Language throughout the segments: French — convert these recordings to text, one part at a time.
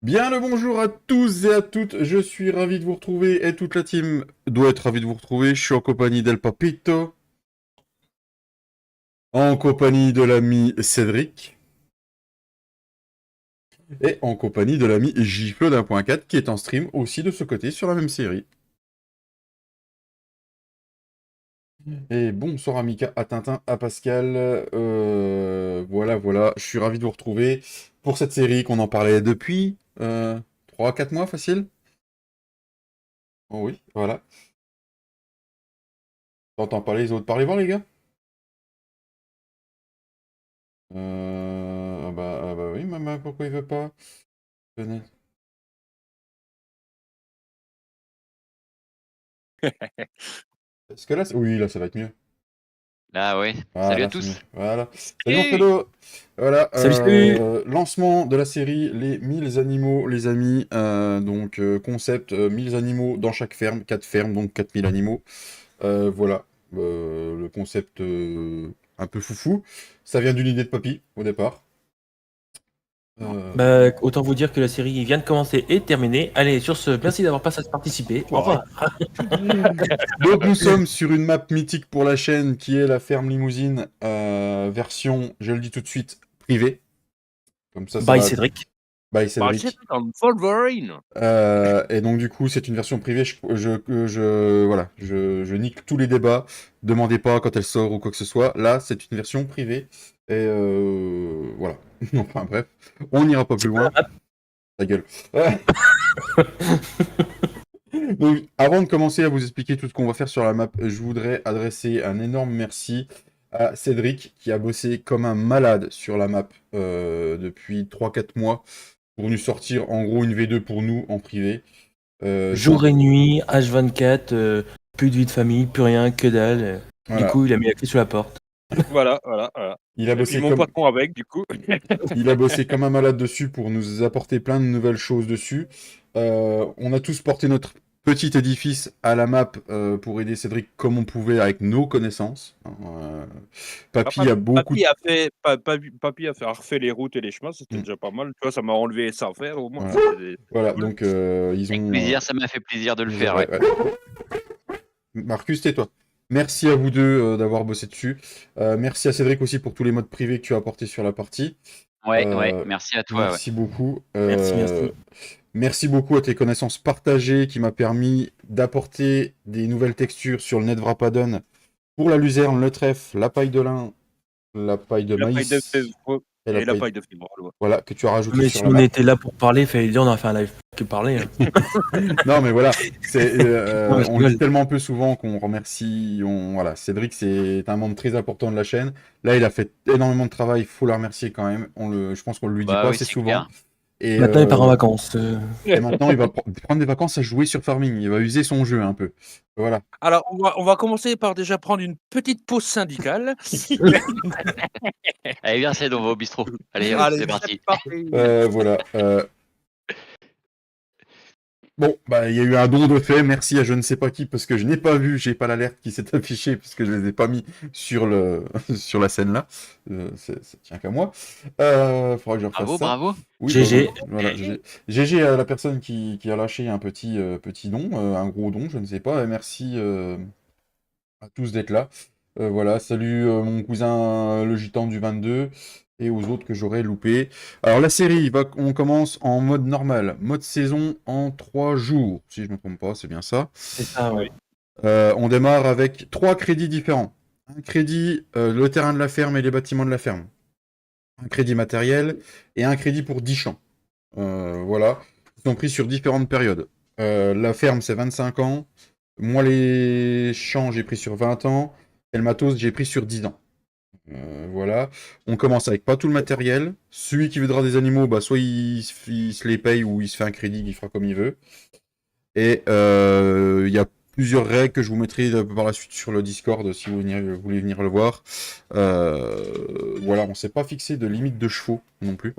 Bien le bonjour à tous et à toutes, je suis ravi de vous retrouver et toute la team doit être ravie de vous retrouver. Je suis en compagnie d'El Papito, en compagnie de l'ami Cédric et en compagnie de l'ami Gifle d'1.4 qui est en stream aussi de ce côté sur la même série. Et bonsoir à Mika, à Tintin, à Pascal. Voilà, je suis ravi de vous retrouver pour cette série qu'on en parlait depuis 3-4 mois facile. Oh oui, voilà. T'entends parler les autres. Parlez voir les gars. Ah bah oui, maman, pourquoi il veut pas? Venez. Est-ce que là, oui, là, ça va être mieux. Ah ouais, salut à Voilà, c'est mieux. tous. Voilà. Salut mon Hey. Fredo. Voilà, Salut, salut. lancement de la série Les 1000 animaux, les amis. Concept 1000 animaux dans chaque ferme, 4 fermes, donc 4000 animaux. Voilà, le concept un peu foufou. Ça vient d'une idée de Papy au départ. Bah, autant vous dire que la série vient de commencer et de terminer. Allez, sur ce, merci d'avoir participé. Au revoir. Donc nous sommes sur une map mythique pour la chaîne qui est la ferme limousine version, je le dis tout de suite, privée. Comme ça Bye va Cédric. by Bah, Cédric. comme Wolverine. Et donc du coup c'est une version privée. Je nique tous les débats. Demandez pas quand elle sort ou quoi que ce soit. Là c'est une version privée. Et voilà. Enfin bref, on n'ira pas plus C'est quoi la loin. map? Ta gueule. Donc, avant de commencer à vous expliquer tout ce qu'on va faire sur la map, je voudrais adresser un énorme merci à Cédric qui a bossé comme un malade sur la map depuis 3-4 mois pour nous sortir en gros une V2 pour nous en privé. Jour et nuit, H24, plus de vie de famille, plus rien, que dalle. Du Voilà. coup, il a mis la clé sous la porte. Voilà. Il a Et puis bossé mon comme... patron avec, du coup. Il a bossé comme un malade dessus pour nous apporter plein de nouvelles choses dessus. On a tous porté notre petit édifice à la map pour aider Cédric comme on pouvait avec nos connaissances. Papy a beaucoup... A refait les routes et les chemins, c'était Mm. déjà pas mal. Tu vois, ça m'a enlevé ça à faire au moins. Voilà, C'était voilà, cool. donc ils Avec ont... plaisir, ça m'a fait plaisir de le faire, ouais, ouais. ouais. Marcus, tais-toi. Merci à vous deux d'avoir bossé dessus. Merci à Cédric aussi pour tous les modes privés que tu as apportés sur la partie. Ouais, merci à toi, ouais. Merci beaucoup. Merci. Merci beaucoup à tes connaissances partagées qui m'a permis d'apporter des nouvelles textures sur le Netvrapadon pour la luzerne, le trèfle, la paille de lin, la paille de La paille de maïs et la et la paille... paille de fibre. Voilà, que tu as rajouté Mais sur si la on map. était là pour parler, fallait dire on a fait un live que parler. Hein. Non, mais voilà, Non, mais je on le dit rigole. tellement peu souvent qu'on remercie. Voilà, Cédric, c'est un membre très important de la chaîne. Là, il a fait énormément de travail, il faut le remercier quand même. Je pense qu'on ne lui dit Bah pas oui, assez c'est souvent. clair. Et, Maintenant, il part en vacances. et maintenant, il va prendre des vacances à jouer sur Farming. Il va user son jeu un peu. Voilà. Alors, on va commencer par déjà prendre une petite pause syndicale. Allez, viens, c'est dans vos bistrots. Allez, hop, Allez, c'est c'est parti. parti. Voilà. Bon, bah, il y a eu un don de fait. Merci à je ne sais pas qui, parce que je n'ai pas vu, j'ai pas l'alerte qui s'est affichée, parce que je les ai pas mis sur sur la scène là. Ça tient qu'à moi. Faudra que je refasse Bravo, ça. bravo. Oui, GG. voilà, GG à la personne qui a lâché un petit don, un gros don, je ne sais pas. Et merci à tous d'être là. Voilà, salut mon cousin le gitan du 22 et aux autres que j'aurais loupé. Alors la série, on commence en mode normal, mode saison en 3 jours, si je ne me trompe pas, c'est bien ça. C'est ça, ouais. On démarre avec 3 crédits différents. Un crédit, le terrain de la ferme et les bâtiments de la ferme. Un crédit matériel et un crédit pour 10 champs. Voilà, ils sont pris sur différentes périodes. La ferme, c'est 25 ans. Moi, les champs, j'ai pris sur 20 ans. Et le matos, j'ai pris sur 10 ans. Voilà. On commence avec pas tout le matériel. Celui qui voudra des animaux, bah, soit il se les paye ou il se fait un crédit qu'il fera comme il veut. Et il y a plusieurs règles que je vous mettrai par la suite sur le Discord si vous voulez venir le voir. Voilà, on s'est pas fixé de limite de chevaux non plus.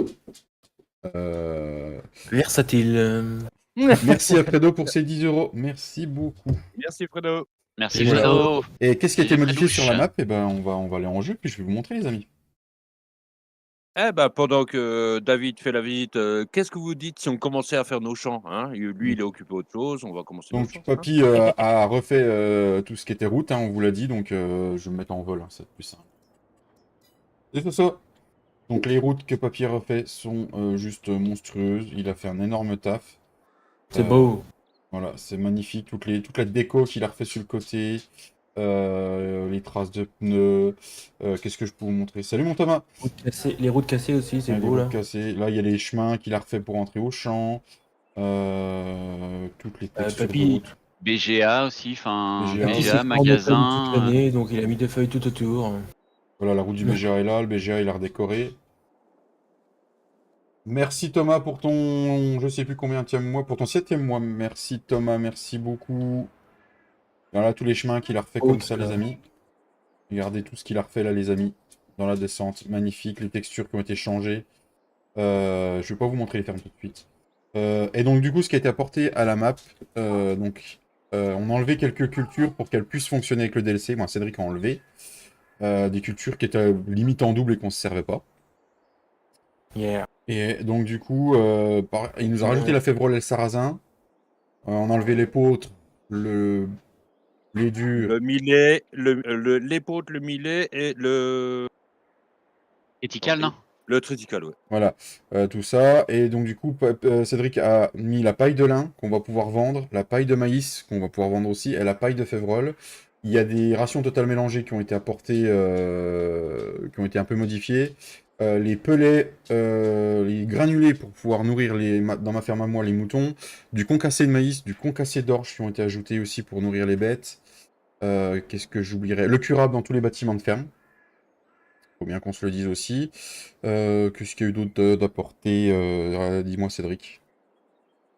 Versatile. Merci à Fredo pour ces 10 euros. Merci beaucoup. Merci, Fredo. Merci, Voilà. Fredo. Et qu'est-ce qui a été Salut, modifié sur Fredouche. la map? Eh ben, on va aller en jeu, puis je vais vous montrer, les amis. Pendant que David fait la visite, qu'est-ce que vous dites si on commençait à faire nos champs, hein? Lui, il est occupé autre chose, on va commencer nos Donc, champs, ça va? Papy a refait tout ce qui était route, hein, on vous l'a dit, donc je vais me mettre en vol, hein, c'est plus simple. Et c'est ça. Donc, les routes que Papy a refait sont juste monstrueuses. Il a fait un énorme taf. C'est beau. Voilà, c'est magnifique. Toute la déco qu'il a refait sur le côté. Les traces de pneus. Qu'est-ce que je peux vous montrer? Salut mon Thomas! Les routes cassées aussi, c'est Ouais, les beau là. routes cassées. Là, il y a les chemins qu'il a refait pour entrer au champ. Toutes les textures de Papy, route. BGA aussi, enfin BGA, Papy, c'est BGA, pas en automne toute magasin. l'année, donc il a mis des feuilles tout autour. Voilà, la route du BGA est là. Le BGA, il a redécoré. Merci Thomas pour ton, je sais plus combienième mois, pour ton 7e mois. Merci Thomas, merci beaucoup. Voilà tous les chemins qu'il a refait comme ça, les amis. Regardez tout ce qu'il a refait là, les amis, dans la descente. Magnifique, les textures qui ont été changées. Je vais pas vous montrer les fermes tout de suite. Et donc du coup, ce qui a été apporté à la map, on a enlevé quelques cultures pour qu'elles puissent fonctionner avec le DLC. Moi, Cédric a enlevé des cultures qui étaient limite en double et qu'on se servait pas. Yeah. Et donc du coup, il nous a rajouté la févrole et le sarrasin. On a enlevé l'épeautre, les durs. Le millet, l'épaule, le millet et Étical, non? le triticale, ouais. Voilà, tout ça. Et donc du coup, Cédric a mis la paille de lin qu'on va pouvoir vendre, la paille de maïs qu'on va pouvoir vendre aussi, et la paille de févrole. Il y a des rations totales mélangées qui ont été apportées, qui ont été un peu modifiées. Les pellets, les granulés pour pouvoir nourrir dans ma ferme à moi les moutons. Du concassé de maïs, du concassé d'orge qui ont été ajoutés aussi pour nourrir les bêtes. Qu'est-ce que j'oublierais? Le curable dans tous les bâtiments de ferme. Faut bien qu'on se le dise aussi. Qu'est-ce qu'il y a eu d'autre d'apporté? Dis-moi, Cédric.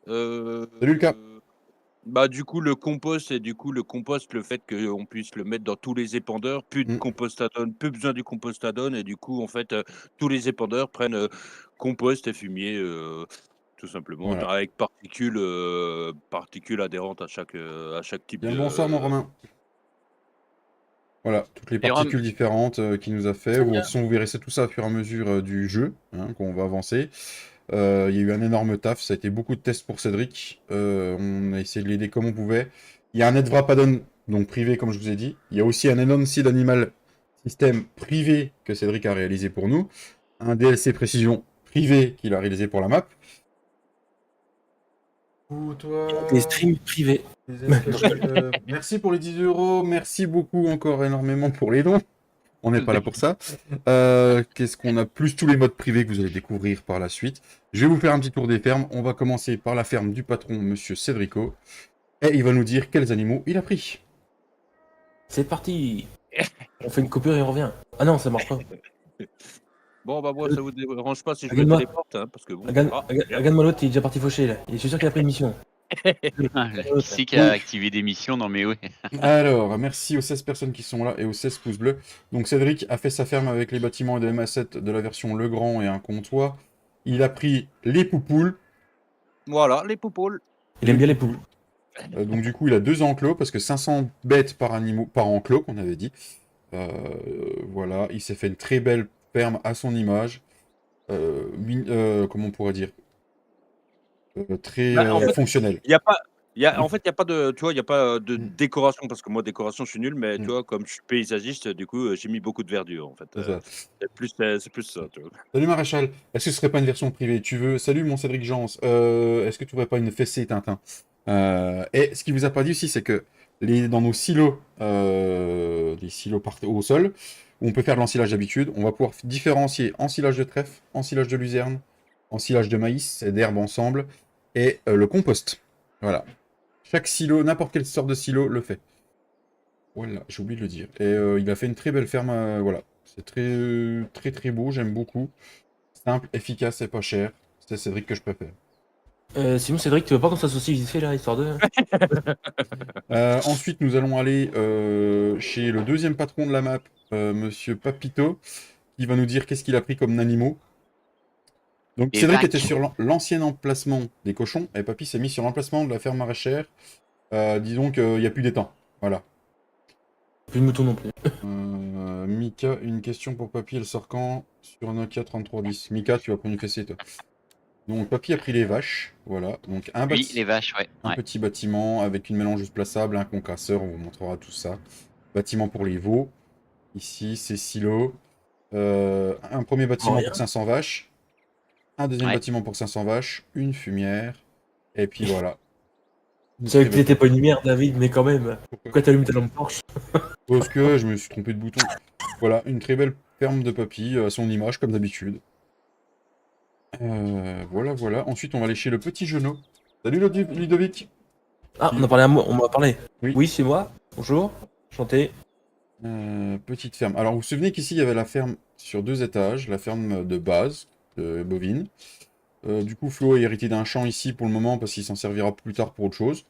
Salut Lucas. Du coup, le compost, le fait qu'on puisse le mettre dans tous les épandeurs, plus de compost add-on, plus besoin du compost add-on, et du coup, en fait, tous les épandeurs prennent compost et fumier, tout simplement, Voilà. avec particules adhérentes à chaque type Bien de. le bonsoir, mon Romain. Voilà, toutes les Et particules différentes qu'il nous a fait. De toute façon, vous verrez tout ça au fur et à mesure du jeu, hein, qu'on va avancer. Il y a eu un énorme taf, ça a été beaucoup de tests pour Cédric. On a essayé de l'aider comme on pouvait. Il y a un Edwrap add-on, donc privé, comme je vous ai dit. Il y a aussi un Anon Seed Animal System privé que Cédric a réalisé pour nous. Un DLC précision privé qu'il a réalisé pour la map. Des streams privés. Merci pour les 10 €. Merci beaucoup encore énormément pour les dons. On n'est pas là pour ça. Qu'est-ce qu'on a? Plus tous les modes privés que vous allez découvrir par la suite. Je vais vous faire un petit tour des fermes. On va commencer par la ferme du patron, monsieur Cédrico. Et il va nous dire quels animaux il a pris. C'est parti. On fait une coupure et on revient. Ah non, ça marche pas. Bon, moi, ça vous dérange pas si je me Regarde-moi. téléporte, hein, parce que bon. Regarde-moi l'autre, il est déjà parti faucher là. Je suis sûr qu'il a pris une mission. Qui c'est qui a activé des missions? Non mais oui. Alors, merci aux 16 personnes qui sont là et aux 16 pouces bleus. Donc Cédric a fait sa ferme avec les bâtiments et des MA7 de la version Legrand et un comptoir. Il a pris les poupoules. Voilà, les poupoules. Il aime bien les poules. Donc du coup, il a 2 enclos, parce que 500 bêtes par enclos, qu'on avait dit. Voilà, il s'est fait une très belle ferme à son image. Comment on pourrait dire? Très En fait, fonctionnel. Il y a pas en fait, il y a pas de, tu vois, il y a pas de Mmh. décoration, parce que moi, décoration, je suis nul, mais tu Mmh. vois, comme je suis paysagiste, du coup, j'ai mis beaucoup de verdure, en fait, C'est ça. c'est plus ça, tu vois? Salut Maréchal, est-ce que ce serait pas une version privée? Tu veux... Salut mon Cédric Jans, est-ce que tu aurais pas une fessée Tintin? Et ce qu'il vous a pas dit aussi, c'est que dans nos silos, les silos au sol, où on peut faire de l'ensilage d'habitude, on va pouvoir différencier ensilage de trèfle, ensilage de luzerne, ensilage de maïs et d'herbe ensemble, et le compost. Voilà. Chaque silo, n'importe quelle sorte de silo le fait. Voilà, j'ai oublié de le dire. Et il a fait une très belle ferme, voilà. C'est très très beau, j'aime beaucoup. Simple, efficace et pas cher. C'est Cédric que je préfère. Sinon, Cédric, tu veux pas qu'on s'associe vite fait là, histoire de. Ensuite, nous allons aller chez le deuxième patron de la map, monsieur Papito, qui va nous dire qu'est-ce qu'il a pris comme animaux. Donc Et Cédric vac. était sur l'ancien emplacement des cochons, et Papy s'est mis sur l'emplacement de la ferme maraîchère. Disons qu'il n'y a plus d'étang. Voilà. Plus de moutons non plus. Mika, une question pour Papy, elle sort quand sur Nokia 3310? Mika, tu vas prendre une fessée, toi. Donc, Papy a pris les vaches, voilà. Donc, Oui, les vaches, ouais. un Ouais. petit bâtiment avec une mélangeuse plaçable, un concasseur, on vous montrera tout ça. Bâtiment pour les veaux. Ici, c'est silo. Un premier bâtiment rien. pour 500 vaches. Un deuxième Ouais. bâtiment pour 500 vaches. Une fumière. Et puis voilà. Une Je savais très que belle t'étais ferme. pas une lumière, David, mais quand même. Pourquoi t'allumes ta lampe torche? Parce que je me suis trompé de bouton. Voilà, une très belle ferme de papy à son image, comme d'habitude. Voilà, voilà. Ensuite, on va aller chez le petit Jeunot. Salut Ludovic. Ah, on a parlé à moi, on m'a parlé. Oui. Oui, c'est moi. Bonjour. Chanté. Petite ferme. Alors, vous vous souvenez qu'ici, il y avait la ferme sur 2 étages, la ferme de base, bovine. Du coup, Flo a hérité d'un champ ici pour le moment parce qu'il s'en servira plus tard pour autre chose.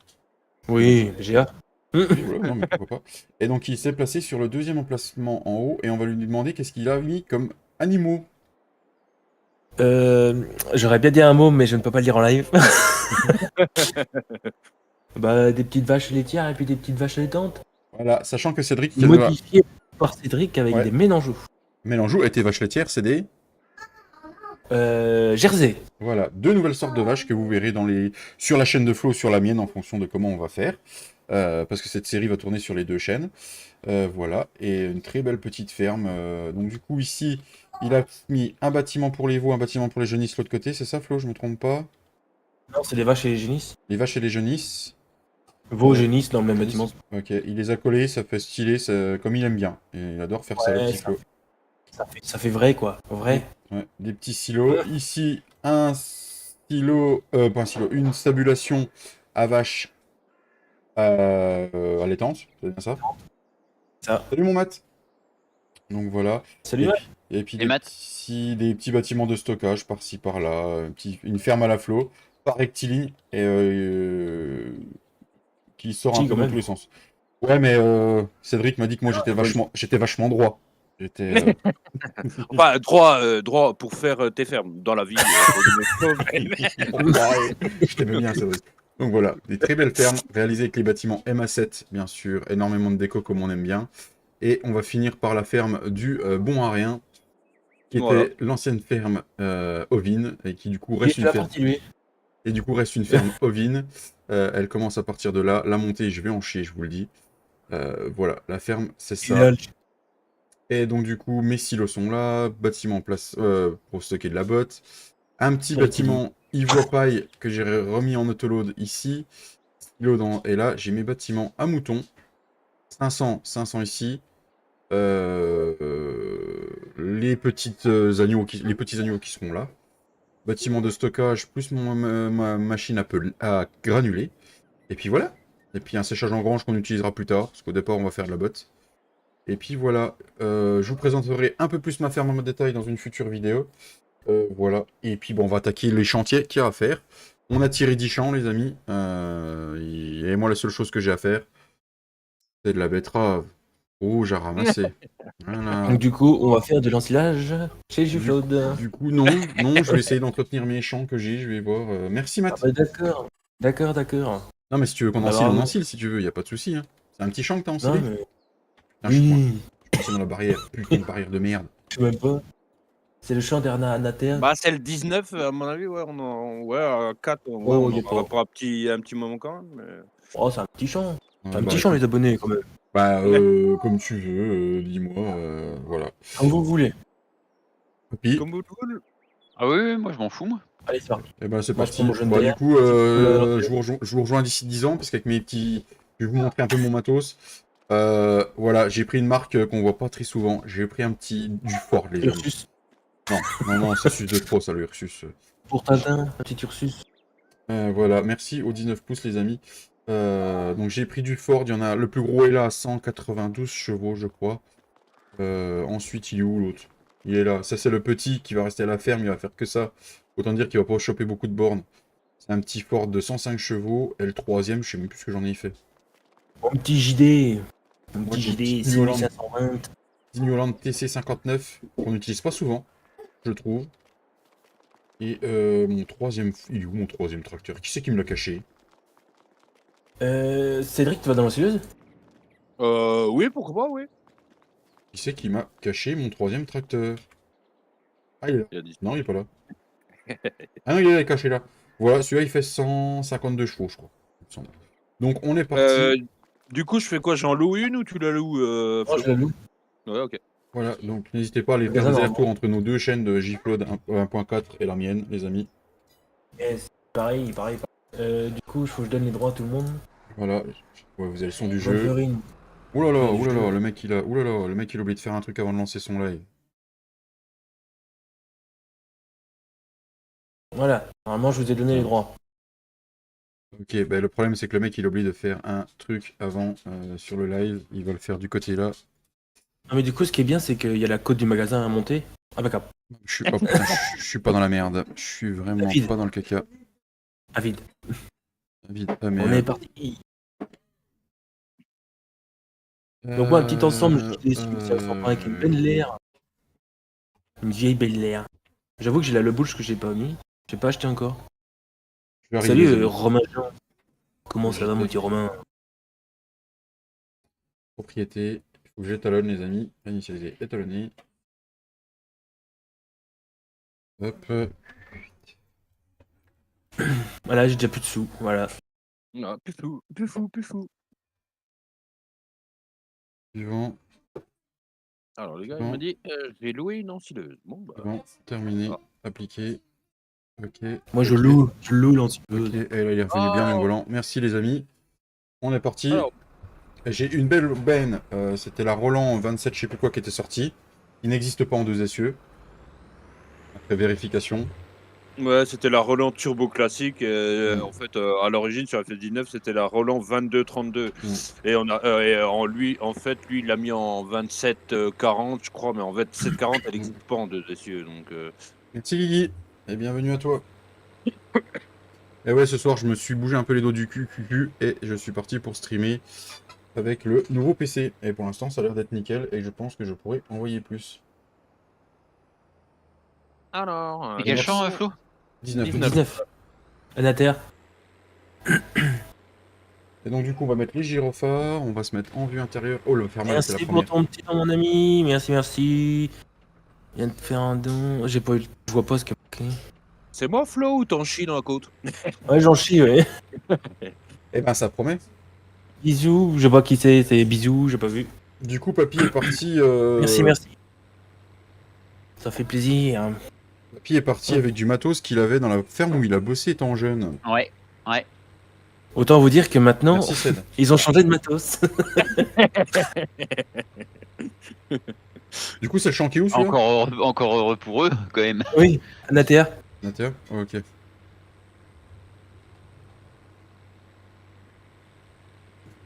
Oui, GA. Oui, voilà, non, mais pourquoi pas. Et donc, il s'est placé sur le deuxième emplacement en haut et on va lui demander qu'est-ce qu'il a mis comme animaux. J'aurais bien dit un mot, mais je ne peux pas le dire en live. Bah, des petites vaches laitières et puis des petites vaches allaitantes. Voilà, sachant que Cédric, qui a Modifiées par Cédric avec Ouais. des mélangeaux. Mélangeau et tes vaches laitières, c'est des... Jersey. Voilà, 2 nouvelles sortes de vaches que vous verrez sur la chaîne de Flo, sur la mienne, en fonction de comment on va faire. Parce que cette série va tourner sur les 2 chaînes. Voilà, et une très belle petite ferme. Donc du coup, ici, il a mis un bâtiment pour les veaux, un bâtiment pour les genisses de l'autre côté. C'est ça, Flo, je me trompe pas? Non, c'est les vaches et les génisses. Les vaches et les genisses. Vos génisses dans le même Génisses. bâtiment. Ok, il les a collés, ça fait stylé, comme il aime bien. Et il adore faire ça, le Ouais, petit Flo. ça fait vrai, quoi. Vrai. Ouais, des petits silos. Ici, un silo, pas un silo, une stabulation à vache allaitante, c'est bien ça? Ça. Salut mon Matt! Donc voilà. Salut, Et ouais. puis Les maths. des petits bâtiments de stockage par-ci par-là, une ferme à la flot, pas rectiligne, et qui sort un Si, peu quand dans même. tous les sens. Ouais, mais Cédric m'a dit que moi j'étais vachement droit. J'étais. Enfin, droit pour faire tes fermes dans la vie. Je t'aimais bien, Cédric. Donc voilà, des très belles fermes réalisées avec les bâtiments MA7, bien sûr, énormément de déco comme on aime bien. Et on va finir par la ferme du Bon à Rien, qui Voilà. était l'ancienne ferme ovine, et qui du coup Il reste fait une la ferme. partie, lui. Et du coup reste une ferme ovine. Elle commence à partir de là. La montée, je vais en chier, je vous le dis. Voilà, la ferme, c'est ça. Lol. Et donc du coup, mes silos sont là, bâtiment en place pour stocker de la botte. Un petit Rectiligne. bâtiment ivoire paille que j'ai remis en autoload ici. Et là, j'ai mes bâtiments à moutons. 500 ici. Les petits agneaux qui seront là. Bâtiment de stockage plus ma machine à granuler. Et puis voilà. Et puis un séchage en grange qu'on utilisera plus tard, parce qu'au départ on va faire de la botte. Et puis voilà, je vous présenterai un peu plus ma ferme en détail dans une future vidéo. Voilà, et puis bon, on va attaquer les chantiers qu'il y a à faire. On a tiré 10 champs, les amis. Et moi, la seule chose que j'ai à faire, c'est de la betterave rouge à ramasser. Voilà. Donc, du coup, on va faire de l'ensilage chez Juflaude. Du coup, non, je vais essayer d'entretenir mes champs que j'ai, je vais voir. Merci, Ah Matt. bah, d'accord. D'accord. Non, mais si tu veux qu'on Bah, encile, on bravo. encile si tu veux, y a pas de souci. Hein. C'est un petit champ que t'as Non, encilé. mais. Putain, je suis Oui. coincé dans la barrière. Putain de barrière de merde. Je sais même pas. C'est le chant d'Ernater. Bah, c'est le 19, à mon avis, ouais, ouais, à 4, ouais, Oh, on y a en aura pas. pour un petit moment quand même. Mais... Oh, c'est un petit chant. C'est un Bah, petit chant, écoute, les abonnés, quand même. bah, comme tu veux, dis-moi, voilà. Comme vous voulez. Papy, Comme vous voulez. Ah oui, oui, moi je m'en fous, moi. Allez, c'est parti. eh ben, c'est Moi, je parti. prends mon jaune Bah, du d'air. coup, l'entrée. je vous rejoins d'ici 10 ans, parce qu'avec mes petits... Je vais vous montrer un peu mon matos. Voilà, j'ai pris une marque qu'on voit pas très souvent. J'ai pris un petit du Ford, les amis. Ursus. Non, ça suce de trop, ça, le Ursus. Pour Tintin, un petit Ursus. Voilà, merci aux 19 pouces, les amis. Donc, j'ai pris du Ford. Il y en a... Le plus gros est là à 192 chevaux, je crois. Ensuite, il est où, l'autre? Il est là. Ça, c'est le petit qui va rester à la ferme. Il va faire que ça. Autant dire qu'il va pas choper beaucoup de bornes. C'est un petit Ford de 105 chevaux. Et le troisième, je sais même plus ce que j'en ai fait. Mon petit JD. Mon Moi, petit j'ai JD, petit Mioland. 6520. Dignoland TC59, qu'on n'utilise pas souvent, je trouve. Et mon troisième... Il est où mon troisième tracteur? Qui c'est qui me l'a caché? Cédric, tu vas dans l'osileuse? Oui, pourquoi pas, oui. Qui c'est qui m'a caché mon 3e tracteur? Ah, il est là. Il a dit. Non, il est pas là. Ah non, il est caché là. Voilà, celui-là, il fait 152 chevaux, je crois. il me semble. Donc, on est parti. Du coup, je fais quoi? J'en loue une ou tu la loues, Moi, Flo? je la loue. Ouais, ok. Voilà, donc n'hésitez pas à aller faire Magasin des normal. allers-retours entre nos deux chaînes de JFlood 1.4 et la mienne, les amis. Et c'est pareil. Du coup, il faut que je donne les droits à tout le monde. Voilà, ouais, vous avez le son du jeu. Wolverine. Oulala, Ouais, du oulala, jeu. le mec il a. Oulala, le mec il a oublié de faire un truc avant de lancer son live. Voilà. Normalement, je vous ai donné les droits. Ok, bah le problème c'est que le mec il a oublié de faire un truc avant sur le live. Il va le faire du côté là. Ah, mais du coup, ce qui est bien, c'est qu'il y a la côte du magasin à monter. Impeccable. Je suis, oh, putain, je suis pas dans la merde. Je suis vraiment David. pas dans le caca. À vide. Vite, ah, On mais, est parti. Donc, moi, un petit ensemble, je suis avec une belle air. Une vieille belle air. J'avoue que j'ai la Le Bush que j'ai pas mis. J'ai pas acheté encore. je vais arriver, Salut les amis. Romain Jean. Comment ça va, mon petit Romain? Propriété. Il faut que j'étalonne, les amis. Initialiser, étalonner. Hop. Voilà, j'ai déjà plus de sous. Voilà. Non, plus fou, plus fou, plus fou. Suivant. Alors, le gars, Bon. il m'a dit j'ai loué une ensileuse. Bon, bah. Bon, terminé. Ah. Appliqué. Ok. Moi, je ok. loue l'antipeuse. Ok, et là il est revenu bien, mon volant. Merci les amis. On est parti. Alors. J'ai une belle benne. C'était la Roland 27, je sais plus quoi, qui était sortie. Il n'existe pas en 2 essieux. Après vérification. Ouais, c'était la Roland Turbo classique. En fait, à l'origine, sur la FF19, c'était la Roland 22-32. Et en fait, lui, il l'a mis en 27-40, je crois, mais en 27-40, elle n'existe pas en 2 essieux. Donc, Merci Guigui. Et bienvenue à toi. Et ouais, ce soir, je me suis bougé un peu les dos du cul, et je suis parti pour streamer avec le nouveau PC. Et pour l'instant, ça a l'air d'être nickel, et je pense que je pourrais envoyer plus. alors. Et quel merci. champ, Flo? 19. 19. Anater. Et donc, du coup, on va mettre les gyrophares, on va se mettre en vue intérieure. Oh, le fermat, c'est la Merci première. pour ton petit don, mon ami. Merci. Il vient de faire un don. J'ai pas eu. Je vois pas ce qu'il y a marqué. C'est moi, Flo, ou t'en chies dans la côte? Ouais, j'en chie, ouais. Eh ben, ça promet. Bisous. Je sais pas qui c'est bisous, j'ai pas vu. Du coup, Papy est parti. Merci. Ça fait plaisir. Papy est parti avec du matos qu'il avait dans la ferme où il a bossé étant jeune. Ouais, ouais. Autant vous dire que maintenant, Merci Ced. ils ont changé de matos. Du coup, c'est le champ qui est où celui-là Encore heureux pour eux, quand même. Oui, Anater. Nater ok.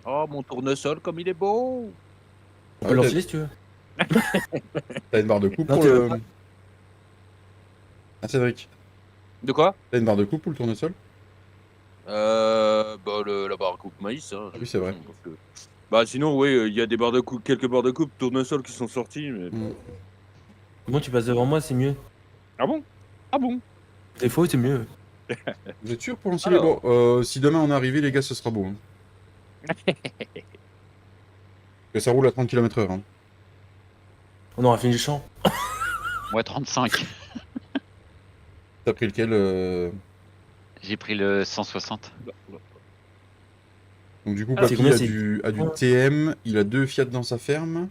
Oh, mon tournesol, comme il est beau! On peut l'enfiler si tu veux. T'as une barre de coupe Non, pour tu le. veux pas Ah, Cédric. De quoi? T'as une barre de coupe pour le tournesol? Bah, la barre à coupe maïs. Hein, Ah oui, c'est vrai. parce que- Bah, sinon, oui, il y a des barres de coupe, quelques barres de coupe tournesol qui sont sorties. Mais... Bon, tu passes devant moi, c'est mieux. Ah bon? Ah bon? Des fois, c'est mieux. Vous êtes sûr pour lancer les Alors. bords si demain on est arrivé, les gars, ce sera beau. Hein. Que ça roule à 30 km/h. Hein. On aura fini le champ. Moi, 35. T'as pris lequel J'ai pris le 160. Donc, du coup, Ah, Papy c'est combien, a c'est- du TM, il a 2 Fiat dans sa ferme.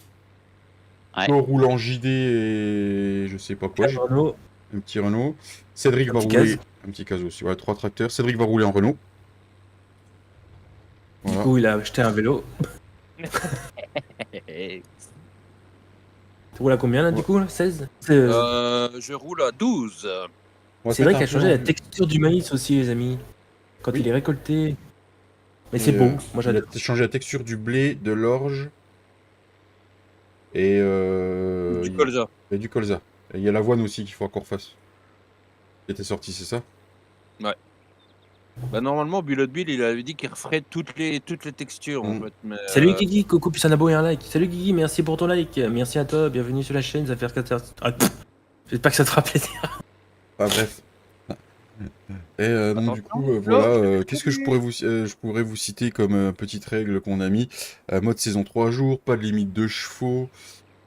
Ouais. Flo roule en JD et je sais pas quoi. j'ai Renault. un petit Renault. Cédric Un va petit rouler. Caz. Un petit Caz aussi. Voilà, 3 tracteurs. Cédric va rouler en Renault. Du Voilà. coup, il a acheté un vélo. Tu roules à combien là, du coup là 16 Je roule à 12. On va C'est se vrai mettre qu'il a un peu changé en la vue. texture du maïs aussi, les amis. Quand Oui. il est récolté. Mais Et, c'est beau. Moi, il a j'adore. changé la texture du blé, de l'orge et Du colza. et du colza. Et il y a l'avoine aussi qu'il faut encore fasse. Qui était sorti, c'est ça? Bah, normalement, Bullet Bill, il avait dit qu'il referait toutes les textures, en fait. Mais, Salut Guigui, coucou, puis un abo et un like. Salut Guigui, merci pour ton like. Merci à toi, bienvenue sur la chaîne, ça fait 4 heures. Ah, j'espère que ça te fera plaisir. Ah, bref. Et donc du coup, Attention, voilà, qu'est-ce que je pourrais vous citer comme petite règle qu'on a mis? Mode saison 3 jours, pas de limite de chevaux,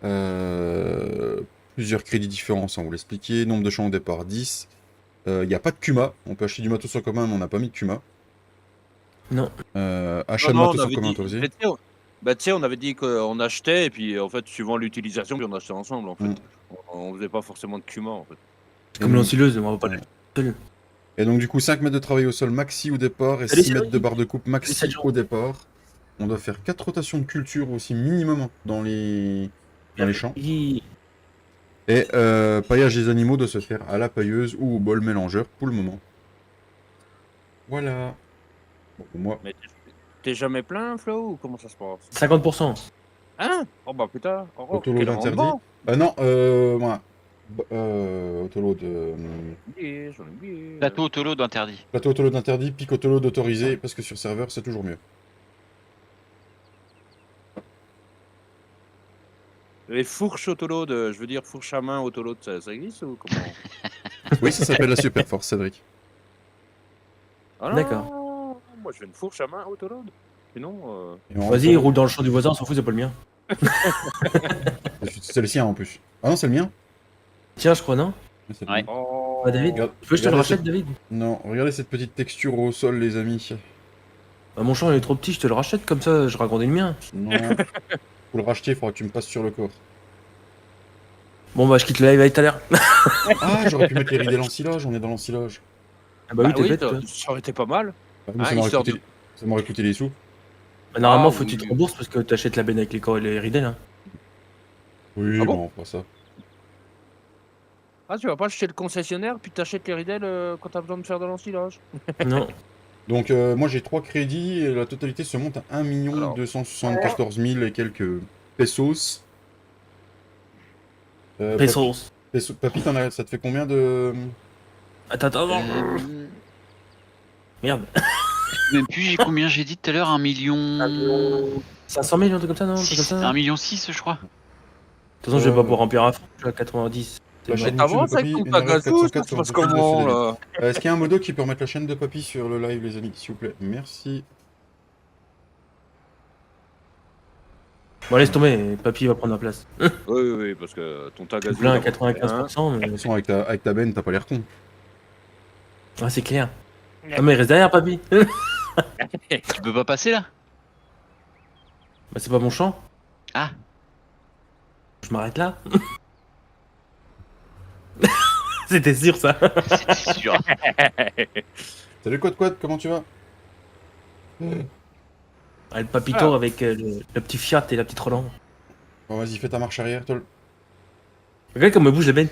Plusieurs crédits différents, ça on vous l'expliquer. Nombre de champs au départ, 10. Il n'y a pas de Kuma. On peut acheter du matos en commun, mais on n'a pas mis de Kuma. Non. Achat de Non, on matos en avait commun dit. autorisé. Bah, tu sais, on avait dit qu'on achetait et puis en fait, suivant l'utilisation, puis on achetait ensemble en fait. Mm. On faisait pas forcément de Kuma en fait. C'est comme l'ensileuse, on va pas Ouais. l'acheter seul. Et donc du coup 5 mètres de travail au sol maxi au départ et Salut, 6 mètres de Cédric. barre de coupe maxi Salut, Sergent. au départ. On doit faire 4 rotations de culture aussi minimum dans les champs. Merci. Et paillage des animaux doit se faire à la pailleuse ou au bol mélangeur pour le moment. Voilà. Bon, pour moi, Mais t'es jamais plein, Flo, ou comment ça se passe? 50%. Hein? Oh bah putain, oh, Autoload quel interdit. rendement. Non, voilà. Autoload. J'en ai oublié. Plateau autoload interdit. Plateau autoload interdit, pic autoload autorisé, parce que sur serveur c'est toujours mieux. Les fourches autoload, je veux dire fourche à main autoload, ça existe ou comment? Oui, ça s'appelle la super force, Cédric. Ah non, D'accord. moi je veux une fourche à main autoload. Sinon, Et en Vas-y, autoload- roule dans le champ du voisin, on s'en fout, c'est pas le mien. C'est le sien en plus. Ah non, c'est le mien. Tiens, je crois, non? Ouais, c'est le Ouais. mien. oh. Bah, David, Regarde- tu veux que je te le regardez rachète, David? Non, regardez cette petite texture au sol, les amis. Bah, mon champ il est trop petit, je te le rachète, comme ça je ragrandis le mien. Non. Pour le racheter, il faudra que tu me passes sur le corps. Bon bah je quitte le live, allez, tout à l'heure. Ah, j'aurais pu mettre les ridelles en silage, on est dans l'ensilage. Ah bah oui, Bah t'es oui, bête, toi. ça aurait été pas mal. Ah, mais Ah, ça m'aurait histoire coûté... ça m'aurait coûté les sous. Bah, normalement, Ah, faut que tu oui. te rembourses parce que t'achètes la benne avec les ridelles. Hein. Oui, Ah bon bon, pas ça. Ah, tu vas pas chez le concessionnaire puis t'achètes les ridelles quand t'as besoin de faire de l'ensilage. Non. Donc, moi j'ai 3 crédits et la totalité se monte à 1 Alors. 274 000 et quelques pesos. Pesos. Papy, ça te fait combien de. Attends. Merde. Même plus, j'ai combien j'ai dit tout à l'heure 1 million. 500 000, un truc comme ça, non? Un truc comme ça, non 1 million 6, je crois. De toute façon, je vais pas pouvoir remplir à fond. Je suis à 90. La C'est chaîne mort. YouTube T'avances de avec Papy, ton une heure tagazou, 404 ça se sur passe un peu de comment Cédric. là? Est-ce qu'il y a un modo qui peut remettre la chaîne de Papy sur le live, les amis, s'il vous plaît? Merci. Bon, laisse tomber, papy va prendre la place. Oui, parce que ton Je tagazou. suis plein à il avance bien. 95%, De mais. toute façon, avec ta benne, t'as pas l'air con. Ah, c'est clair. Ah, mais il reste derrière, papy. Tu peux pas passer là? Bah, c'est pas mon champ. Ah, Je m'arrête là. C'était sûr, ça. c'était sûr. Salut Quad, comment tu vas? Ah, le papito avec le petit Fiat et la petite Roland. Bon, vas-y, fais ta marche arrière, toi. Regarde comme me bouge la benne.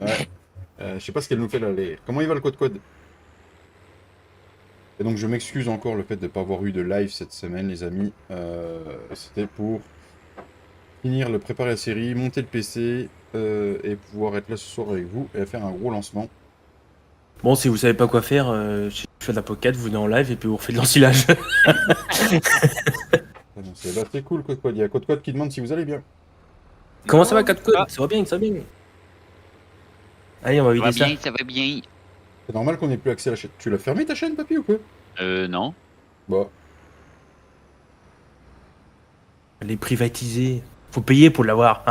Ouais. Je sais pas ce qu'elle nous fait là. Comment il va le Quad? Et donc je m'excuse encore le fait de ne pas avoir eu de live cette semaine, les amis. C'était pour préparer la série, monter le PC et pouvoir être là ce soir avec vous et faire un gros lancement. Bon, si vous savez pas quoi faire, je fais de la pocket, vous venez en live et puis vous refaites de l'ensilage. Ah non, c'est cool Quad. Il y a Quad qui demande si vous allez bien. Comment ça va, 4 codes? Ah. Ça va bien, ça va bien. Allez, on va Ça va vider ça. bien, ça va bien. C'est normal qu'on ait plus accès à la chaîne. Tu l'as fermé ta chaîne, papy, ou quoi? Non. Bah, Elle est privatisée. Faut payer pour l'avoir.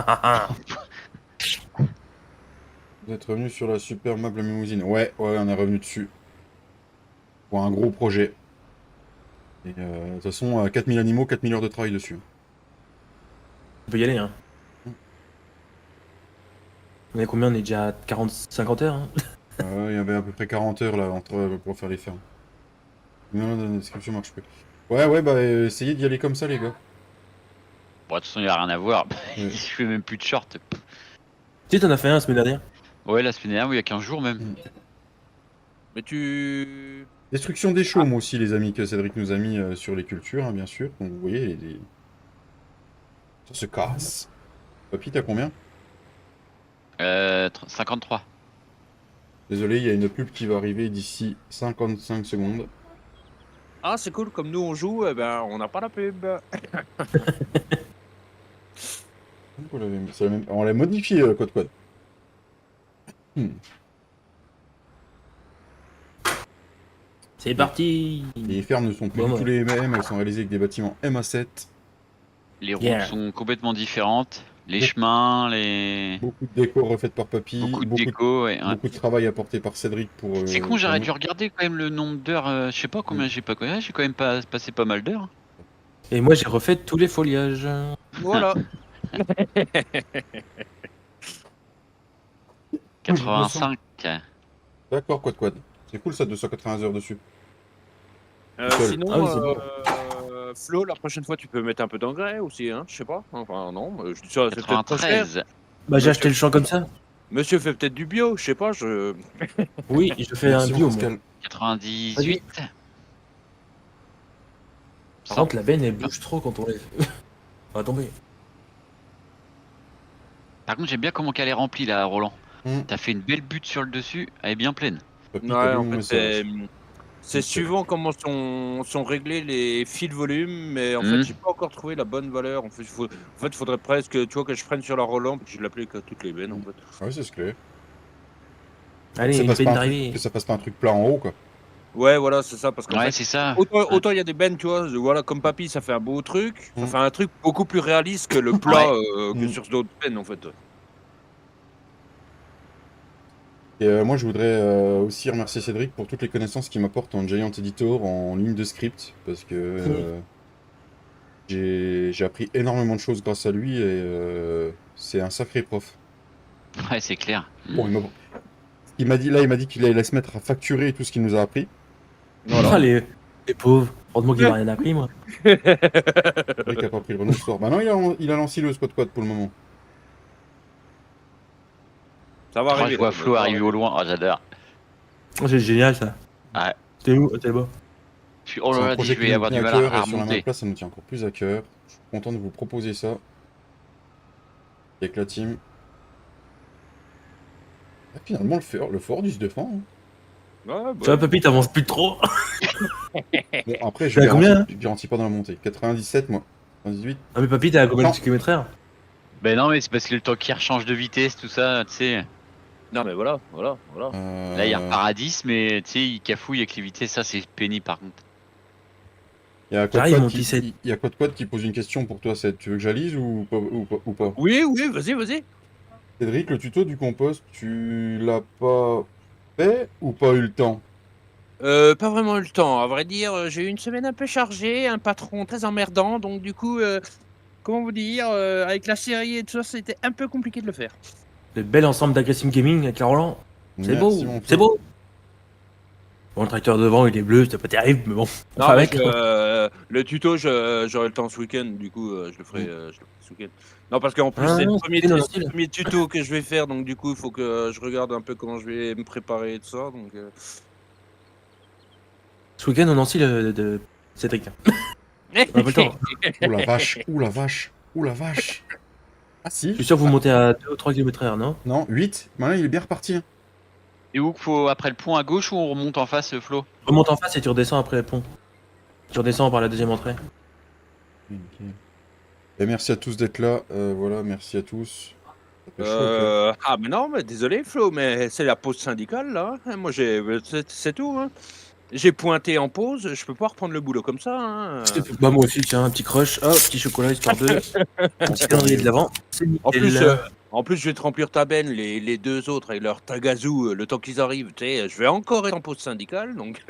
vous êtes revenu sur la super meuble à Mimousine. Ouais, on est revenu dessus. Pour un gros projet. Et de toute façon, 4000 animaux, 4000 heures de travail dessus. On peut y aller, hein. On est combien? On est déjà à 50 heures, hein. Il y avait à peu près 40 heures là pour faire les fermes. Non, la description marche plus. Ouais, bah essayez d'y aller comme ça, les gars. Bon, de toute façon, il n'y a rien à voir. Ouais. Je fais même plus de short. Tu sais, t'en as fait un la semaine dernière. Ouais, la semaine dernière, oui, il y a 15 jours même. Mais tu. Destruction des chaumes aussi, les amis, que Cédric nous a mis sur les cultures, hein, bien sûr. Donc vous voyez, ça se casse. Papy, t'as combien? 53. Désolé, il y a une pub qui va arriver d'ici 55 secondes. Ah, c'est cool, comme nous on joue, eh ben on n'a pas la pub. On l'a modifié, Quad. C'est parti. Les fermes ne sont plus Bon, du ouais. tout les mêmes, elles sont réalisées avec des bâtiments MA7. Les routes Yeah. sont complètement différentes. Les chemins, les... Beaucoup de déco refaites par Papy. Beaucoup de déco, ouais. Beaucoup de travail apporté par Cédric pour. C'est con, j'aurais pour dû regarder quand même le nombre d'heures. Je sais pas combien j'ai pas connu. J'ai quand même passé pas mal d'heures. Et moi, j'ai refait tous les foliages. Voilà. 85. D'accord, quad. C'est cool ça, 280 heures dessus. Seul. Sinon, Ah oui, c'est bon. Flo, la prochaine fois, tu peux mettre un peu d'engrais aussi, hein, je sais pas. Enfin, non, je dis ça, c'est peut-être trop cher. 93. Bah, j'ai acheté le champ comme ça. Monsieur fait peut-être du bio, je sais pas, je... Oui, je fais un Merci, bio, Pascal. moi. 98. Par contre, la benne, elle bouge trop quand on lève. On va tomber. Par contre, j'aime bien comment qu'elle est remplie là, Roland. Hmm. T'as fait une belle butte sur le dessus, elle est bien pleine. Papy, Ouais, t'as vu en mon fait, message. c'est suivant comment sont réglés les fils volume, mais en fait, j'ai pas encore trouvé la bonne valeur. En fait, faudrait presque, tu vois, que je prenne sur la Roland, puis je l'applique à toutes les bennes, en fait. Ouais, c'est ce que c'est. Allez, Ça une passe benne pas un truc- d'arrivée. que ça fasse pas un truc plat en haut, quoi. Ouais, voilà, c'est ça, parce qu'en Ouais, fait, c'est ça. autant il y a des bennes, tu vois, voilà, comme Papy, ça fait un beau truc, ça Mm. fait un truc beaucoup plus réaliste que le plat que Mm. sur d'autres bennes, en fait. Et moi, je voudrais aussi remercier Cédric pour toutes les connaissances qu'il m'apporte en Giant Editor, en ligne de script, parce que j'ai appris énormément de choses grâce à lui et c'est un sacré prof. Ouais, c'est clair. Bon, il m'a dit qu'il allait se mettre à facturer tout ce qu'il nous a appris. Ah, les pauvres. Heureusement qu'il m'a rien appris, moi. Cédric a pas pris le Renault ce soir. Bah non, il a lancé le squat pour le moment. Ça va Oh, arriver. je vois là, Flo ça va arriver au loin. Oh, j'adore. C'est génial, ça. Ouais. T'es où? T'es là-bas. Oh C'est là un là, projet je qui vais nous avoir du tenait mal à cœur à et sur la même remonter. place, ça nous tient encore plus à cœur. Je suis content de vous proposer ça. Avec la team. Ah, finalement, le Ford, il se défend. Hein. Ouais, Tu vois, papy, t'avances plus trop. Bon, après, T'es à combien, hein je garantis pas dans la montée. 97, moi. 98. Ah, mais papy, t'es à combien Non. de km/h? Ben non, mais c'est parce que le temps qu'il rechange de vitesse, tout ça, tu sais. Non, mais voilà. Là, il repart à 10, mais tu sais, il cafouille avec les vitesses, ça, c'est pénible par contre. Il y a J'arrive, mon Quad petit set. il y a Quad qui pose une question pour toi. Tu veux que j'alise ou pas? Oui, vas-y. Cédric, le tuto du compost, tu l'as pas fait ou pas eu le temps? Pas vraiment eu le temps. À vrai dire, j'ai eu une semaine un peu chargée, un patron très emmerdant, donc du coup, comment vous dire, avec la série et tout ça, c'était un peu compliqué de le faire. Le bel ensemble d'Aggressive Gaming avec la Roland. C'est beau, Merci, mon c'est Flo. beau. Bon, le tracteur devant, il est bleu, c'est pas terrible, mais bon. Non, Enfin, mais avec. le tuto, j'aurai le temps ce week-end, du coup, je le ferai ce week-end. Non, parce qu'en plus, Ah, c'est non, c'est dans le le style. premier tuto que je vais faire, donc du coup, il faut que je regarde un peu comment je vais me préparer et tout ça. Donc, Ce week-end, on en Nancy de Cédric. On a pas le temps. Ouh la vache, ouh la vache, ouh la vache. Ah Je si? suis sûr que vous montez à 2 ou 3 km/h, non? Non, 8. Maintenant, il est bien reparti. Hein. Et où qu'il faut après le pont à gauche ou on remonte en face, Flo? Remonte en face et tu redescends après le pont. Tu redescends par la deuxième entrée. Ok. Et merci à tous d'être là. Voilà, merci à tous. Ça fait chaud au cœur. Ah, mais non, mais désolé, Flo, mais c'est la pause syndicale, là. Moi, c'est tout, hein. J'ai pointé en pause, je peux pas reprendre le boulot comme ça, hein. Bah, moi aussi, tiens, un petit crush, hop, petit chocolat histoire de. Un petit calendrier de l'avant. C'est nickel. En plus, je vais te remplir ta benne, les deux autres, avec leur tagazou, le temps qu'ils arrivent, tu sais, je vais encore être en pause syndicale, donc...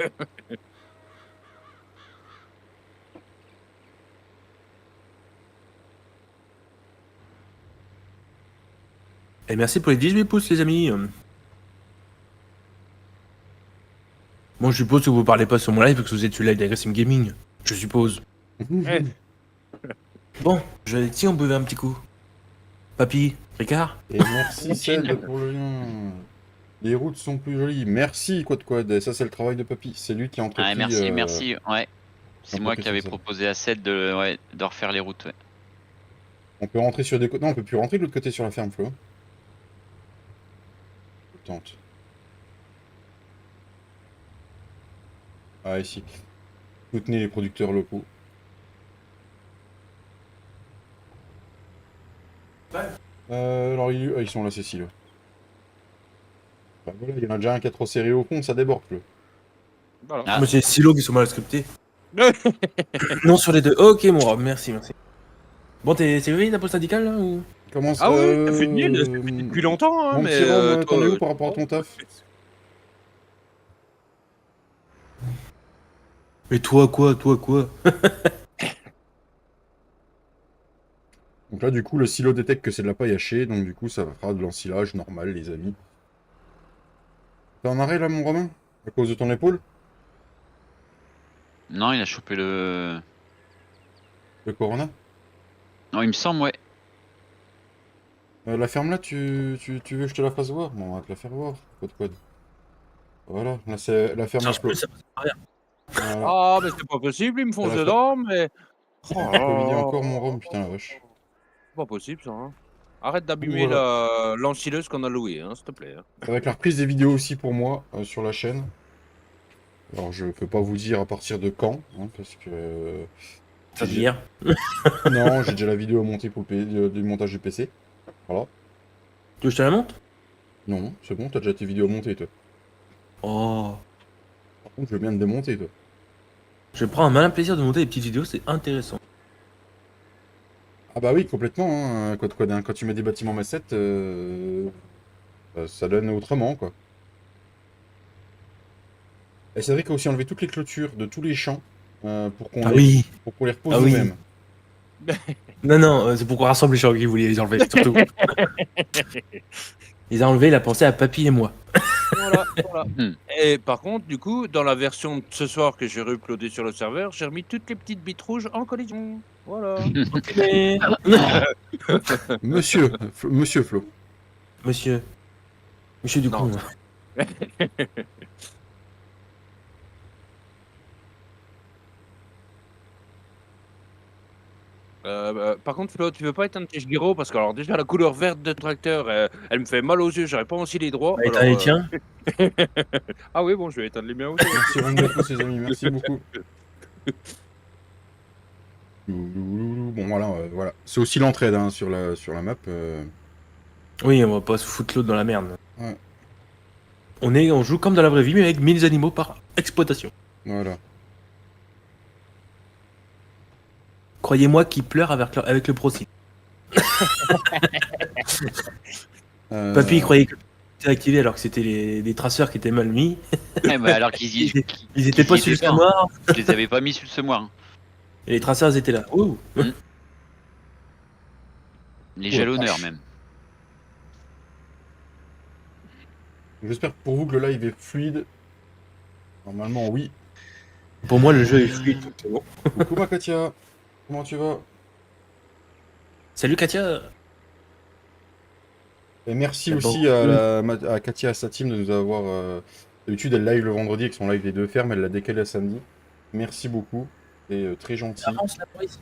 Et merci pour les 18 pouces, les amis. Bon, je suppose que vous parlez pas sur mon live parce que vous êtes sur le live d'Aggressive Gaming. Je suppose. Bon, si on buvait un petit coup. Papy, Ricard. Et merci Ced pour le lien. Les routes sont plus jolies. Merci Quad. Et ça, c'est le travail de Papy. C'est lui qui a entrepris. Ouais, merci. Ouais. C'est moi qui avais ça. proposé à Seth de refaire les routes. Ouais. On peut rentrer sur des côtés. Non, on peut plus rentrer de l'autre côté sur la ferme, Flo. Tente. Ah, ici. Soutenez les producteurs locaux. Alors, ils sont là, Cécile. Bah, voilà, il y en a déjà un qui a trop serré au fond, ça déborde, Flo. Voilà. Ah. Moi, c'est les silos qui sont mal scriptés. Non, sur les deux. Ok, mon Rob, merci. Bon, c'est fini la pause syndicale là ou... Comment ça Ah oui, t'as fait une île depuis longtemps, hein, Mon mais petit Rome, toi, t'en es où par rapport à ton taf? Et toi quoi? Donc là, du coup, le silo détecte que c'est de la paille hachée, donc du coup, ça fera de l'ensilage normal, les amis. T'es en arrêt là, mon Romain? À cause de ton épaule? Non, il a chopé le. Le Corona? Non, il me semble, ouais. La ferme là, tu veux que je te la fasse voir? Bon, on va te la faire voir. Quad. Voilà, là c'est la ferme à Charge Flo. plus, ça passe par derrière. Voilà. Ah, mais c'est pas possible, ils me foncent Ça va dedans, mais. Oh Ah, là t'as Covidé encore, mon là. Rome, putain la vache. C'est pas possible, ça. Hein. Arrête d'abîmer Voilà. l'ensileuse qu'on a louée, hein, s'il te plaît. Hein. Avec la reprise des vidéos aussi pour moi sur la chaîne. Alors je peux pas vous dire à partir de quand, hein, parce que... Ça d'hier. Non, j'ai déjà la vidéo montée pour du montage du PC. Voilà. Tu veux que je te la monte? Non, c'est bon, t'as déjà tes vidéos montées, toi. Oh. Par contre, je veux bien te démonter, toi. Je prends un malin plaisir de monter des petites vidéos, c'est intéressant. Ah bah oui, complètement, hein. Quand tu mets des bâtiments massette, bah, ça donne autrement, quoi. Et Cédric a aussi enlevé toutes les clôtures de tous les champs pour qu'on Ah les, oui. pour qu'on les repose Ah oui. nous-mêmes. Non, c'est pour qu'on rassemble les gens qui voulaient les enlever, surtout. Ils ont enlevé, il a pensé à Papy et moi. Voilà, voilà. Hmm. Et par contre, du coup, dans la version de ce soir que j'ai re-uploadée sur le serveur, j'ai remis toutes les petites bites rouges en collision. Voilà. Monsieur Flo. Monsieur du Non. con. Par contre, Flo, tu veux pas éteindre tes gyros parce que alors déjà la couleur verte de tracteur, elle me fait mal aux yeux, j'aurais pas aussi les droits. Allez, alors, les tiens. Ah oui, bon, je vais éteindre les miens aussi. Merci Rondeau, ses amis, merci beaucoup. Bon voilà, voilà. C'est aussi l'entraide hein, sur la map. Oui, on va pas se foutre l'autre dans la merde. Ouais. On joue comme dans la vraie vie, mais avec 1000 animaux par exploitation. Voilà. Croyez-moi qui pleure avec le procès. Papy, il croyait que c'était activé alors que c'était les traceurs qui étaient mal mis. Eh ben, alors qu'ils y. Ils étaient pas sur le semoir. Je les avais pas mis sur le semoir. Hein. Et les traceurs ils étaient là. Ouh. Les jalonneurs même. J'espère pour vous que le live est fluide. Normalement, oui. Pour moi, le jeu est fluide. C'est bon. Coucou ma Katia. Comment tu vas? Salut Katia. Et merci C'est aussi bon. à Katia et à sa team de nous avoir. D'habitude, elle live le vendredi avec son live des deux fermes. Elle l'a décalé à samedi. Merci beaucoup. C'est très gentil. Avance la prise.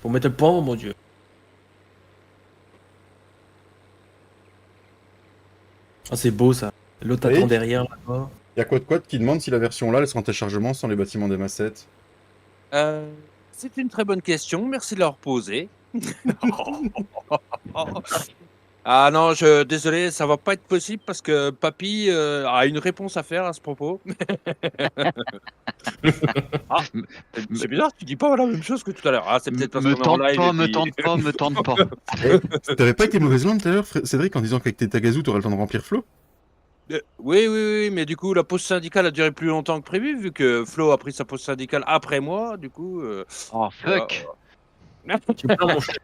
Pour mettre le point, oh mon dieu. Ah, c'est beau ça. L'autre Oui. attend derrière là-bas. Il y a Quad qui demande si la version là, elle sera en téléchargement sans les bâtiments des massettes. C'est une très bonne question, merci de la reposer. Ah non, désolé, ça va pas être possible parce que Papy a une réponse à faire à ce propos. Ah, c'est bizarre, tu dis pas la même chose que tout à l'heure. Ah, c'est peut-être parce Me qu'on est en tente live. pas, et me puis- tente pas, me tente pas. T'avais pas été mauvaise langue tout à l'heure, Cédric, en disant qu'avec tes Tagazu, t'aurais le temps de remplir Flo? Oui, mais du coup, la pause syndicale a duré plus longtemps que prévu, vu que Flo a pris sa pause syndicale après moi, du coup... Oh fuck. Tu plein mon chien.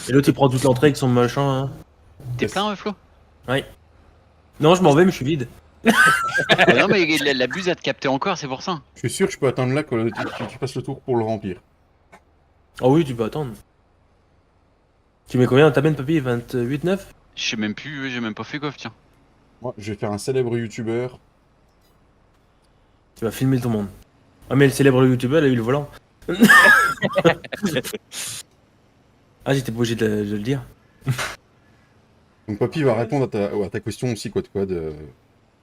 Et l'autre il prend toute l'entrée avec son machin. Hein. T'es plein, Flo? Non, je m'en vais, mais je suis vide. Ah non, mais la buse a te capté encore, c'est pour ça. Je suis sûr que je peux attendre là que tu fasses le tour pour le remplir. Oh oui, tu peux attendre. Tu mets combien dans ta benne, Papy? 28,9? Je sais même plus, j'ai même pas fait gaffe, tiens. Moi, je vais faire un célèbre youtubeur. Tu vas filmer tout le monde. Ah, mais le célèbre youtubeur, il a eu le volant. Ah, j'étais pas obligé de le dire. Donc Papy va répondre à ta question aussi, Quad,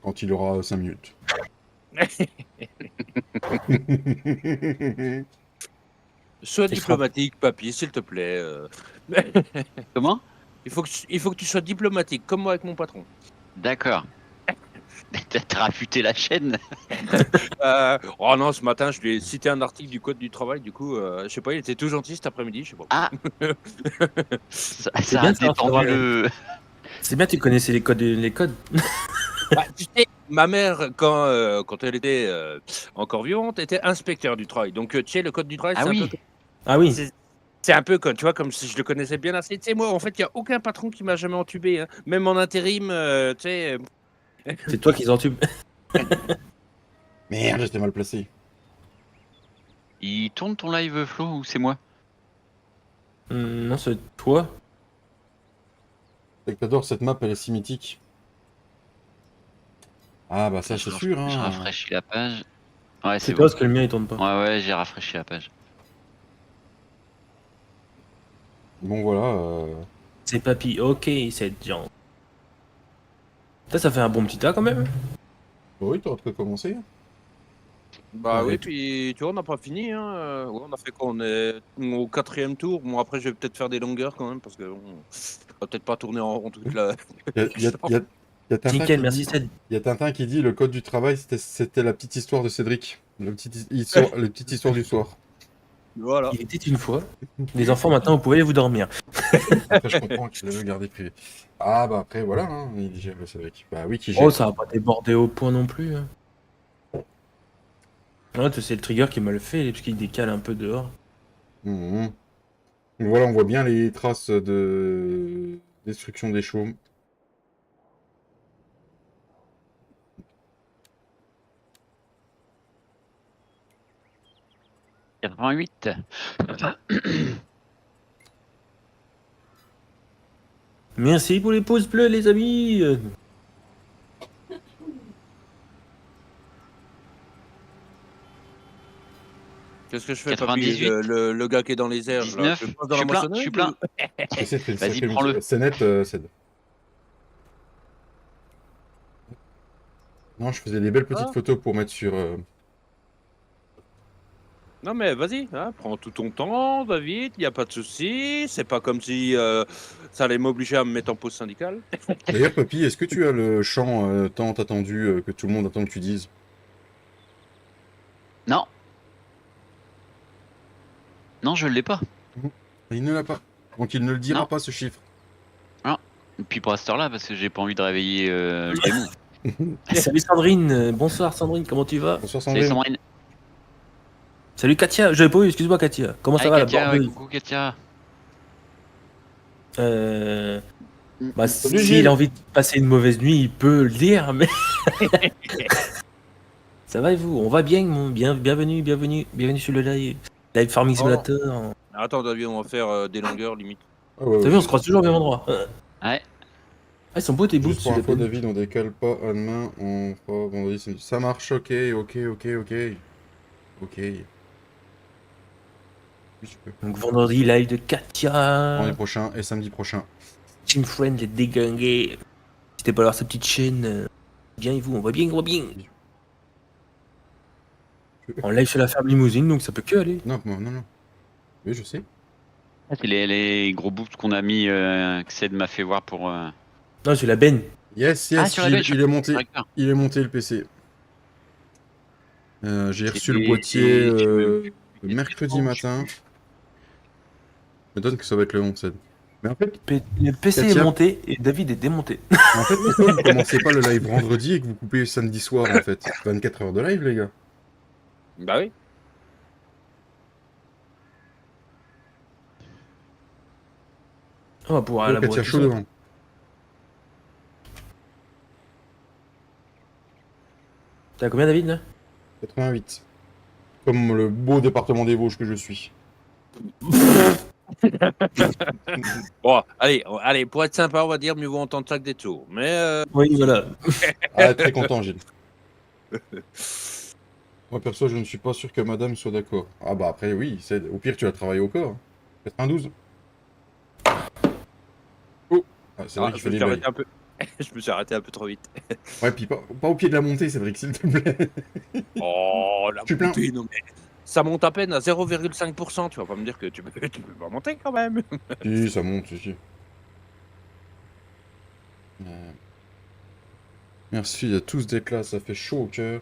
quand il aura 5 minutes. Sois diplomatique, Papy, s'il te plaît. Comment? Il faut que tu sois diplomatique, comme moi avec mon patron. D'accord. T'as rafuté la chaîne. Oh non, ce matin, je lui ai cité un article du Code du travail, du coup, je sais pas, il était tout gentil cet après-midi, je sais pas. Ah, ça C'est a bien de savoir détendu savoir le. C'est bien, tu connaissais les codes. Les codes. Bah, tu sais, ma mère, quand elle était encore vivante, était inspecteur du travail. Donc, tu sais, le Code du travail, Ah c'est un peu oui. Ah oui. c'est un peu comme, tu vois, comme si je le connaissais bien assez. Tu sais, moi, en fait, il n'y a aucun patron qui m'a jamais entubé, hein. Même en intérim, tu sais. C'est toi qui entubes. Merde, j'étais mal placé. Il tourne ton live, Flo, ou c'est moi? Non, c'est toi. C'est que t'adores cette map, elle est si mythique. Ah bah ça c'est sûr, Je hein. rafraîchis la page. Ouais, C'est c'est toi bon. parce que le mien il tourne pas. Ouais, ouais, j'ai rafraîchi la page. Bon voilà. C'est papy. Ok, c'est Jean. Ça fait un bon petit tas quand même. Oui, t'aurais pu commencer. Bah oui, Ouais. puis tu vois, on n'a pas fini, hein. Ouais, on a fait quoi? On est au 4e tour. Bon, après, je vais peut-être faire des longueurs quand même, parce que on va peut-être pas tourner en rond toute la. Il y a Tintin Nickel, qui merci dit, Ced. il y a Tintin qui dit le code du travail, c'était la petite histoire de Cédric. La petite histoire du soir. Voilà. Il était une fois. Les enfants, maintenant, vous pouvez vous dormir. Après, je comprends qu'il veut garder privé. Ah bah après, voilà, hein, il gère le Cédric. Bah oui, qui gère. Oh, ça va pas déborder au point non plus. Hein. Ouais, c'est le trigger qui me le fait, parce qu'il décale un peu dehors. Mhm. Voilà, on voit bien les traces de destruction des chaumes. « 88. Merci pour les pouces bleus, les amis. Qu'est-ce que je fais, papy? 98. Le gars qui est dans les airs, là, 19. je le pose Je dans la suis plein, je suis moissonneuse plein. Vas-y, Vas-y, prends-le. C'est net, Céd. Non, je faisais des belles petites Ah. photos pour mettre sur. Non, mais vas-y, hein, prends tout ton temps, David, il n'y a pas de souci. C'est pas comme si ça allait m'obliger à me mettre en pause syndicale. D'ailleurs, Papy, est-ce que tu as le chant tant attendu que tout le monde attend que tu dises? Non. Non, je l'ai pas. Il ne l'a pas. Donc il ne le dira Non. pas ce chiffre. Et puis pour à cette heure-là, parce que j'ai pas envie de réveiller le démon. Salut Sandrine. Bonsoir Sandrine, comment tu vas? Bonsoir Salut Sandrine. Sandrine. Salut Katia. J'avais pas vu, excuse-moi Katia. Comment ça Allez, va Katia, la ouais, bordeuse? coucou Katia. Bah, Salut, s'il Gilles. a envie de passer une mauvaise nuit, il peut le dire, mais. Ça va et vous? On va bien, bienvenue sur le live. Live Farming Oh. Simulator. Attends, David, on va faire des longueurs limite. Ah ouais, T'as vu, on se croise toujours au même endroit. Ouais. Ah, ils sont beaux tes boots, Juste pour s'il te info, plaît. David, on décale pas à demain, on fera vendredi, samedi. Ça marche, ok. Ok. Oui, je peux. Donc vendredi, live de Vendredi Katia. prochain et samedi prochain. Team Friend, les déglingués. N'hésitez pas à voir sa petite chaîne. Bien et vous, on va bien. En live sur la ferme limousine, donc ça peut que aller. Non, non. Oui, je sais. C'est les gros boosts qu'on a mis, que Ced m'a fait voir pour. Non, c'est la benne. Yes, Ah, sur la Gilles, bench. il est monté. D'accord. Il est monté le PC. J'ai reçu le Et- boîtier et tu veux- le mercredi matin. Je me donne que ça va être le 11, Ced. Mais en fait, Le PC Katia. est monté et David est démonté. En fait, pourquoi vous commencez pas le live vendredi et que vous coupez samedi soir en fait? 24 heures de live, les gars. Bah oui. On va pouvoir Oh, élaborer Katia tout chaud ça. devant. T'as combien David là? 88. Comme le beau département des Vosges que je suis. Bon, allez, pour être sympa, on va dire mieux vaut entendre ça que des tours. Mais Oui, voilà. Ah, très content, Gilles. Moi, perso, je ne suis pas sûr que madame soit d'accord. Ah bah après, oui, au pire, tu as travaillé au corps. 92. Oh, ah, c'est vrai qu'il je fait me des suis blagues. arrêté un peu. Je me suis arrêté un peu trop vite. Ouais, puis pas au pied de la montée, Cédric, s'il te plaît. Oh, la Je suis plein. montée, non mais ça monte à peine à 0,5%. Tu vas pas me dire que tu peux pas monter quand même. Si, ça monte, si. Merci à tous d'être là, ça fait chaud au cœur.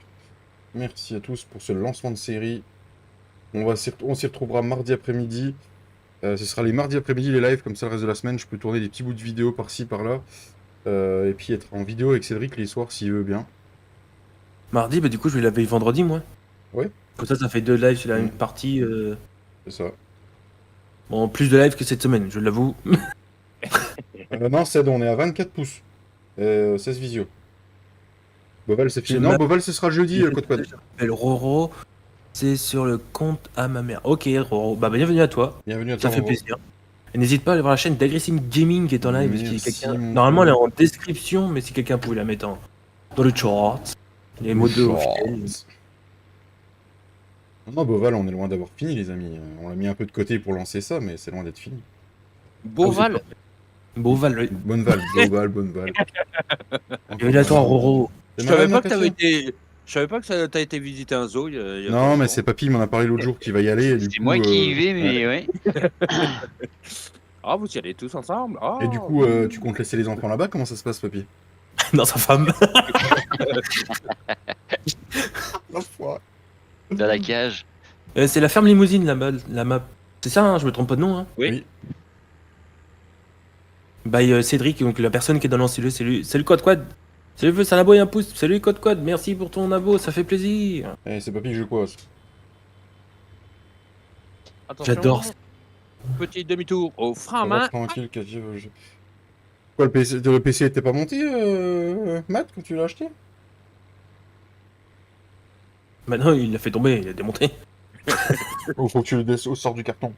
Merci à tous pour ce lancement de série. On s'y retrouvera mardi après-midi. Ce sera les mardis après-midi les lives, comme ça le reste de la semaine, je peux tourner des petits bouts de vidéo par-ci par-là. Et puis être en vidéo avec Cédric les soirs s'il veut bien. Mardi, bah du coup, je vais la veille vendredi, moi. Ouais. Comme ça fait 2 lives sur la Mm. même partie. C'est ça. Bon, plus de lives que cette semaine, je l'avoue. Non, Ced, on est à 24 pouces. 16 visio. Boval, c'est fini. Je Non, m'a- Boval, ce sera jeudi, code quad. Je m'appelle Roro. C'est sur le compte à ma mère. Ok, Roro. Bah, bienvenue à toi. Bienvenue à Ça toi. fait Roro. plaisir. Et n'hésite pas à aller voir la chaîne d'Aggressive Gaming qui est en live. Si Merci, quelqu'un... mon Normalement, elle est frère. en description, mais si quelqu'un pouvait la mettre dans le chat. Les mots de Shorts. officiels. Non, Boval, on est loin d'avoir fini, les amis. On l'a mis un peu de côté pour lancer ça, mais c'est loin d'être fini. Beauval. Beauval, oui. Bonne val, Boval, bonne val. Bienvenue à toi, Roro. Je savais pas que t'avais été. Je savais pas que t'as été visiter un zoo. Il y a Non, pas mais longtemps. c'est papy, il m'en a parlé l'autre jour qu'il va y aller. Et du C'est coup, moi qui y vais, ouais. mais ouais. Ah, vous y allez tous ensemble. Ah. Et du coup, tu comptes laisser les enfants là-bas? Comment ça se passe, papy? Dans sa femme. L'enfoiré. Dans la cage. C'est la ferme limousine, la map. C'est ça, hein, je me trompe pas de nom. Hein. Oui. By Cédric, donc la personne qui est dans l'ancien, c'est lui. Salut Quad Quad. Salut c'est un abo et un pouce. Salut Quad Quad, merci pour ton abo, ça fait plaisir. Eh, c'est papy que je quoi? Attention. J'adore. Petit demi-tour au frein à Ça va, main. tranquille, Quoi, le PC était pas monté, Matt, quand tu l'as acheté? Maintenant, il l'a fait tomber, il a démonté. Oh, faut que tu le sors du carton.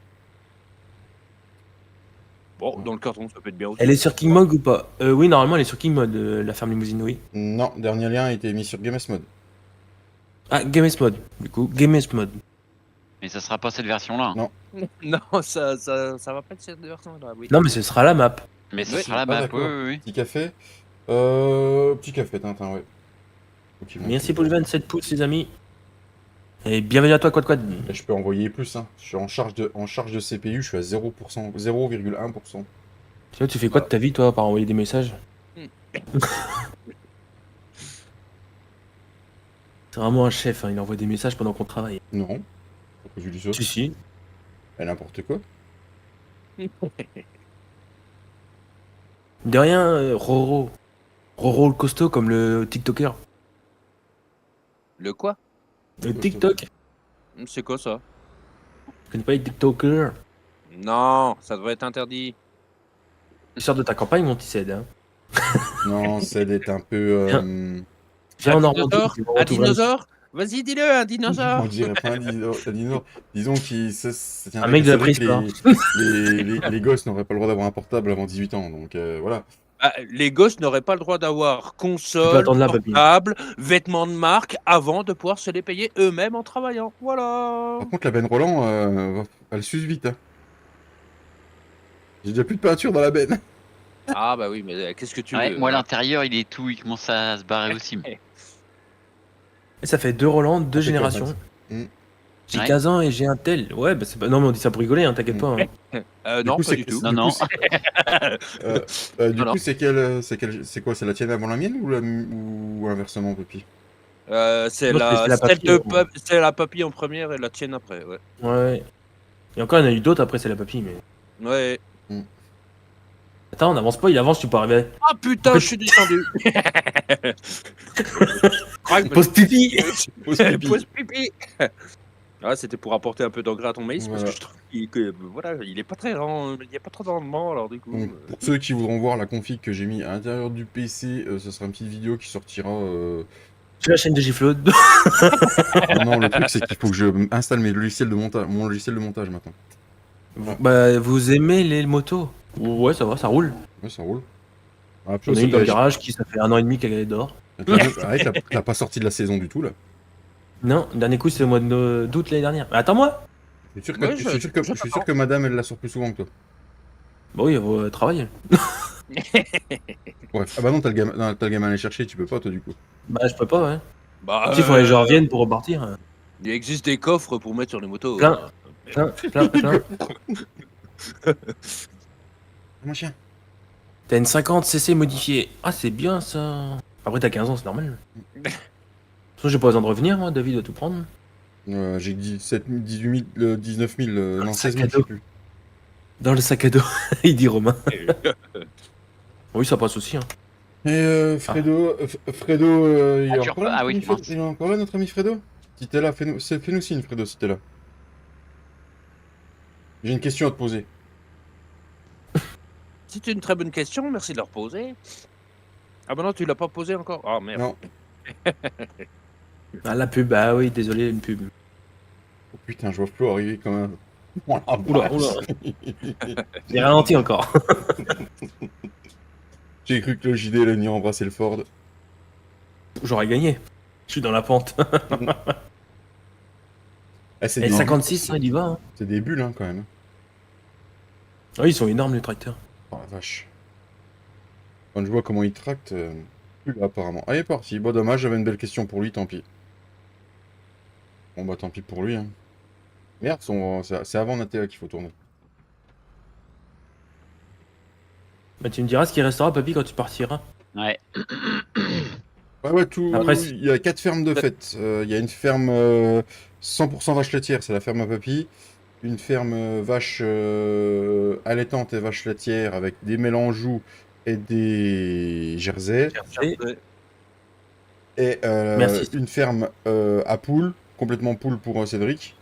Bon, dans le carton, ça peut être bien aussi. Elle est sur King Mode ou pas Oui, normalement, elle est sur King Mode, la ferme limousine, oui. Non, dernier lien a été mis sur Games Mode. Ah, Game S Mode, du coup, Game S Mode. Mais ça sera pas cette version-là. Non. Non, ça va pas être cette version-là, oui. Non, mais ce sera la map. Mais ça Oui. sera la Ah, map, d'accord. oui, oui. Petit café. Petit café, Tintin, ouais. Ok, bon, Merci pour les 27 pouces, les amis. Et bienvenue à toi, Quad Quad. Et je peux envoyer plus, hein. Je suis en charge de CPU, je suis à 0%, 0,1%. Tu vois, tu fais quoi de ta vie, toi, par envoyer des messages C'est vraiment un chef, hein, il envoie des messages pendant qu'on travaille. Non. Pourquoi tu dis ça? Si. Eh, n'importe quoi. De rien, Roro. Roro le costaud comme le TikToker. Le quoi? Le TikTok. C'est quoi ça? Tu connais pas les TikTokers? Non, ça devrait être interdit. Tu sors de ta campagne, mon petit Ced. Hein. Non, c'est d'être un peu. Viens en Un Normandie. dinosaure? tu vas Un retrouver dinosaure? Vas-y, dis-le, un On dinosaure. dirait pas un dinosaure. Disons qu'il. Un mec de la préhistoire. Les gosses n'auraient pas le droit d'avoir un portable avant 18 ans, donc voilà. Ah, les gosses n'auraient pas le droit d'avoir Tu peux console, attendre là, Babi. portable, vêtements de marque avant de pouvoir se les payer eux-mêmes en travaillant. Voilà. Par contre, la benne Roland, elle s'use vite. Hein. J'ai déjà plus de peinture dans la benne. Ah bah oui, mais qu'est-ce que tu Ouais, veux? moi, l'intérieur, il est tout, il commence à se barrer aussi. Et ça fait 2 Roland, 2 Impeccable, générations. Max. Mm. J'ai Ouais. 15 ans et j'ai un tel. Ouais, bah c'est pas. Non, mais on dit ça pour rigoler, hein, t'inquiète pas. Hein. Non, coup, pas du tout. Non, non. Du Alors. coup, c'est quoi? C'est la tienne avant la mienne ou inversement, Poppy? C'est Moi, la, c'est la papy, c'est la papy en première et la tienne après, ouais. Ouais. Et encore, il y en a eu d'autres après, c'est la papy, mais. Ouais. Attends, on avance pas, il avance, tu peux arriver. Ah putain, je suis descendu. Pose pipi. Pose pipi. Pose pipi. Ah, c'était pour apporter un peu d'engrais à ton maïs Voilà. parce que je trouve il est pas très grand, il y a pas trop de rendement alors du coup. Donc, pour ceux qui voudront voir la config que j'ai mis à l'intérieur du PC, ce sera une petite vidéo qui sortira. Sur la chaîne de Gifload. Non, le truc, c'est qu'il faut que je installe mon logiciel de montage maintenant. Bah, vous aimez les motos? Ouais, ça va, ça roule. Ouais, ça roule. Ah, On a une dans le garage qui, ça fait 1 an et demi qu'elle dort. T'as pas sorti de la saison du tout, là. Non, le dernier coup, c'est le mois d'août l'année dernière. Mais attends-moi. Je suis sûr Ouais, je suis sûr que madame, elle la sort plus souvent que toi. Bah oui, elle va travailler. Ouais. Ah bah non, t'as le gamin à aller chercher, tu peux pas, toi, du coup. Bah, je peux pas, ouais. Bah, Il faudrait que je revienne pour repartir. il existe des coffres pour mettre sur les motos. Plein. Plein. Mon chien. T'as une 50 cc modifiée. Ah, c'est bien ça. Après, t'as 15 ans, c'est normal. De toute façon, j'ai pas besoin de revenir, moi. David doit tout prendre. J'ai 17 000, 18 000, 19 000, non, le 16 sac 000, à je sais dos. plus. Dans le sac à dos, il dit Romain. Oui, ça passe aussi. Hein. Et Fredo, Fredo, il est Ah, encore là, ah notre oui, ami Fredo mince. il est encore là, notre ami Fredo? Si t'es là, fais-nous signe, Fredo, si t'es là. J'ai une question à te poser. C'est une très bonne question, merci de la reposer. Ah bah non, tu l'as pas posé encore. Ah merde. Non. Ah, la pub, ah oui, désolé, une pub. Oh putain, je vois Flo arriver comme un... Voilà, Oula, oula. J'ai ralenti encore. J'ai cru que le JD allait venir embrasser le Ford. J'aurais gagné. Je suis dans la pente. Ah, c'est Et des 56, bulles, hein, il y va. Hein. c'est des bulles, hein, quand même. Oui, ils sont énormes, les tracteurs. Oh la vache. Quand je vois comment il tracte, plus là, apparemment. Ah, il est parti. Bon, dommage, j'avais une belle question pour lui, tant pis. Bon, bah, tant pis pour lui, hein. Merde, c'est avant Natea qu'il faut tourner. Bah, tu me diras ce qui restera, papy, quand tu partiras. Ouais. Ouais, tout. Après, Il y a 4 fermes de fête. Il y a une ferme 100% vache laitière, c'est la ferme à papy. Une ferme vache allaitante et vache laitière avec des mélangeous et des jersey. Et- Et Merci. une ferme à poules, complètement poule pour Cédric.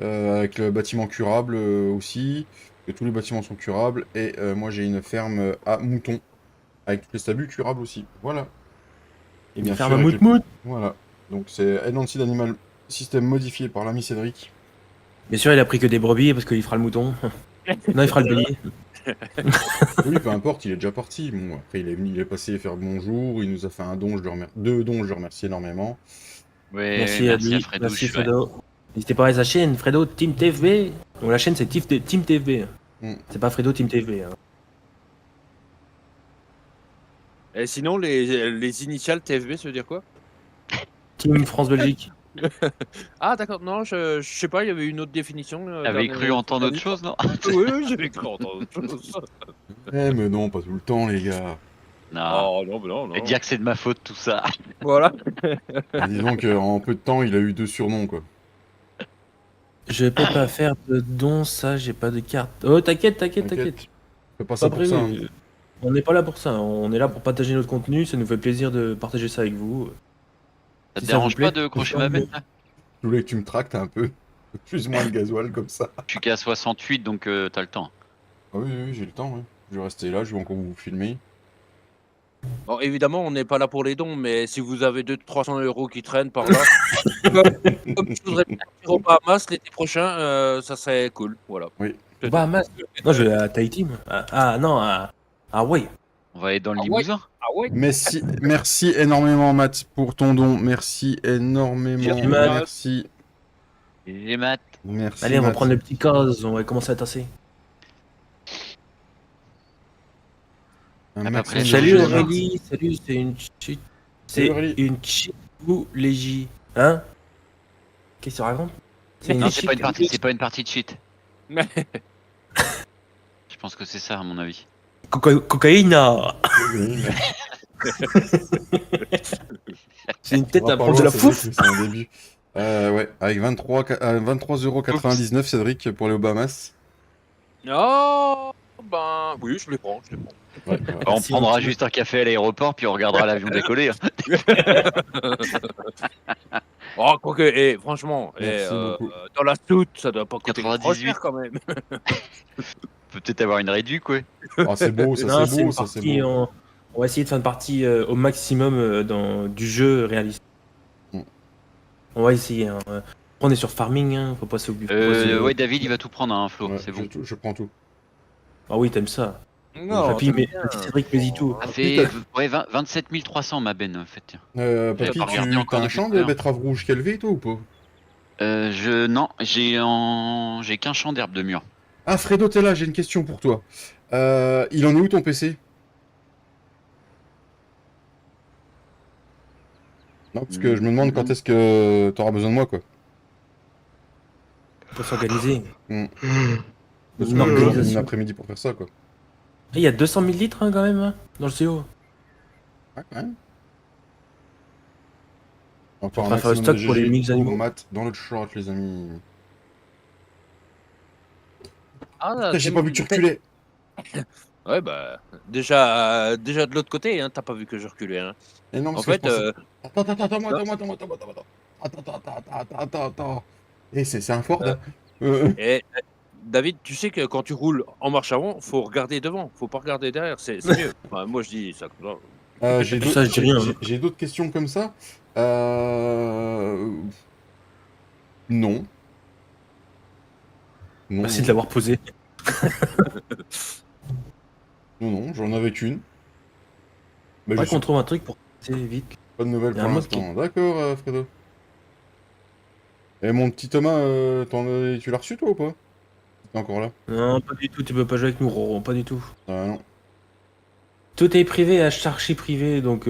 Avec le bâtiment curable aussi. Et tous les bâtiments sont curables. Et moi j'ai une ferme à moutons. Avec tous les stabus curables aussi. Voilà. Et bien Ferme sûr, à avec mout-mout. voilà. Donc c'est Enhanced Animal System modifié par l'ami Cédric. Bien sûr, il a pris que des brebis parce qu'il fera le mouton. Non, il fera le bélier. Oui, peu importe, il est déjà parti. Bon, après, il est passé faire bonjour, il nous a fait un don, deux dons, je le remercie énormément. Ouais, Merci à lui. Fredouche, Merci ouais. Fredo. N'hésitez pas à sa chaîne, Fredo Team TFB. Donc la chaîne c'est Team TFB. Mm. C'est pas Fredo Team TFB. Hein. Et sinon, les initiales TFB, ça veut dire quoi? Team France-Belgique. Ah d'accord, non, je sais pas, il y avait une autre définition. T'avais cru entendre autre chose, non? Oui, oui, j'avais cru entendre autre chose. Eh, mais non, pas tout le temps, les gars. Non. Oh non, mais non, non. Et dire que c'est de ma faute tout ça. Voilà. Ah, dis donc, en peu de temps, il a eu 2 surnoms, quoi. Je peux pas faire de don, ça, j'ai pas de carte. Oh, t'inquiète. Fais pas ça Pas pour ça. prévu. On n'est pas là pour ça. On est là pour partager notre contenu. Ça nous fait plaisir de partager ça avec vous. Ça te Si ça dérange vous plaît, pas de crocher ma bête là? Je voulais que tu me tractes un peu. Plus ou moins le gasoil, comme ça. Je suis qu'à 68 donc t'as le temps. Ah oui, oui, j'ai le temps, oui. Je vais rester là, je vais encore vous filmer. Bon, évidemment, on n'est pas là pour les dons, mais si vous avez 200-300 euros qui traînent par là, comme je voudrais partir aux Bahamas l'été prochain, ça serait cool. Voilà. Oui. Bahamas. Non, je vais à Tahiti. Moi. Non, à Hawaï. On va aller dans le Ah ouais. Limousin. Ah ouais. Merci énormément, Matt, pour ton don. Merci énormément. Merci, Matt. Merci. Et les maths. Merci. Allez, on va Matt. prendre le petit cause. On va commencer à tasser. Un À peu maximum près. de Salut respect, Matt. Aurélie. Salut, c'est une cheat. C'est Salut, Aurélie. une chitoulégie. Hein? Qu'est-ce que tu racontes? C'est Non, une c'est pas une cheat. partie, c'est pas une partie de cheat. Je pense que c'est ça à mon avis. Cocaïna. Oui, mais C'est une on tête va à pas prendre de loin, la Cédric, fouf. mais c'est un début. Ouais, avec 23,99 €, Cédric, pour aller aux Bahamas. Oh, ben oui, je les prends. Ouais, ouais. On Merci, prendra mon petit. juste un café à l'aéroport puis on regardera l'avion décoller. Hein. Oh, quoique, et franchement, Merci beaucoup. dans la soute, ça doit pas coûter trop 98. cher quand même. Peut-être avoir une réduite quoi. Oh, c'est beau, ça, Non, c'est c'est beau, une ça, c'est partie. beau. On va essayer de faire une partie au maximum du jeu réaliste. Mm. On va essayer. Hein. On est sur farming, hein. Faut pas s'oublier. Ouais, David il va tout prendre, hein, Flo, Ouais, c'est bon. je prends tout. Ah oui, t'aimes ça. Non, Papy, t'aimes mais bien. petit Cédric, mais tout. Ça fait ouais, 27 300 ma benne en fait. Tiens. Papy, pas regardé encore t'as un depuis champ tout à de l'heure. betterave rouge qu'élevé, toi, ou pas? Non, j'ai qu'un champ d'herbe de mûr. Ah, Fredo, t'es là, j'ai une question pour toi. Il en est où ton PC? Non, parce que je me demande quand est-ce que t'auras besoin de moi, quoi. Faut s'organiser. Parce Une que j'ai organisation. une après-midi pour faire ça, quoi. Il y a 200 000 litres hein, quand même hein, dans le CO. Ouais, quand même. Encore On un va faire le maximum de stock pour les GG mix au animaux. mat dans le short, les amis. Ah, Putain, j'ai pas vu que tu reculais. Ouais, bah, déjà de l'autre côté, hein, t'as pas vu que je reculais. Hein. Et non, En parce que je fait, pensais. Attends, non, attends. Et c'est un Ford, euh, hein. Euh, et, David, tu sais que quand tu roules en marche avant, faut regarder devant, faut pas regarder derrière, c'est mieux. Enfin, moi, je dis ça comme ça. j'ai Ça, je dis rien. Hein. j'ai d'autres questions comme ça. Non. Non, Merci de non. l'avoir posé. Non, j'en avais qu'une. Mais je Faudrait sais qu'on trouve un truc pour passer vite. pas de nouvelles Il y a pour un mode qui. l'instant. D'accord, Fredo. Et mon petit Thomas, tu l'as reçu toi ou pas? T'es encore là? Non, pas du tout, tu peux pas jouer avec nous, Roro, pas du tout. Ah non. Tout est privé, archi privé, donc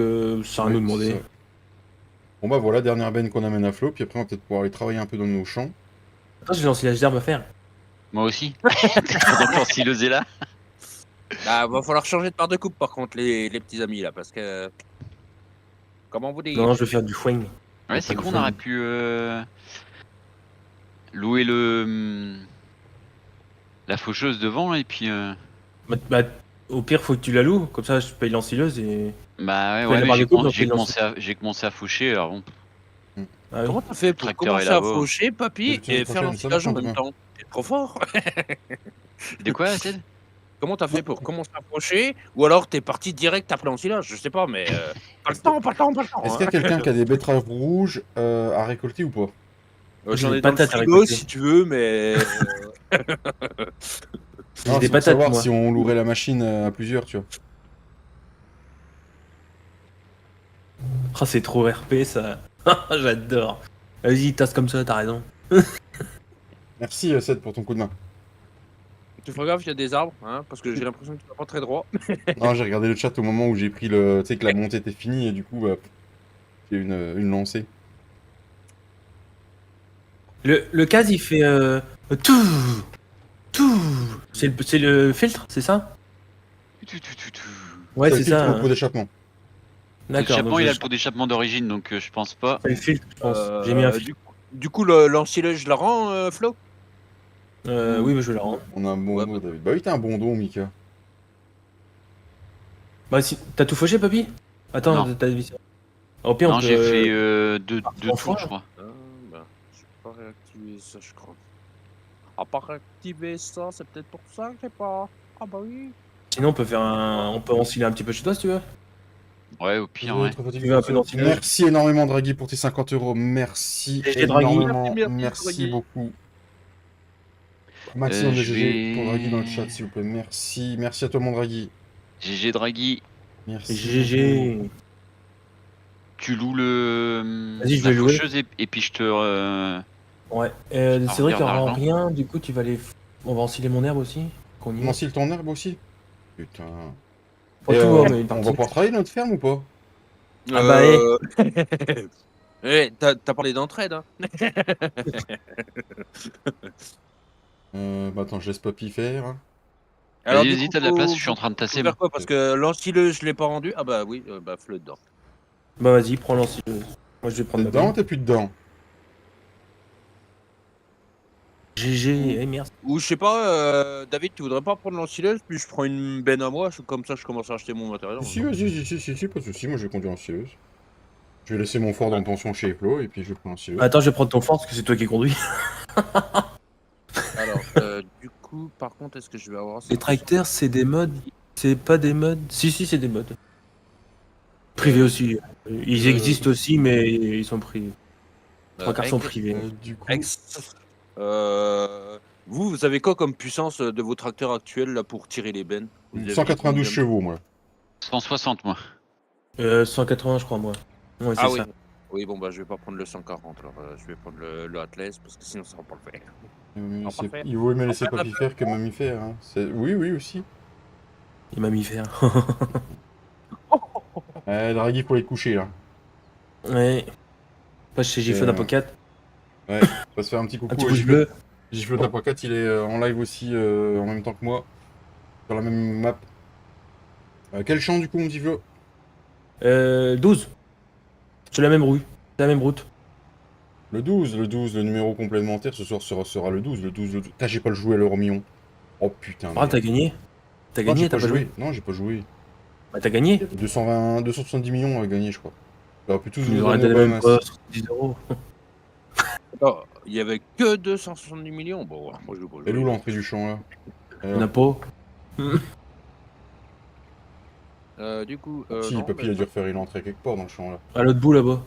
ça à Oui, nous c'est demander. ça. Bon bah voilà, dernière benne qu'on amène à flot, puis après on va peut-être pouvoir aller travailler un peu dans nos champs. Attends, j'ai lancé l'âge d'herbe à faire. Moi aussi. Pendant que l'ensileuse est là. Bah, va falloir changer de part de coupe, par contre, les petits amis, là, parce que. Comment vous dire? Non, je vais faire du foing. Ouais, c'est con, on aurait pu louer la faucheuse devant et puis. Bah, au pire, faut que tu la loues, comme ça je paye l'ensileuse et. Bah ouais, Tu payes la mais barre de coupe, donc tu lances. j'ai commencé à faucher, alors bon. Ah oui. Comment t'as fait Le pour tracteur est commencer à là-bas. faucher, papy, D'habitude, et faire prochaine, ça l'ensilage en marche même bien. temps? T'es trop fort. De quoi, Ted? Comment t'as fait pour commencer à faucher? Ou alors t'es parti direct après l'ensilage? Je sais pas, mais pas le temps, pas le temps, pas le temps. Est-ce qu'il y a Hein. quelqu'un qui a des betteraves rouges à récolter ou pas? J'ai J'en des ai dans le patates à frigo récolter. si tu veux, mais J'ai Non, des c'est pour patates, savoir moi. si on louerait la machine à plusieurs, tu vois. Ah, c'est trop RP ça. J'adore. Vas-y, tasse comme ça, t'as raison. Merci Seth pour ton coup de main. tu feras gaffe, il y a des arbres, hein, parce que j'ai l'impression que tu vas pas très droit. Non, j'ai regardé le chat au moment où j'ai pris tu sais que la montée était finie et du coup, bah, j'ai une lancée. Le cas, il fait tout, tout. C'est le filtre, c'est ça? Ouais, le c'est filtre ça. au pot d'échappement. D'accord. L'échappement, donc il a je- le pot d'échappement d'origine, donc je pense pas. C'est le filtre, je pense. J'ai mis un filtre. Du coup, l'ensilage, je la rends, Flo? Oui, mais je vais la rendre. On a un bon Ouais, dos, bah, David. Bah oui, t'as un bon dos, Mika. Bah, si... T'as tout fauché, papy? Attends, Non. t'as vu ça. Au pire, Non, on peut. j'ai fait deux en tours, fois. je crois. Bah, je peux pas réactiver ça, je crois. À pas réactiver ça, c'est peut-être pour ça que j'ai pas. Ah bah oui. Sinon, on peut faire un. On peut ensiler un petit peu chez toi si tu veux. Ouais, au pire, ouais. Trop fatigué Tu veux un pour peu ça. d'ensilage? Merci énormément, Draghi, pour tes 50 euros. Merci GG, Draghi. énormément. Merci, Merci Draghi. beaucoup. Maximum de Je GG pour vais- Draghi dans le chat, s'il vous plaît. Merci. Merci à toi, mon Draghi. GG Draghi, Merci. GG. tu loues Vas-y, je la vais louer. faucheuse et puis je te. Ouais. Alors, C'est vrai qu'il y regarde aura l'argent. rien, du coup, tu vas aller. On va ensiler mon herbe aussi. Qu'on y On est. enfile ton herbe aussi? Putain. Pas Et, tout, hein, mais une on partie. va pouvoir travailler notre ferme ou pas? Ah bah, eh. T'as parlé d'entraide, hein. Bah attends, je laisse Papy faire. Alors, Vas-y, du vas-y, coup, t'as de la place, je suis en train de tasser, faut moi. faire quoi? Parce que l'ensileuse, je l'ai pas rendu. Ah bah oui, bah Flo dedans. Bah, vas-y, prends l'ensileuse. Moi, je vais T'es prendre ma dedans ou benne. t'es plus dedans? GG, eh merde. Ou je sais pas, David, tu voudrais pas prendre l'ensileuse, puis je prends une benne à moi, comme ça je commence à acheter mon matériel. Si, vas-y, si, pas de soucis, moi je vais conduire en sileuse. Je vais laisser mon Ford en pension chez Eplo et puis je prends en sileuse. Attends, je vais prendre ton fort parce que c'est toi qui conduis. Alors, du coup, par contre, est-ce que je vais avoir ça? Les tracteurs, c'est des modes. C'est pas des modes. Si, c'est des modes. Privés aussi. Ils existent aussi, mais ils sont privés. Trois quarts sont privés. Du coup, Vous avez quoi comme puissance de vos tracteurs actuels là pour tirer les bennes? Vous avez 192 combien? chevaux, moi. 160, moi. 180, je crois, moi. Ouais, c'est Ah oui. ça. Oui, bon, bah, je vais pas prendre le 140, alors je vais prendre le Atlas parce que sinon ça va pas le faire. parfait. Il vaut mieux laisser Enfin, Papy faire que Mamie faire. Hein. Oui, aussi. Il m'a mis faire. Draghi pour les coucher, là. Ouais. Pas chez Gifle d'Apocat. Ouais, on va se faire un petit Un coucou. petit pouce bleu. Gifle d'Apocat, il est en live aussi en même temps que moi. Sur la même map. Quel champ, du coup, mon Gifle? 12. Sur la même rue. la même route. Le 12, le numéro complémentaire ce soir sera le 12, le 12, le 12. Putain, j'ai pas le joué à l'euro million. Oh putain, Ah, merde. t'as gagné. T'as Non, gagné, j'ai t'as pas pas joué. joué. Non, j'ai pas joué. Bah, t'as gagné. 270 millions à gagner, je crois. J'aurais pu tous Tu vous nous aurais donner aux donné même Bahamas. pas 70 euros. Oh, il y avait que 270 millions. Bon, moi je veux pas Elle est où jouer. l'entrée du champ, là? On n'a pas. Du coup, Si, non, papy, il a dû refaire une entrée quelque part dans le champ, là. À l'autre bout là-bas.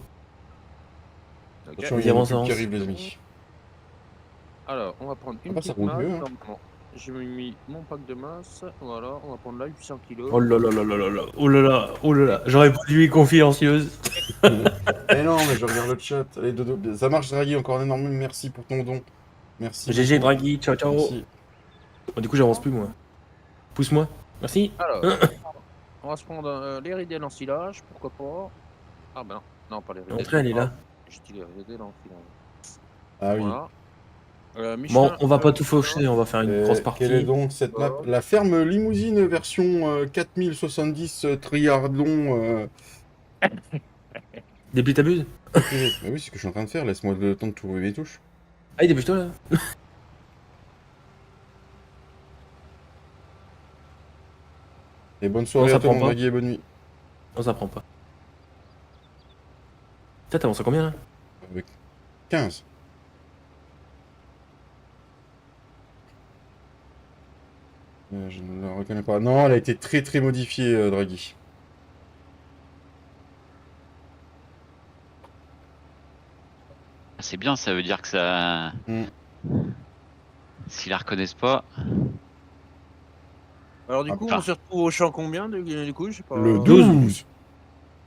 ok. Attention, il y Vas-y, a une avance, pub qui avance. arrive, les amis. Alors, on va prendre une bah, ça petite roule masse. mieux, hein. Normalement, j'ai mis mon pack de masse. Voilà, on va prendre là 800 kilos. Oh là là là là là là. Oh là là. Oh là là. J'aurais pas dû confidentieuse. Eh non, mais je regarde le chat. Allez, Dodo. Ça marche, Draghi, encore un énorme merci pour ton don. Merci. GG beaucoup. Draghi, ciao ciao. Merci. Bon, du coup, j'avance plus moi. Pousse-moi. Merci. Alors, on va se prendre l'Éridienne en silage, pourquoi pas. Ah ben non, pas l'Éridienne. L'entrée, elle est là. Je dis l'Éridienne en silage. Ah oui. Voilà. Bon, Michelin, on va pas tout faucher, on va faire une grosse Quelle est partie. donc cette map? La ferme limousine version 4070 Triardon Débute t'abuses. privé. Bah oui, c'est ce que je suis en train de faire. Laisse-moi le temps de trouver mes touches. Allez, débute-toi là. Et bonne soirée ça à toi, prend mon pas. Draghi, et bonne nuit. Non, ça prend pas. Putain, t'avances à combien là? Avec 15. Je ne la reconnais pas. Non, elle a été très très modifiée, Draghi. C'est bien, ça veut dire que ça. Mm. S'ils la reconnaissent pas. Alors du coup, Ah. on se retrouve au champ combien du coup, je sais pas. Le 12.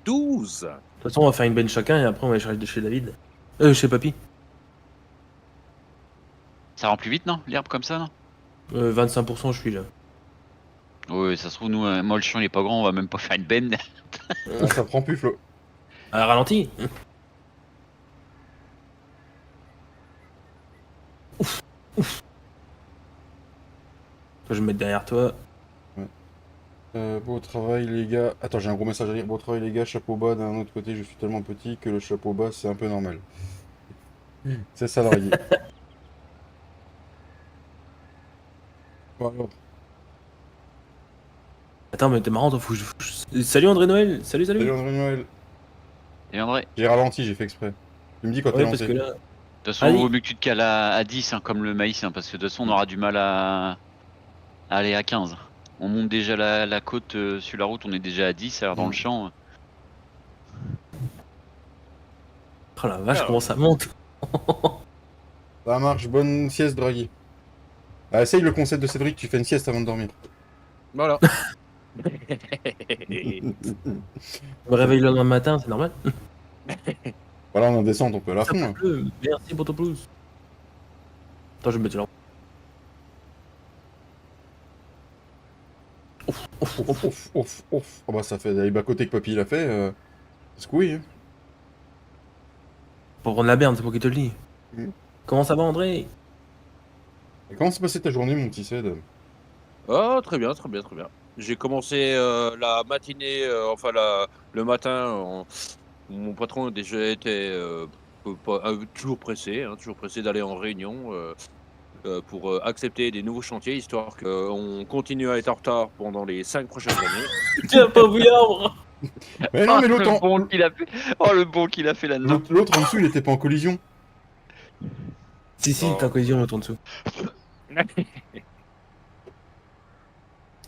12. De toute façon, on va faire une bench chacun et après on va échanger de chez David. Chez Papy. Ça rend plus vite, non? L'herbe comme ça, non? 25% je suis là. Oui, ça se trouve, nous, moi, le champ, il est pas grand, on va même pas faire une benne. Ah, ça prend plus, Flo. Ah, ralenti. Ouf, ouf. Je vais me mettre derrière toi. Beau travail, les gars. Attends, j'ai un gros message à lire. Beau travail, les gars. Chapeau bas. D'un autre côté, je suis tellement petit que le chapeau bas, c'est un peu normal. C'est ça, Draghi. Bon, alors. Attends, mais t'es marrant, toi, Salut André Noël. Salut, Salut, salut. André Noël. Et André, de J'ai ralenti, j'ai fait exprès. Tu me dis quand t'es Ouais, parce lancé. que là. toute façon, Allez. il vaut mieux que tu te cales à 10, hein, comme le maïs, hein, parce que de toute façon, on aura du mal à aller à 15. On monte déjà la côte sur la route, on est déjà à 10, alors dans Mm. le champ. Oh la vache, Alors. comment ça monte. Ça marche, bonne sieste, Draghi. Ah, essaye le concept de Cédric, tu fais une sieste avant de dormir. Voilà. Je me réveille le lendemain matin, c'est normal. Voilà, on est en descente, on peut à la Ça fond. Là. pleut. Merci pour ton plus. Attends, je vais mettre là. Ouf, ouf, Ouf, ouf. ouf, ouf, ouf. Oh bah ça fait des bas côté que Papy l'a fait. C'est oui. Hein. Pour prendre la berne, c'est pour qu'il te le dise. Mm. Comment ça va, André? Et comment s'est passée ta journée, mon petit Ced? Oh, très bien, très bien, très bien. J'ai commencé la matinée, le matin. Mon patron déjà était toujours pressé d'aller en réunion pour accepter des nouveaux chantiers, histoire qu'on continue à être en retard pendant les 5 prochaines années. Tiens, pas bouillard. Mais non, mais l'autre le en... bon qu'il a fait. Oh, le bon qu'il a fait là-dedans. l'autre en dessous, il était pas en collision. Si, Oh. t'es en collision, l'autre en dessous.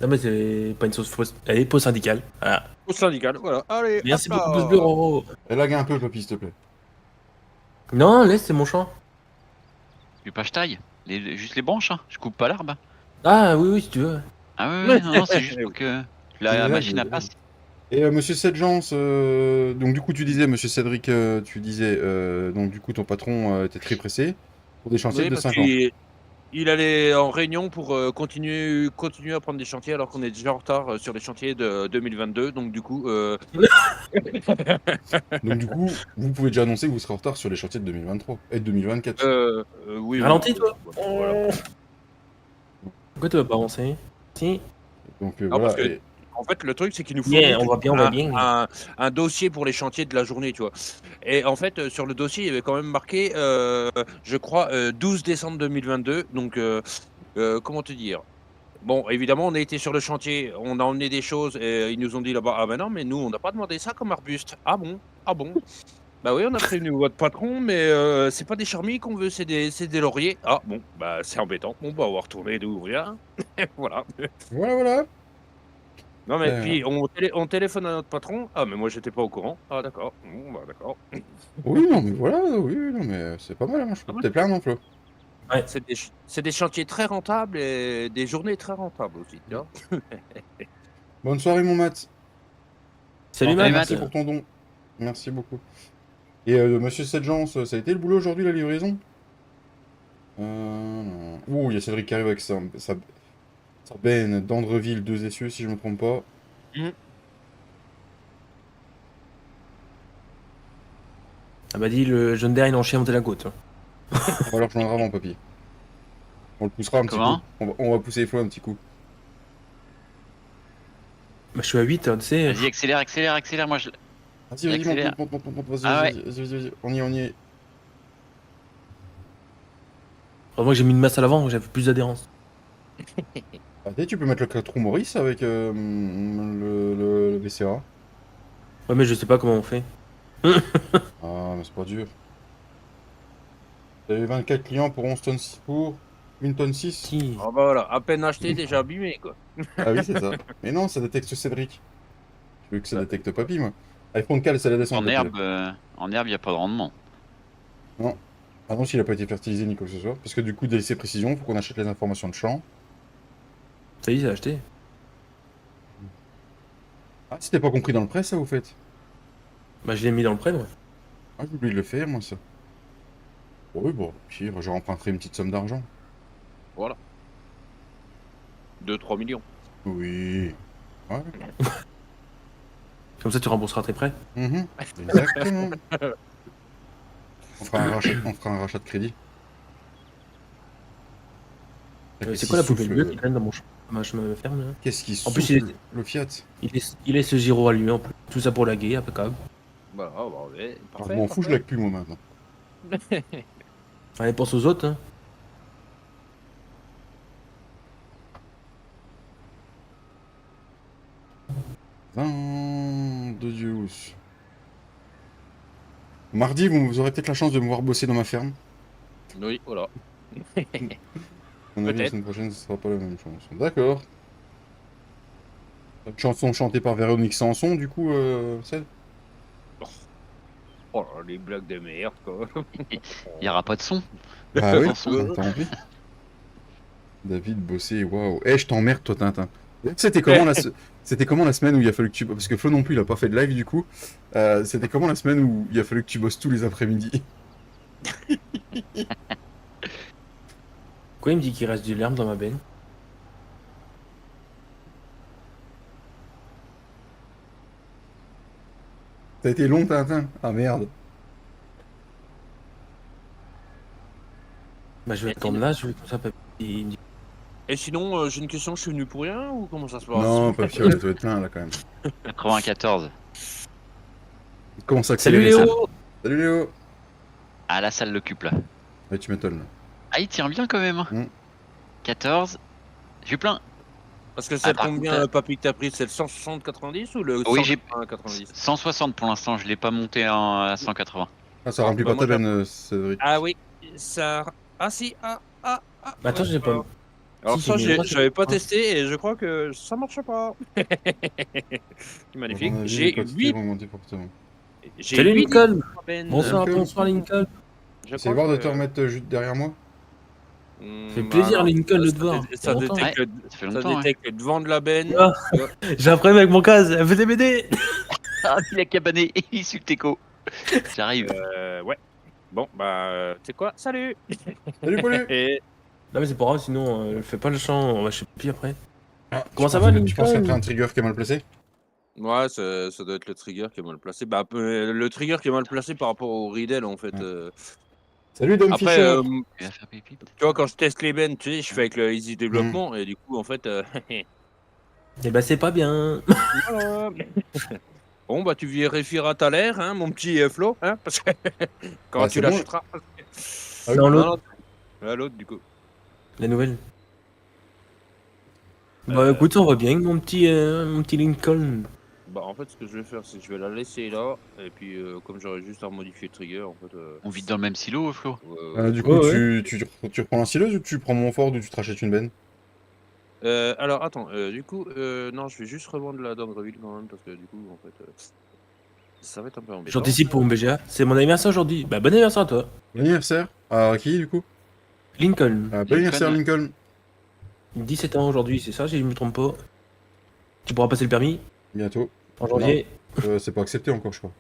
Non, mais c'est pas une sauce fausse. Elle est pause syndicale. Voilà. Au syndical, voilà. Allez, Merci hop pour ton là. pouce bleu, Roro. Lag un peu, Papy, s'il te plaît. Non, laisse, c'est mon champ. Tu veux pas je taille juste les branches, hein. Je coupe pas l'arbre. Ah, oui, oui, si tu veux. Ah oui, non, c'est juste pour que Il est la là, machine il est à là. passe. Et Monsieur Sedjance, donc du coup tu disais, Monsieur Cédric, tu disais, donc du coup ton patron était très pressé pour des chantiers Oui, de parce 5 ans. qu'il allait en réunion pour continuer à prendre des chantiers alors qu'on est déjà en retard sur les chantiers de 2022. Donc du coup, Donc du coup, vous pouvez déjà annoncer que vous serez en retard sur les chantiers de 2023 et de 2024. oui. Ralentis, oui, toi. voilà. Pourquoi tu vas pas avancer? Si. Donc Non, voilà. parce que Et... En fait, le truc, c'est qu'il nous faut Bien, on voit bien, on voit bien. un dossier pour les chantiers de la journée, tu vois. Et en fait, sur le dossier, il y avait quand même marqué, je crois, 12 décembre 2022. Donc, comment te dire? Bon, évidemment, on a été sur le chantier, on a emmené des choses et ils nous ont dit là-bas, ah ben non, mais nous, on n'a pas demandé ça comme arbuste. Ah bon? Ah bon? Bah oui, on a prévenu votre patron, mais c'est pas des charmilles qu'on veut, c'est des lauriers. Ah bon, bah c'est embêtant. Bon, bah on va retourner d'où on vient. Voilà. Voilà, voilà. Non, mais Euh, puis on téléphone à notre patron. Ah, mais moi, j'étais pas au courant. Ah, d'accord. Bon, bah d'accord. Oui, non, mais voilà, oui, oui, non, mais c'est pas mal, hein, je peux Ah, te plaindre, non, Flo. C'est des chantiers très rentables et des journées très rentables aussi, tu vois. Bonne soirée, mon Matt. Salut, Enfin, Matt. merci pour ton don. Merci beaucoup. Et monsieur Sedgence, ça a été le boulot aujourd'hui, la livraison? Ouh, il y a Cédric qui arrive avec sa benne d'Andreville 2 essieux, si je me trompe pas. Ah bah dit, le jeune derrière, il a enchaîné monter la côte. On va le rejoindre avant, papy. On le poussera un petit Comment coup. On va pousser les flots un petit coup. Bah je suis à 8, tu sais. Vas-y, accélère, accélère, accélère. Moi, je. Vas-y, vas-y, Accélère. monte, vas-y, Ah vas-y, vas-y, vas-y, on y est, on y est. Heureusement que j'ai mis une masse à l'avant, j'avais plus d'adhérence. Ah, tu peux mettre le 4 roues Maurice avec le VCA. Ouais, mais je sais pas comment on fait. Ah, mais c'est pas dur. T'avais 24 clients pour 11 tonnes 6 pour 1 tonne 6. Si. Ah, bah voilà, à peine acheté, déjà abîmé, quoi. Ah oui, c'est ça. Mais non, ça détecte Cédric. Je veux que ça détecte Papy, moi. iPhone cale, c'est la descente. En herbe, y a pas de rendement. Non. Ah non, s'il a pas été fertilisé ni quoi que ce soit. Parce que du coup, DLC précision, faut qu'on achète les informations de champ. Ça y est, c'est acheté. Ah, c'était pas compris dans le prêt, ça, vous faites? Bah je l'ai mis dans le prêt, moi. Ah, j'ai oublié de le faire, moi, ça. Oui, bon, pire, je remprunterai une petite somme d'argent. Voilà. 2-3 millions. Oui. Ouais. Comme ça, tu rembourseras tes prêts. Mhm. Exactement. On fera un rachat de crédit. C'est quoi la poubelle bleue qui traîne dans mon chemin de ferme là? Qu'est-ce qui En souffle plus, le Fiat? il laisse le gyro allumé en plus. Tout ça pour laguer, impeccable. Voilà, bah, ouais, Alors, parfait. je m'en fous, je lag plus, moi, maintenant. Allez, pense aux autres, hein. De Dieu. Mardi, vous aurez peut-être la chance de me voir bosser dans ma ferme. Oui, voilà. À mon avis, la Peut-être. semaine prochaine, ce sera pas la même chanson. D'accord. Une chanson chantée par Véronique Sanson, du coup, Ced? Oh là, les blagues de merde, quoi. Y aura pas de son. Bah oui, Sanson. t'as envie. David Bossé, waouh. Eh, je t'emmerde, toi, Tintin. C'était comment, c'était comment la semaine où il a fallu que tu... Parce que Flo non plus, il a pas fait de live, du coup. C'était comment la semaine où il a fallu que tu bosses tous les après-midi? Quoi, il me dit qu'il reste du lherme dans ma benne? Ça a été long, Tintin? Ah, merde. Bah je vais attendre là, je vais comme ça, papy. Il me dit, Et sinon, j'ai une question, je suis venu pour rien ou comment ça se passe? Non, pas fier, ça doit être plein, là, quand même. 94. Comment ça salut accélérer, ça? Léo! Salut, Léo. Ah, la salle l'occupe là. Ouais, tu m'étonnes, là. Ah, il tient bien quand même. Mm. 14. J'ai plein. Parce que c'est par combien, contre, papy, que t'as pris? C'est le 160-90 ou le Oui, j'ai 180-90? 160 pour l'instant. Je l'ai pas monté à 180. Ah, ça Ah, remplit bah, pas moi, ta benne, Cédric. Ah oui, ça... Ah si, ah. Bah attends, ouais, j'ai pas. Alors Si, ça, j'ai mis le droit, j'avais pas ah. testé et je crois que ça marche pas. Magnifique. À mon avis, J'ai les quantités 8. vont monter fortement. Salut Lincoln! Ben, Bonsoir, Lincoln. bonsoir Lincoln. je Essayez crois voir de que- te remettre juste derrière moi. Hmm, Ça fait plaisir, alors, Lincoln, de ça te voir. dé- Ça Ça fait longtemps. détecte, Ça fait ça longtemps. Hein. détecte le devant de la benne. Ah. J'ai un problème avec mon casque, venez m'aider! Ah, il a cabané. Il suit le teco. J'arrive. Ouais. Bon, bah, tu sais quoi? Salut. Salut, Paulu. Et Non mais c'est pas grave, sinon fais pas le chant, je sais plus après. Ah, Comment tu ça penses va, que- Tu penses qu'il y a Lincoln? un trigger qui est mal placé? ouais, ça doit être le trigger qui est mal placé. Bah, le trigger qui est mal placé par rapport au Riddle, en fait. Ouais. Salut, Dom Après, Fischer. Il va faire pipi. tu vois, quand je teste les bennes, tu sais, je fais avec le easy développement et du coup, en fait, Eh ben c'est pas bien. Voilà. Bon, bah tu vérifieras ta l'air, hein, mon petit Flo, hein, parce que quand Bah, tu c'est bon. l'achèteras. Ah oui. Dans Non, l'autre, non, l'autre, du coup. la nouvelle. Bah écoute, on voit bien mon petit Lincoln. Bah, en fait, ce que je vais faire, c'est que je vais la laisser là, et puis comme j'aurai juste à modifier le trigger, en fait. On vit dans le même silo, Flo. Du Ouais, coup, ouais. tu reprends la sileuse ou tu prends mon Ford ou tu te rachètes une benne? Alors, attends, du coup, non, je vais juste revendre la Dungreville quand même, parce que du coup, en fait, ça va être un peu embêtant. J'anticipe pour mon BGA. C'est mon anniversaire aujourd'hui. Bah bon anniversaire à toi. Bon anniversaire. À qui, du coup? Lincoln. Bon anniversaire, Lincoln. 17 ans aujourd'hui, c'est ça, si je me trompe pas. Tu pourras passer le permis Bientôt. en janvier. C'est pas accepté encore, je crois.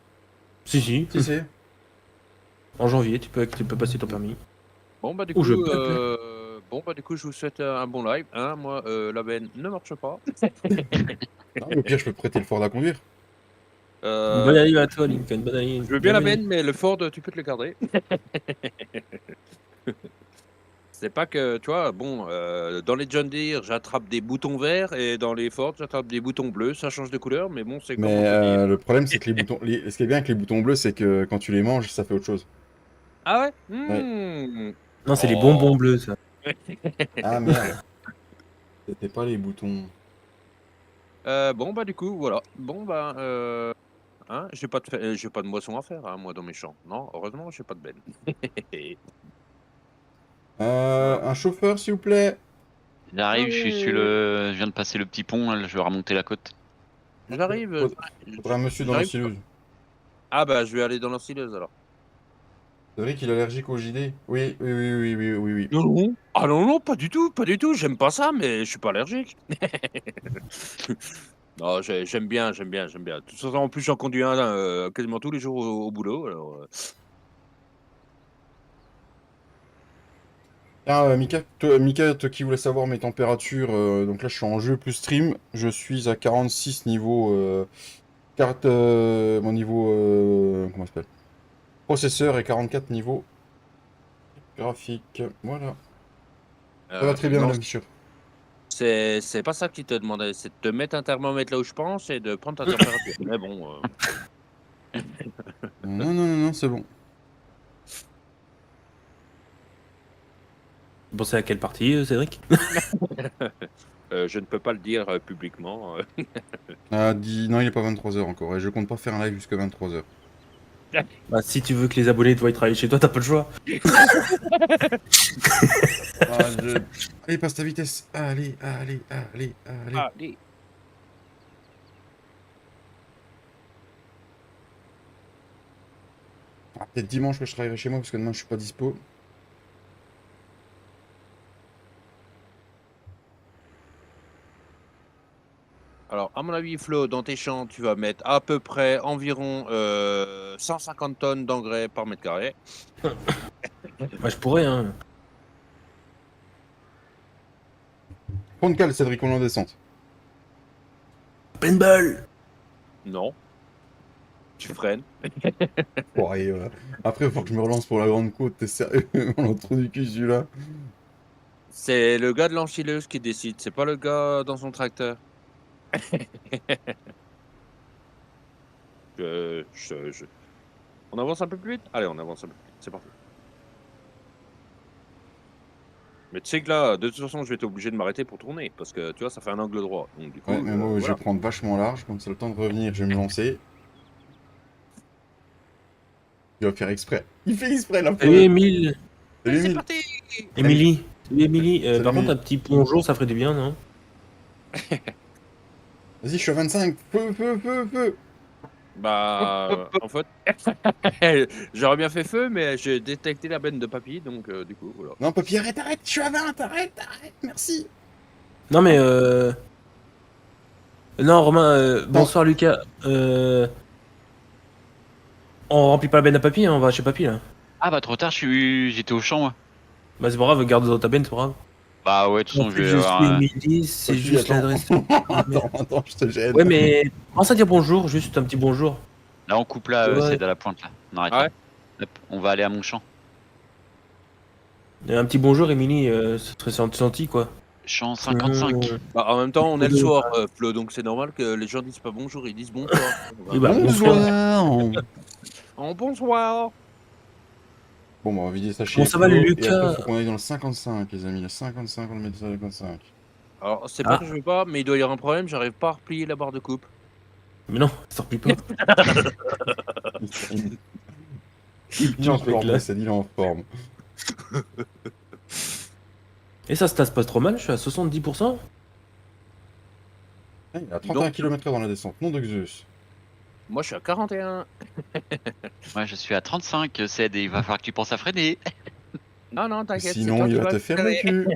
Si, si. Si, si. En janvier, tu peux passer ton permis. Bon, bah, du Oh, coup, je peux je vous souhaite un bon live, hein. Moi, la benne ne marche pas. Non, mais au pire, je peux te prêter le Ford à conduire. Bonne année à toi, Lincoln. Bonne année. Je veux bien la Bienvenue. benne, mais le Ford, tu peux te le garder. C'est pas que, tu vois, bon, dans les John Deere, j'attrape des boutons verts et dans les Ford, j'attrape des boutons bleus. Ça change de couleur, mais bon, c'est comme Mais on peut dire. le problème, c'est que ce qui est bien avec les boutons bleus, c'est que quand tu les manges, ça fait autre chose. Ah ouais? Ouais. Non, c'est les Oh. bonbons bleus, ça. Ah merde. C'était pas les boutons. Bon, bah, du coup, voilà. Bon, bah, hein, j'ai pas de moisson à faire, hein, moi, dans mes champs. Non, heureusement, j'ai pas de benne. Voilà. Un chauffeur, s'il vous plaît. J'arrive, Ouais. je viens de passer le petit pont, là, je vais remonter la côte. J'arrive. Faudrait un monsieur dans la J'arrive. sileuse. Ah, bah, je vais aller dans la sileuse alors. C'est vrai qu'il est allergique au JD. Oui, oui, oui, oui, oui, oui, oui. Non, non. Ah non, non, pas du tout, pas du tout. J'aime pas ça, mais je suis pas allergique. Non, j'aime bien, j'aime bien, j'aime bien. De toute façon, en plus, j'en conduis un quasiment tous les jours au boulot. Alors, Tiens, Mika, toi qui voulais savoir mes températures, donc là je suis en jeu plus stream, je suis à 46 niveau, mon niveau, comment ça s'appelle? Processeur et 44 niveau graphique. Voilà. Ça va très bien, non, madame Fischer. c'est pas ça qui te demandait, c'est de te mettre un thermomètre là où je pense et de prendre ta température. Mais bon, Non, non, non, non, c'est bon. Vous pensez à quelle partie, Cédric? je ne peux pas le dire publiquement. Non, il est pas 23h encore, et je compte pas faire un live jusqu'à 23h. Bah, si tu veux que les abonnés te voient travailler chez toi, t'as pas le choix. Allez, passe ta vitesse. Allez, allez, allez, allez. Allez. Peut-être dimanche que je travaillerai chez moi parce que demain je suis pas dispo. Alors, à mon avis, Flo, dans tes champs, tu vas mettre à peu près environ 150 tonnes d'engrais par mètre carré. Bah, je pourrais, hein. Prends de cale, Cédric, on est en descente. Paintball! Non. Tu freines. Bon, allez, après, il faut que je me relance pour la grande côte, t'es sérieux? On l'a trop du cul celui-là. C'est le gars de l'enfileuse qui décide, c'est pas le gars dans son tracteur. On avance un peu plus vite? Allez, on avance un peu plus vite, c'est parti. Mais tu sais que là, de toute façon, je vais être obligé de m'arrêter pour tourner, parce que tu vois, ça fait un angle droit. Donc du coup, Ouais, mais moi, je voilà. vais prendre vachement large, comme ça, le temps de revenir, je vais me lancer. Il va faire exprès. Il fait exprès, la Salut, Émile! Salut, C'est Emile. parti! Émilie! Salut, Émilie! Salut, Par Émilie. contre, un petit bonjour, ça ferait du bien, non? Vas-y, je suis à 25. Feu, feu, feu, feu. Bah, en fait, j'aurais bien fait feu, mais j'ai détecté la benne de papy, donc du coup, voilà. Non, papy, arrête, arrête, je suis à 20, arrête, arrête, merci. Non, mais Non, Romain, bonsoir Lucas. On remplit pas la benne à papy, hein, on va chez papy là. Ah bah trop tard, j'étais au champ, moi. Bah c'est pas grave, garde dans ta benne, c'est pas grave. Bah ouais, de toute façon, En je fait, vais je avoir suis un... Émilie, c'est Papy, juste attends. l'adresse. Attends, je te gêne. Ouais, mais pense à dire bonjour, juste un petit bonjour. Là, on coupe là, Ouais. c'est à la pointe, là. On arrête Ah là. Hop, on va aller à mon champ. Et un petit bonjour, Émilie, ce serait senti quoi. Je suis en 55. Bah, en même temps, on est le Bonjour. soir, Flo, donc c'est normal que les gens disent pas bonjour, ils disent bonsoir. Oui, bah, Bonsoir. Oh, bonsoir. Bon, bah, on va vider ça chez Comment ça va, Flo, et Lucas? après, faut qu'on aille dans le 55, les amis. Le 55, on le met dans le 55. Alors, c'est pas Ah. que je veux pas, mais il doit y avoir un problème, j'arrive pas à replier la barre de coupe. Mais non, ça replie pas. Il est en Ce mec-là. forme, il est en forme. Et ça se passe pas trop mal, je suis à 70%. Il est à 31 km/h dans la descente, nom de Zeus. Moi, je suis à 41. Ouais, je suis à 35, Ced, et il va falloir que tu penses à freiner. Non, t'inquiète, c'est Sinon, toi il qui va vas te faire le cul.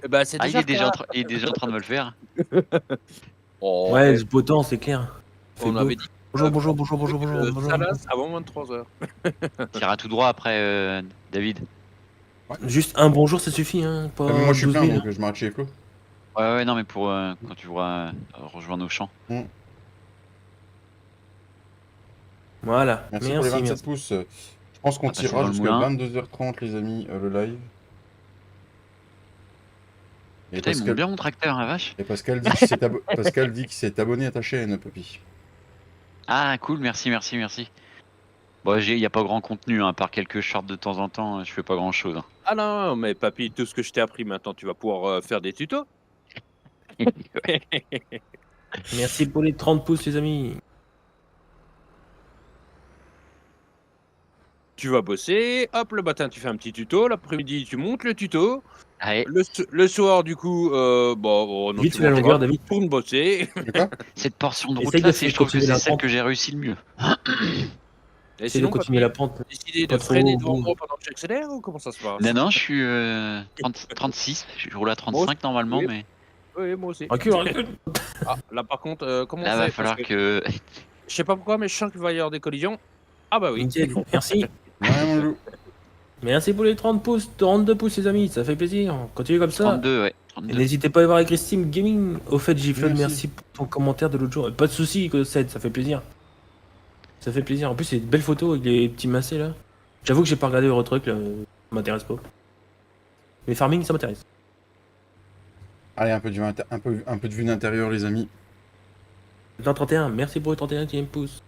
Bah, c'est Ah, il déjà est déjà, le cas. il est déjà en train de me le faire. Oh, Ouais, eh, ce beau temps, c'est clair. Fait on beau. avait dit Bonjour, bonjour. Salas avant 23h. T'iras tout droit après, David. Juste un bonjour, ça suffit, hein. Pas Ah, mais moi, je suis 12 plein, 000. donc je m'arrête chez Flo. Ouais, non, mais pour quand tu voudras rejoindre nos champs. Voilà. Merci pour les 27 Merci. pouces. Je pense qu'on On va passer tirera dans le jusqu'à moulin. 22h30, les amis, le live. Et Putain, il monte Pascal, bien mon tracteur, la vache. et Pascal dit qu'il s'est Pascal dit qu'il s'est abonné à ta chaîne, papy. Ah, cool, merci. Bon, il y a pas grand contenu, hein, à part quelques shorts de temps en temps, je fais pas grand chose. Ah non, mais papy, tout ce que je t'ai appris maintenant, tu vas pouvoir faire des tutos. Merci pour les 30 pouces, les amis. Tu vas bosser, hop, le matin tu fais un petit tuto, l'après-midi tu montes le tuto, Allez, le soir du coup, bon, non, Vite tu sur la manges longueur, pas, David. tu retournes bosser. De quoi? cette portion de Essaye route-là, de je trouve que continuer c'est la celle pente. que j'ai réussi le mieux. Et Essaye de sinon, continuer papy, la pente. t'as décidé Pas de freiner trop devant beau. moi pendant que j'accélère ou comment ça se passe? Non, je suis 36, je roule à 35 normalement, oui. mais Oui, moi aussi. Recule. Ah, là par contre, comment là, on va fait? falloir Parce que. je sais pas pourquoi, mais je sens qu'il va y avoir des collisions. Ah bah oui. Nickel. Merci. Ouais, mon loup. Merci pour les 30 pouces, 32 pouces, les amis. Ça fait plaisir. Continuez comme ça. 32, ouais. Et 32. n'hésitez pas à voir avec Steam Gaming. Au fait, Giflod, Merci. merci pour ton commentaire de l'autre jour. Pas de soucis, Ced, ça fait plaisir. Ça fait plaisir. En plus, c'est de belles photos avec les petits massés là. J'avoue que j'ai pas regardé Eurotruck, là. Ça m'intéresse pas. Mais farming, ça m'intéresse. Allez, un peu de vue d'intérieur, les amis. Dans 31, merci pour les 31e pouces.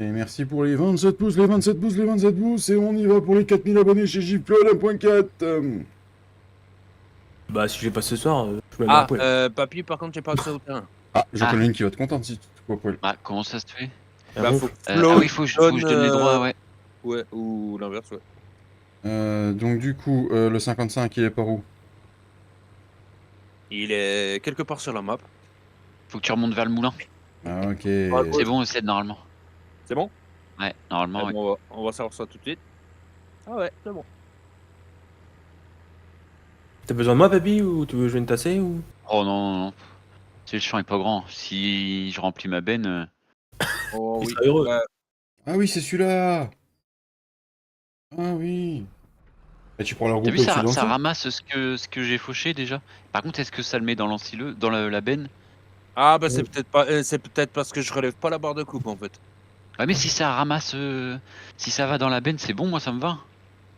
Et merci pour les 27 pouces, les 27 pouces, les 27 pouces. Et on y va pour les 4000 abonnés chez Giflod 1.4. Bah, si je vais pas ce soir, je me mets Ah, à poil. papy, par contre, j'ai pas accès au terrain. Ah, je Ah. connais une qui va te contenter si tu te vois poil. Ah, comment ça se fait Ah Bah, bon faut que Ah Flo oui, faut que je donne les droits, ouais. Ouais, ou l'inverse, ouais. Donc du coup, le 55, il est par où? Il est quelque part sur la map. Faut que tu remontes vers le moulin. Ah, ok. C'est bon, c'est normalement. C'est bon? Ouais, normalement, Ah ouais. bon, on va savoir ça tout de suite. Ah ouais, c'est bon. T'as besoin de moi, papy, ou tu veux que je vienne tasser ou... Oh non. Le champ est pas grand. Si je remplis ma benne. Oh Il oui. sera heureux. Ah oui, c'est celui-là. Ah oui. Et tu prends le T'as vu, regrouper au-dessus ça de l'ensemble? ramasse ce que j'ai fauché déjà. Par contre, est-ce que ça le met dans dans la benne? Ah bah c'est peut-être pas, c'est peut-être parce que je relève pas la barre de coupe en fait. Ouais, mais si ça ramasse, si ça va dans la benne, c'est bon, moi ça me va.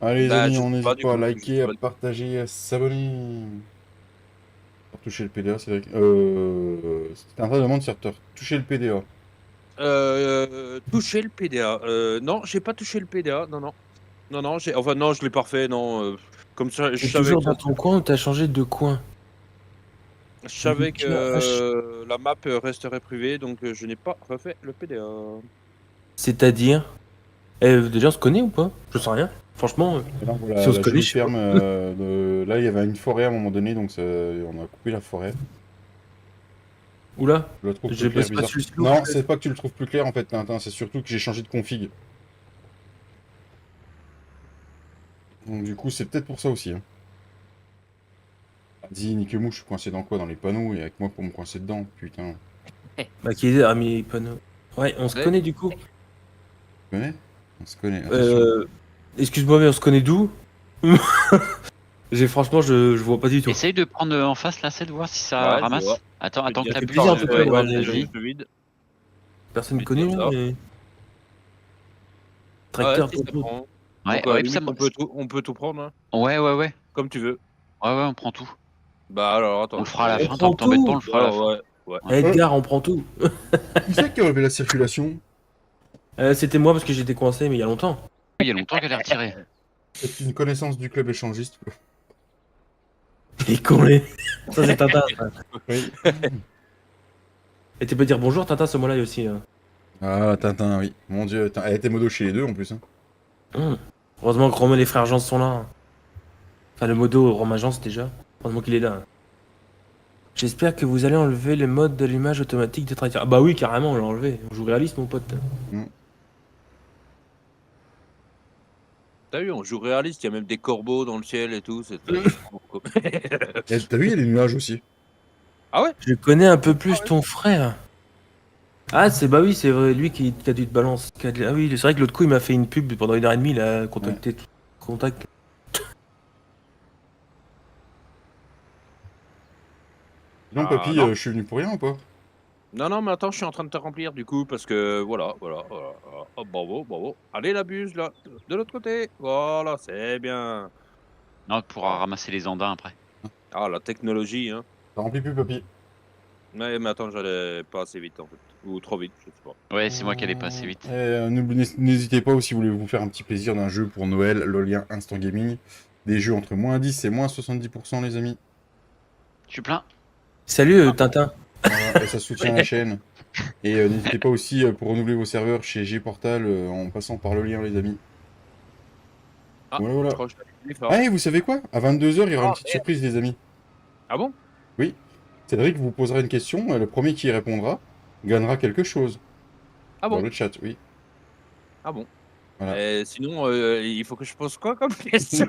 Allez les Bah, amis, je on sais pas, n'hésite du pas à coup, liker, je à sais pas. partager, à s'abonner. Pour toucher le PDA, c'est vrai que... C'était un vrai demande sur toucher le PDA. Toucher le PDA. Non, j'ai pas touché le PDA. Non, non, je l'ai pas refait. Non, comme ça, T'es toujours dans ton coin ou t'as changé de coin? je savais Putain, vache. que la map resterait privée, donc je n'ai pas refait le PDA. C'est-à-dire... déjà, on se connaît ou pas? Je sais rien. Franchement, Et là, on voit si on se la connaît, jolie je sais ferme. pas. Là, il y avait une forêt à un moment donné, donc on a coupé la forêt. Oula, Je le trouve je plus clair, bosse pas bizarre. sur le slow. Non, c'est pas que tu le trouves plus clair en fait, Tintin, c'est surtout que j'ai changé de config. Donc du coup, c'est peut-être pour ça aussi. Hein. Dis, nique-mou, je suis coincé dans quoi? Dans les panneaux, et avec moi pour me coincer dedans, putain. Bah, qui a mis les panneaux. Ouais, on se Ouais. connaît du coup. Tu connais? On se connaît, attention. Excuse-moi, mais on se connaît d'où? Franchement, je vois pas du tout. Essaye de prendre en face là, c'est de voir si ça Ouais, je ramasse. vois. Attends que Ça la fait pluie plaisir, en se- tout cas, ouais, de- vas-y. vide. Personne Mais connaît comme là, ça. mais... Ah ouais, Tracteur, si, ça poteau. prend. Ouais, Donc, ouais, limite, ça on peut tout prendre, hein, ouais. comme tu veux. Ouais, on prend tout. Bah alors, attends. On le fera à la On fin, prend t'embêtes tout. pas, on le fera à la fin. Ouais. Edgar, on prend tout. Qui c'est qui a relevé la circulation? C'était moi parce que j'étais coincé, mais il y a longtemps. Il y a longtemps qu'elle est retirée. C'est une connaissance du club échangiste. Il est con, les. Ça, c'est Tintin. ça. Oui. Et tu peux dire bonjour, Tintin, ce mot-là aussi. Ah, Tintin, oui. Mon dieu, elle était modo chez les deux en plus. Hein. Heureusement que Romain et les frères Jean sont là. Enfin, le modo Romain Jean, déjà. Heureusement qu'il est là. J'espère que vous allez enlever le mode d'allumage automatique des trackers. Ah bah oui, carrément, on l'a enlevé. On joue réaliste, mon pote. T'as vu, on joue réaliste, il y a même des corbeaux dans le ciel et tout. Et t'as vu, il y a des nuages aussi. Je connais un peu plus ton frère. Ah, bah oui, c'est vrai, lui qui a dû te balance. Ah oui, c'est vrai que l'autre coup, il m'a fait une pub pendant 1h30, là, contacté. Contact. Sinon, Ah, papy, non. je suis venu pour rien ou pas? Non, mais attends, je suis en train de te remplir du coup, parce que voilà. Oh, bravo. Allez, la buse, là, de l'autre côté. Voilà, c'est bien. Non, on pourra ramasser les andins après. Ah, la technologie, hein. Ça remplit plus, papy. Ouais, mais attends, j'allais pas assez vite en fait. Ou trop vite, je sais pas. Ouais, c'est moi qui allais pas assez vite. N'hésitez pas, si vous voulez vous faire un petit plaisir d'un jeu pour Noël, le lien Instant Gaming. Des jeux entre moins 10 et moins 70%, les amis. Tu plein? Salut, Tintin. Voilà, et ça soutient la chaîne. Et n'hésitez pas aussi pour renouveler vos serveurs chez Gportal en passant par le lien, les amis. Ah, Voilà. je crois que je l'ai fait. Ah, et vous savez quoi? À 22 h, il y aura une Ah, petite surprise, les amis. Ah bon? Oui. Cédric vous posera une question, et le premier qui y répondra gagnera quelque chose. Ah Dans bon? le chat, oui. Ah bon? Voilà. Sinon, il faut que je pose quoi comme question?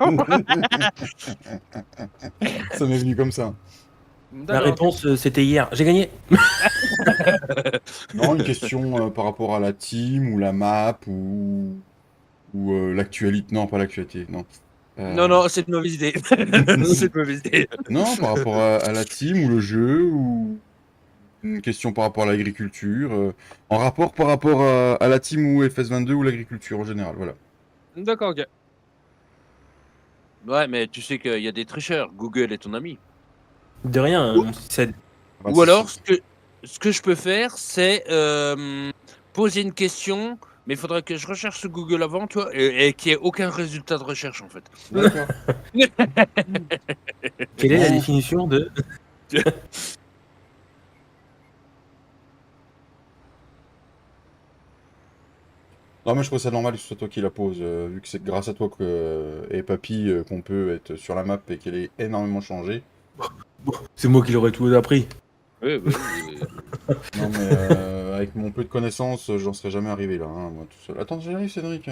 Ça m'est venu comme ça. La réponse, c'était hier. J'ai gagné. Non, une question par rapport à la team, ou la map, ou l'actualité. Non, pas l'actualité, non. Non, c'est une mauvaise idée. C'est une mauvaise idée. Non, par rapport à la team, ou le jeu, ou une question par rapport à l'agriculture. En rapport par rapport à la team, ou FS22, ou l'agriculture en général, voilà. D'accord, ok. Ouais, mais tu sais qu'il y a des tricheurs. Google est ton ami. De rien, Ou- mon Ced. Bah, Ou alors, ce que je peux faire, c'est poser une question, mais il faudrait que je recherche sur Google avant, tu vois, et qu'il n'y ait aucun résultat de recherche, en fait. D'accord. Quelle est la Bon. définition de. Non, mais je trouve ça normal que ce soit toi qui la pose, vu que c'est grâce à toi et Papy qu'on peut être sur la map et qu'elle ait énormément changé. C'est moi qui l'aurais tout appris. Oui. Non, mais avec mon peu de connaissances, j'en serais jamais arrivé là, hein, moi tout seul. Attends, j'arrive, Cédric.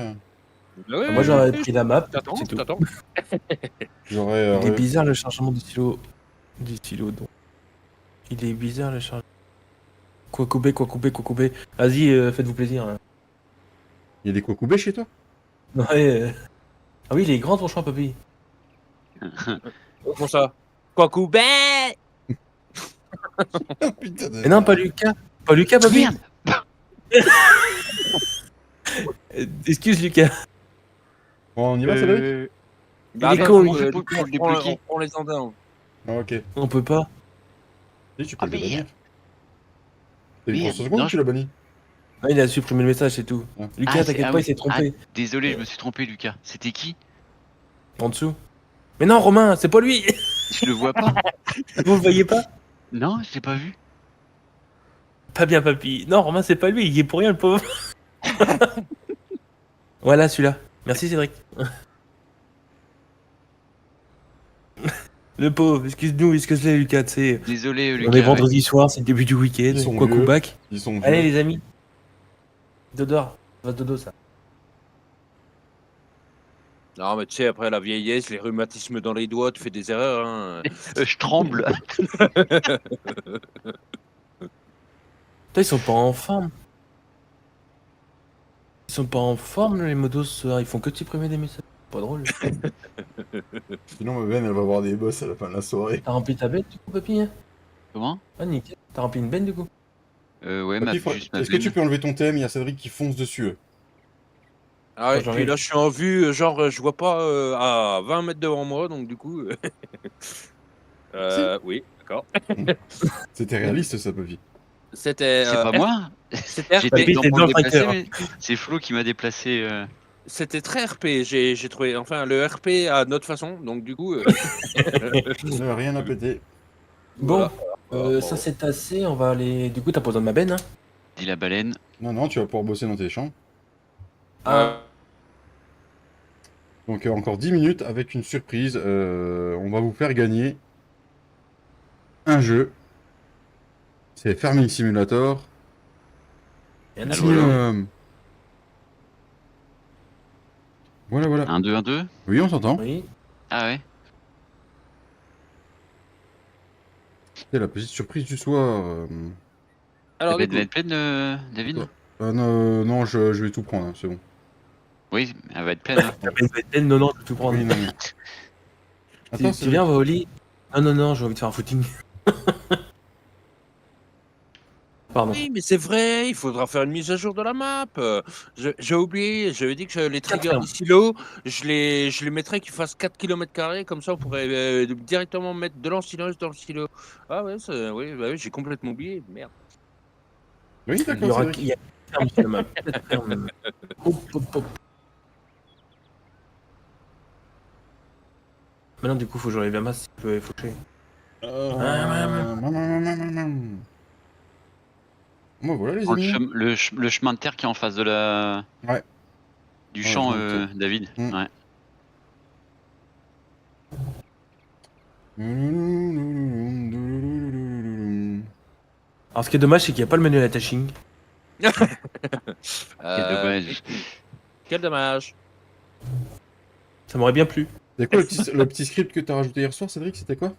Moi, j'aurais pris la map. T'attends, C'est tout. t'attends. J'aurais. Il est bizarre le chargement du stylo. Donc. Il est bizarre le chargement. Quoi couper. Vas-y, faites-vous plaisir. Hein. Il y a des Kwakubé chez toi? Ouais. Ah oui, il est grand ton choix, papy. Comment ça? Kwakubé! Putain de... Mais non, pas Lucas. Pas Lucas, papy. Merde. Excuse Lucas. Bon, on y va, Cédric? Il est attends, con, on lui. peut le on débloquer. prend les andins. Ah, ok. On peut pas. Si, tu peux Ah, le bannir. merde. T'as eu 3 Merde. secondes Non, ou tu l'as banni? Ah, il a supprimé le message, c'est tout. Ah. Lucas, Ah, t'inquiète ah pas, oui. il s'est trompé. Ah, désolé, je me suis trompé, Lucas. C'était qui? En dessous. Mais non, Romain, c'est pas lui. Je le vois pas. Vous le voyez pas? Non, je l'ai pas vu. Pas bien, papy. Non, Romain, c'est pas lui. Il y est pour rien, le pauvre. Voilà, celui-là. Merci, Cédric. Le pauvre, excuse-nous, excuse-les, Lucas, tu sais. Désolé, Lucas. On est ouais. vendredi soir, c'est le début du week-end. Ils sont Quoi vieux. coup back. Ils sont vieux. Allez, les amis. Dodor. Ça va dodo, ça. Non, mais tu sais, après la vieillesse, les rhumatismes dans les doigts, tu fais des erreurs. Hein. Je tremble. Putain, ils sont pas en forme. Ils sont pas en forme, les modos, ce soir. Ils font que de supprimer des messages. Pas drôle. Sinon, ma veine, elle va avoir des boss à la fin de la soirée. T'as rempli ta bête, du coup, papy? Hein Comment? Ah, nickel. T'as rempli une benne, du coup? Ouais, Papy, juste ma est-ce que tu veine. peux enlever ton thème? Il y a Cédric qui fonce dessus. Ah ouais, Moi, j'arrive. puis là, je suis en vue, genre, je vois pas à 20 mètres devant moi, donc du coup. Oui, d'accord. C'était réaliste, ça, Buffy. C'était C'est pas moi. c'était J'étais Papy, dans t'es le dans le déplacé, tracteur. mais c'est Flo qui m'a déplacé. c'était très RP, j'ai trouvé. Enfin, le RP à notre façon, donc du coup. Rien à péter. Bon, Voilà. ça c'est assez, on va aller... Du coup, t'as pas besoin de ma benne, hein? Dit la baleine. Non, tu vas pouvoir bosser dans tes champs. Ah, Donc encore 10 minutes avec une surprise. On va vous faire gagner un jeu. C'est Farming Simulator. rien à Allô, voir. allô. Voilà. 1-2, 1-2. Oui, on s'entend. Oui. Ah ouais. C'est la petite surprise du soir. La Alors, du bête coup, va être pleine, David? Non, je vais tout prendre, hein, c'est bon. Oui, elle va être pleine. Hein. La benne va être pleine, non, je vais tout prendre. Oui, non. Attends, Tu viens, on va au lit? Non, j'ai envie de faire un footing. Pardon. oui, mais c'est vrai, il faudra faire une mise à jour de la map. J'ai oublié, j'avais dit que les triggers fermes. des silos, je les mettrais qu'ils fassent 4 km², comme ça on pourrait directement mettre de l'ensilage dans le silo. Ah ouais, oui, bah oui, j'ai complètement oublié, merde. Oui, Il y d'accord, aura... Cédric. Il y a ferme sur la map. Peut-être ferme. Hop. Maintenant, du coup, faut que j'enlève la masse si je peux faucher. Bon, voilà, les Prends amis. le chemin de terre qui est en face de la Ouais. du Ouais, champ, je m'en doute. David. Mm. Ouais. Alors, ce qui est dommage, c'est qu'il n'y a pas le manuel attaching. Quel Euh, dommage. Quel dommage. Ça m'aurait bien plu. C'est quoi le petit script que t'as rajouté hier soir, Cédric? C'était quoi?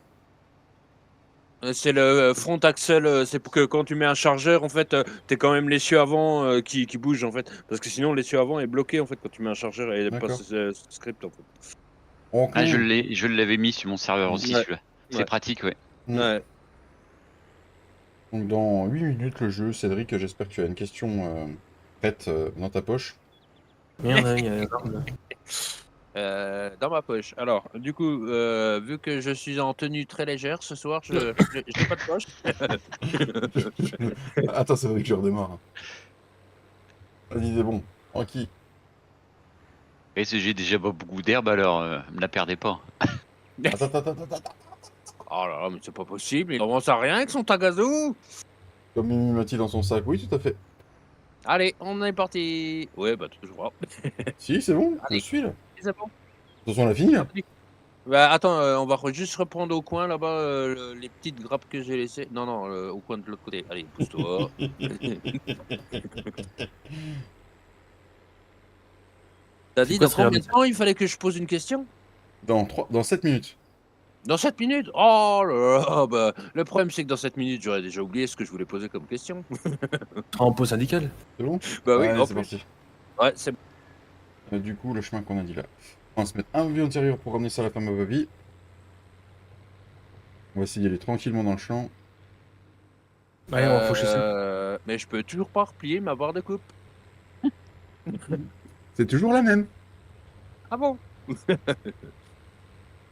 C'est le front axle, c'est pour que quand tu mets un chargeur, en fait, t'es quand même l'essieu avant qui bouge, en fait. Parce que sinon, l'essieu avant est bloqué, en fait, quand tu mets un chargeur et pas D'accord. ce script, en fait. Ok. Ah, je l'avais mis sur mon serveur aussi, Ouais. celui-là. C'est Ouais. pratique, ouais. Mm. Ouais. Donc dans 8 minutes le jeu, Cédric, j'espère que tu as une question prête dans ta poche. Merde, il y a... Dans ma poche. Alors, du coup, vu que je suis en tenue très légère ce soir, je n'ai pas de poche. Attends, Cédric, je redémarre. Vas-y, c'est bon. Tranquille. Et si j'ai déjà pas beaucoup d'herbe, alors me la perdez pas. Attends. Oh là là, mais c'est pas possible. Il commence à rien avec son tagazo. Comme Mimi Mati dans son sac. Oui, tout à fait. Allez, on est parti. Ouais, bah toujours. Si, c'est bon, je Allez. suis là. De C'est bon. toute façon, on a fini là. Bah attends, on va juste reprendre au coin là-bas les petites grappes que j'ai laissées. Non, au coin de l'autre côté. Allez, pousse-toi. T'as dit quoi dans ce combien de réalisme temps il fallait que je pose une question? Dans 7 minutes. Dans 7 minutes? Oh là là, bah, le problème c'est que dans 7 minutes, j'aurais déjà oublié ce que je voulais poser comme question. En pause syndicale. C'est bon? Bah oui, Allez, en c'est plus. parti. Ouais, c'est Du coup, le chemin qu'on a dit là. On va se mettre un vue antérieure pour ramener ça à la femme à Babi. On va essayer d'y aller tranquillement dans le champ. Ouais, on va faucher ça. Mais je peux toujours pas replier ma barre de coupe. C'est toujours la même. Ah bon?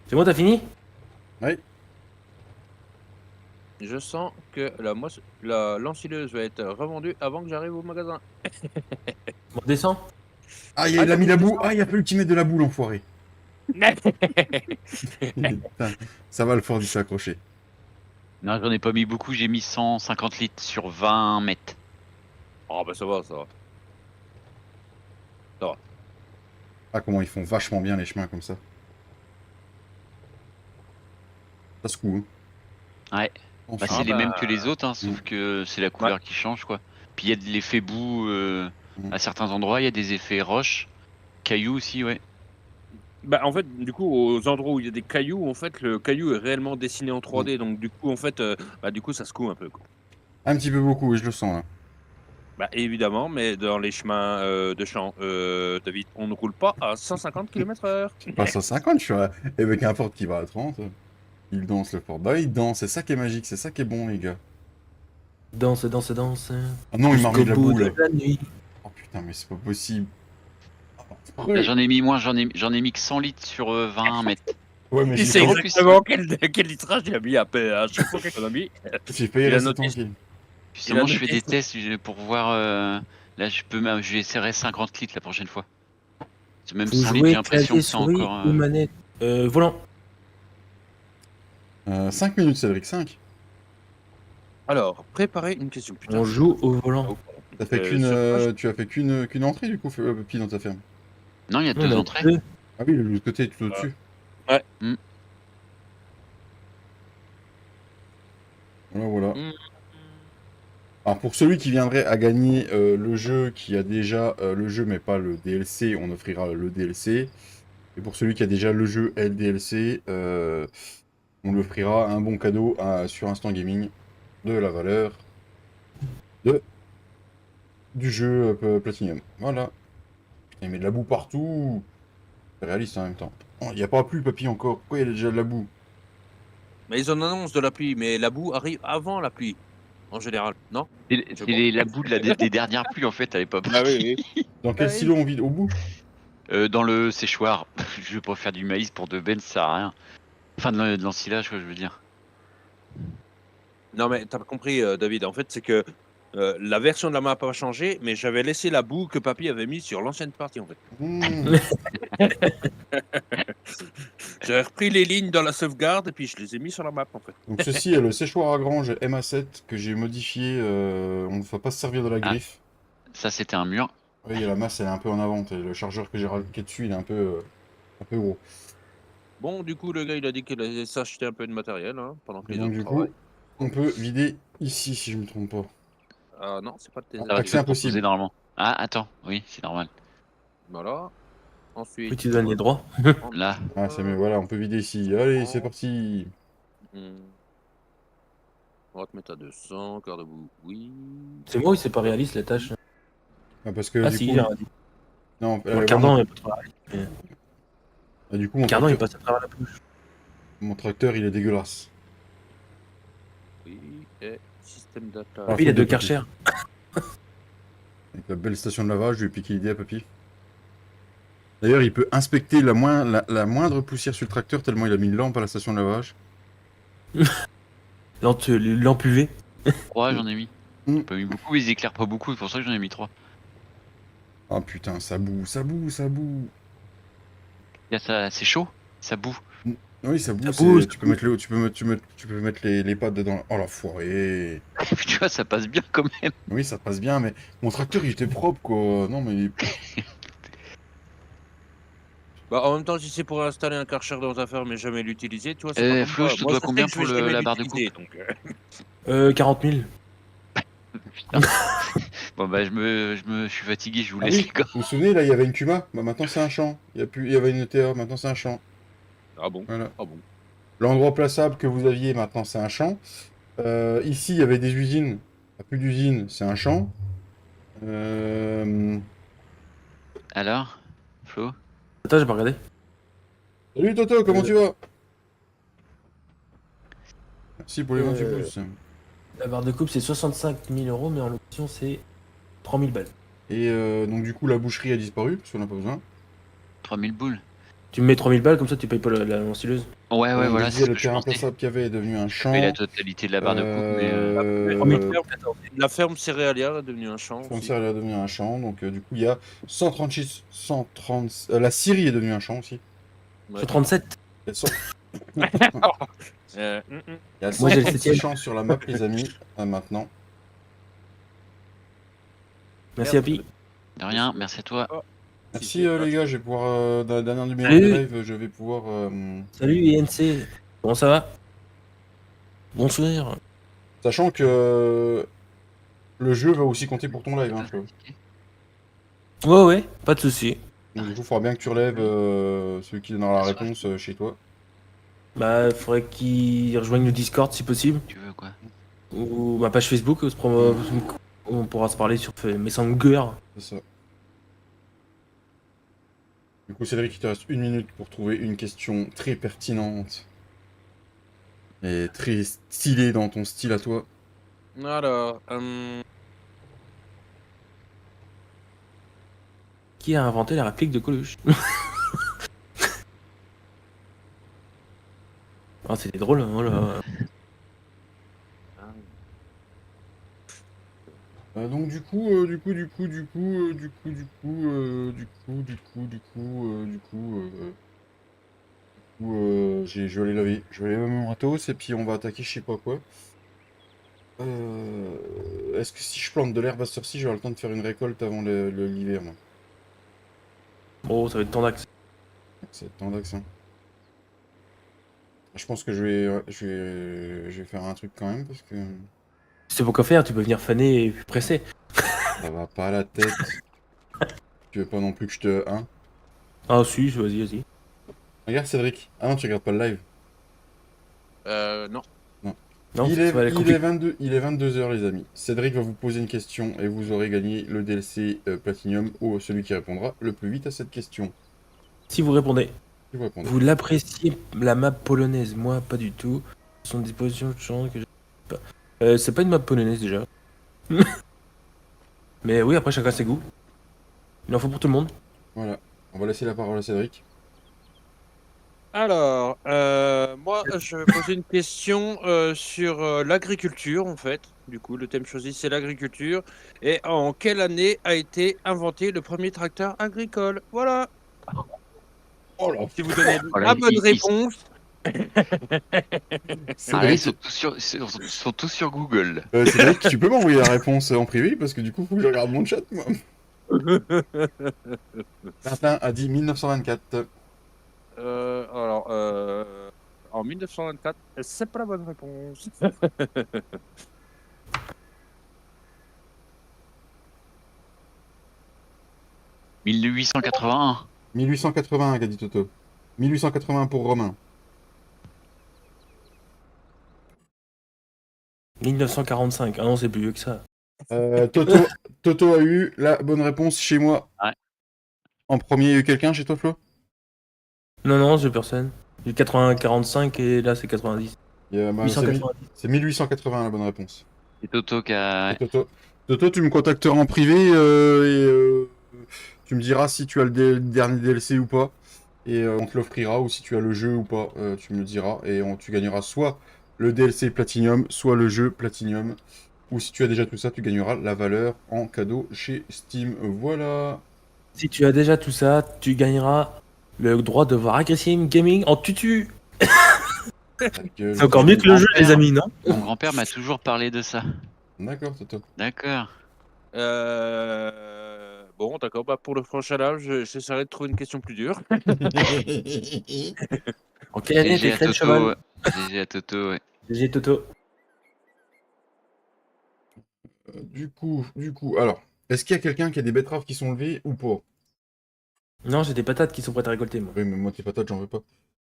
C'est bon, t'as fini? Oui. Je sens que l'ensileuse va être revendue avant que j'arrive au magasin. On descend. Ah, il a mis la boue. Ah, il a fallu qu'il mette de la boue, l'enfoiré. Putain, ça va, le Ford, il s'est accroché. Non, j'en ai pas mis beaucoup, j'ai mis 150 litres sur 20 mètres. Oh bah ça va. Ah, comment ils font vachement bien les chemins comme ça. Ça se coud. Hein. Ouais. Enfin. Bah, c'est les mêmes que les autres, hein, sauf que c'est la couleur qui change, quoi. Puis il y a de l'effet boue à certains endroits, il y a des effets roches, cailloux aussi, ouais. Bah en fait, du coup, aux endroits où il y a des cailloux, en fait, le caillou est réellement dessiné en 3D, donc du coup, en fait, du coup, ça se coud un peu, quoi. Un petit peu beaucoup, oui, je le sens là. Bah évidemment, mais dans les chemins de champ, David, on ne roule pas à 150 km/h. Pas 150, je suis avec un Ford qui va à 30. Il danse le Ford. Bah, il danse, c'est ça qui est magique, c'est ça qui est bon, les gars. Danse. Ah non, il m'a remis de la boue là. la nuit. Oh putain, mais c'est pas possible. Là, j'en ai mis moins, j'en ai mis que 100 litres sur 20 mètres. Ouais, mais Il j'ai sait failli, exactement quel litrage il a mis à chaque fois qu'on a mis. j'ai failli Il a rester noté. tranquille. Justement, je fais noté des ça. tests pour voir. Là, je vais essayer 50 litres la prochaine fois. C'est même Faut 100 litres, j'ai jouer l'impression clavier, que c'est souris encore. ou manette. Volant. 5 minutes, Cédric, 5. Alors, préparez une question. Putain, On joue au volant. Oh, T'as fait qu'une, sur quoi tu as fait qu'une entrée, du coup, Papy, dans ta ferme. Non, il y a Non, 2 on a entrées. deux. Ah oui, l'autre côté, tout au-dessus. Ouais. Voilà, voilà. Mm. Alors, pour celui qui viendrait à gagner le jeu, qui a déjà le jeu, mais pas le DLC, on offrira le DLC. Et pour celui qui a déjà le jeu et le DLC, on lui offrira un bon cadeau sur Instant Gaming de la valeur de, du jeu Platinum. Voilà. Putain, il met de la boue partout. C'est réaliste en même temps. Oh, il n'y a pas plu, papy, encore. Pourquoi il y a déjà de la boue? Mais ils en annoncent de la pluie, mais la boue arrive avant la pluie, en général, non? C'est la boue des dernières pluies en fait, à l'époque. Ah oui, oui. Dans quel Ouais. silo on vide? Au bout? Dans le séchoir. Je vais pas faire du maïs pour de bennes, ça sert à rien. Enfin, de l'ensilage, quoi, je veux dire. Non, mais t'as pas compris, David. En fait, c'est que la version de la map a pas changé, mais j'avais laissé la boue que Papy avait mise sur l'ancienne partie, en fait. Mmh. J'avais repris les lignes dans la sauvegarde et puis je les ai mis sur la map, en fait. Donc ceci est le séchoir à grange MA7 que j'ai modifié. On ne va pas se servir de la griffe. Ça, c'était un mur. Oui, la masse elle est un peu en avant. Le chargeur que j'ai rajouté dessus, il est un peu gros. Bon, du coup, le gars, il a dit qu'il allait s'acheter un peu de matériel hein, pendant que Et les donc autres du coup, travaillent. on peut vider ici si je me trompe pas. Ah non, c'est pas de tes Ça va Accès te proposer impossible. normalement. Ah, attends, oui, c'est normal. Voilà. Ensuite. Petit dernier droit. Là. Ah c'est mieux, voilà, on peut vider ici. Allez, c'est parti. Hmm. On va te mettre à 200, quart de boue, oui. C'est moi ou c'est pas réaliste la tâche? Ah, parce que Ah du si, coup, il a dit. non, Le cardan est pas trop du coup Le cardan il passe à travers la bouche. mon tracteur il est dégueulasse. Oui, et système data. Ah, Puis il a faute deux de papy. Karcher. Avec la belle station de lavage, je lui ai piqué l'idée à papy. D'ailleurs, il peut inspecter la moindre poussière sur le tracteur tellement il a mis une lampe à la station de lavage. Lampe UV. 3, j'en ai mis. Mm. J'ai pas mis beaucoup, ils éclairent pas beaucoup, c'est pour ça que j'en ai mis 3. Ah putain, ça boue, ça boue, ça boue. Là, ça, c'est chaud, ça boue. Oui, ça boue. Ça boue, ça tu peux boue. mettre tu peux mettre les pattes dedans. Oh l'enfoiré. Tu vois, ça passe bien quand même. Oui, ça passe bien, mais mon tracteur il était propre quoi. Non mais Bah, en même temps, si c'est pour installer un Karcher dans ta ferme et jamais l'utiliser, tu vois, c'est pas comme Flo, moi. je te Moi, dois sais combien que je pour vais jamais la barre de coupe? l'utiliser, donc, 40 000. Putain. Bon bah je suis fatigué, je vous ah laisse oui, les gars. vous vous souvenez là, il y avait une Cuma. Bah maintenant c'est un champ. Il y avait une ETA, maintenant c'est un champ. Ah bon? Voilà. Ah bon? L'endroit plaçable que vous aviez, maintenant c'est un champ. Ici, il y avait des usines. Il n'y a plus d'usines, c'est un champ. Alors, Flo? Attends, j'ai pas regardé. Salut Toto, comment tu vas? Merci pour les 28 Euh, pouces. La barre de coupe c'est 65 000 euros, mais en location c'est 3 000 balles. Et donc du coup, la boucherie a disparu, parce qu'on n'a pas besoin. 3000 boules. Tu me mets 3 000 balles, comme ça tu payes pas la lancileuse. Ouais, On voilà, disait, c'est ce le que je terrain pensais. plaçable qu'il y avait est devenu un champ. Et la totalité de la barre de coupe, mais... La ferme céréalière est devenue un champ. Comme aussi. ça, elle est devenue un champ. Donc du coup, il y a 136... 130... la Syrie est devenue un champ aussi. Ouais. 137. Il y a 100 Euh, il y a Moi, j'ai le 136 septième. champs sur la map, les amis, maintenant. Merci Happy. De rien, merci à toi. Merci les gars, je vais pouvoir, dans la dernière numéro Salut. de live, je vais pouvoir... Salut INC. Comment ça va? Bonsoir. Sachant que le jeu va aussi compter pour ton live, hein, Flo. Ouais, pas de soucis. Donc du coup, il faudra bien que tu relèves celui qui donnera la réponse chez toi. Bah, faudrait qu'ils rejoignent le Discord si possible. Tu veux quoi? Ou ma page Facebook, on pourra se parler sur Messenger. C'est ça. Du coup, Cédric, il te reste 1 minute pour trouver une question très pertinente. Et très stylée dans ton style à toi. Alors, Qui a inventé la réplique de Coluche? Ah, c'était drôle, hein, oh là. Donc du coup, euh, je vais aller laver. Je vais aller laver mon matos et puis on va attaquer je sais pas quoi. Est-ce que si je plante de l'herbe à cette heure-ci, j'aurai le temps de faire une récolte avant l'hiver, moi? Oh, ça va être ton axe. C'est le temps d'accent. Je pense que je vais faire un truc quand même parce que Si c'est pour quoi faire, tu peux venir faner et presser. ça va pas à la tête. Tu veux pas non plus que je te... Hein? Ah, si, vas-y, vas-y. Regarde Cédric. Ah non, tu regardes pas le live. Non. Non. Non, ça va aller compliqué. Il est 22h les amis. Cédric va vous poser une question et vous aurez gagné le DLC Platinum ou celui qui répondra le plus vite à cette question. Si vous répondez, Si vous répondez. vous l'appréciez, la map polonaise, moi pas du tout. Son disposition de champ que je sais pas. C'est pas une map polonaise déjà. Mais oui, après chacun ses goûts. Il en faut pour tout le monde. Voilà. On va laisser la parole à Cédric. Alors, moi, je vais poser une question sur l'agriculture, en fait. Du coup, le thème choisi, c'est l'agriculture. Et en quelle année a été inventé le premier tracteur agricole? Voilà. Oh là. Si vous donnez Voilà, la bonne réponse, Ah là, ils Cédric, sont tous sur Google. Cédric, tu peux m'envoyer la réponse en privé parce que du coup, faut que je regarde mon chat, moi. Martin a dit 1924. alors, en 1924, c'est pas la bonne réponse. 1881. 1881, qu'a dit Toto. 1881 pour Romain. 1945. Ah non, c'est plus vieux que ça. Toto a eu la bonne réponse chez moi. Ouais. En premier, il y a eu quelqu'un chez toi, Flo? Non, non, j'ai personne. J'ai 80, 45 et là c'est 90. Bah, c'est 890. c'est 1880 la bonne réponse. C'est Toto qui a. Et Toto, tu me contacteras en privé tu me diras si tu as le dernier DLC ou pas. Et on te l'offrira, ou si tu as le jeu ou pas, tu me le diras. Et tu gagneras soit le DLC Platinum, soit le jeu Platinum. Ou si tu as déjà tout ça, tu gagneras la valeur en cadeau chez Steam. Voilà. Si tu as déjà tout ça, tu gagneras le droit de voir Aggressive Gaming en tutu. Ta gueule. C'est encore mieux que le jeu, les amis, non? Mon grand-père m'a toujours parlé de ça. D'accord, Toto. D'accord. Bon, d'accord. Bah, pour le prochain live, j'essaierai de trouver une question plus dure. En quelle année GG t'es à créé le Toto. cheval? GG à Toto, ouais. GG Toto. Alors, est-ce qu'il y a quelqu'un qui a des betteraves qui sont levées ou pas? Non, j'ai des patates qui sont prêtes à récolter, moi. Oui, mais moi, tes patates, j'en veux pas.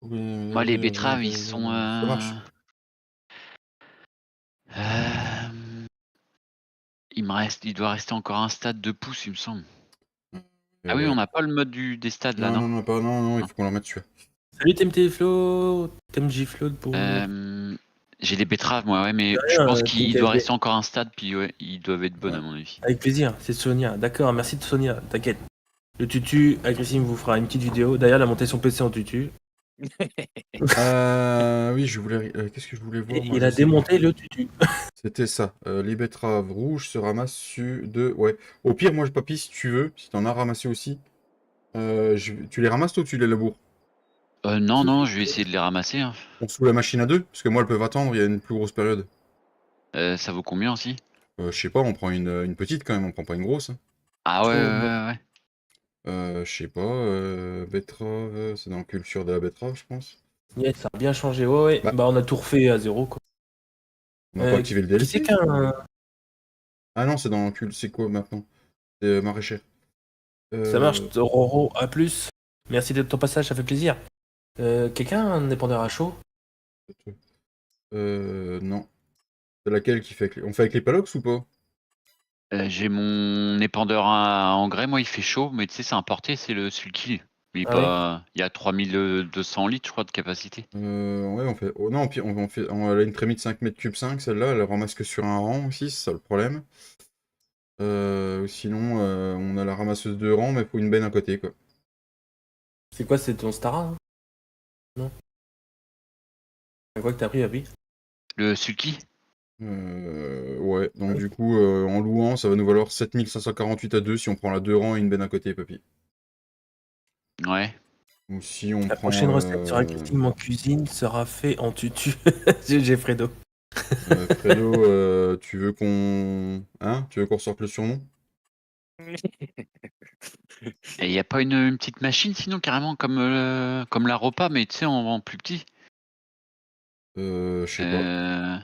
Moi, les betteraves, ils sont. Ça marche. Il doit rester encore un stade de pouce, il me semble. Ah oui, Ouais. on n'a pas le mode des stades là, non? Non, il faut qu'on leur mette celui-là. Salut TMT Flo, TMJ Flo pour. J'ai des betteraves, moi, ouais, mais Ouais, je pense t'es qu'il KFD. doit rester encore un stade, puis ouais, ils doivent être bonnes Ouais. à mon avis. Avec plaisir, c'est Sonia. D'accord, merci de Sonia, t'inquiète. Le tutu, Agressive vous fera une petite vidéo. D'ailleurs, il a monté son PC en tutu. Oui, je voulais. Qu'est-ce que je voulais voir Et moi, il je a sais démonté le tutu. C'était ça. Les betteraves rouges se ramassent de. Ouais. Au pire, moi, papy, si tu veux, si t'en as ramassé aussi, tu les ramasses toi ou tu les laboures? Non, je vais essayer de les ramasser. Hein. On sous la machine à deux? Parce que moi, elles peuvent attendre, il y a une plus grosse période. Ça vaut combien aussi? Je sais pas, on prend une petite quand même, on prend pas une grosse. Hein. Ah ouais. Je sais pas, betterave, c'est dans culture de la betterave, je pense. Yes, ça a bien changé. Ouais. Bah, on a tout refait à zéro, quoi. On n'a pas activé le Qui DLC. c'est qu'un. Ah non, c'est dans c'est quoi maintenant? C'est maraîcher. Ça marche, Roro, à plus. Merci de ton passage, ça fait plaisir. Quelqu'un a un épandeur à chaud? Non. C'est laquelle qui fait on fait avec les palox ou pas? J'ai mon épandeur à engrais, moi il fait chaud, mais tu sais, c'est importé, c'est le Sulky. Il est Ah pas... Il y a 3200 litres, je crois, de capacité. Ouais, on fait. Oh, non, puis elle a une trémie de 5 mètres cubes 5, celle-là, elle ramasse que sur un rang aussi, c'est ça le problème. Sinon, on a la ramasseuse de rang, mais il faut une benne à côté, quoi. C'est quoi, c'est ton Stara, hein? Non. C'est quoi que t'as pris, Happy? Le sulky. Ouais, donc du coup, en louant, ça va nous valoir 7548 à 2 si on prend la 2 rangs et une benne à côté, papy. Ouais. Ou si on La prend. prochaine recette sera casting en cuisine sera fait en tutu. J'ai Fredo. Fredo, tu veux qu'on. Hein? Tu veux qu'on ressorte le surnom? Et y a pas une petite machine sinon carrément comme la repas mais tu sais en plus petit. Je sais pas. Euh...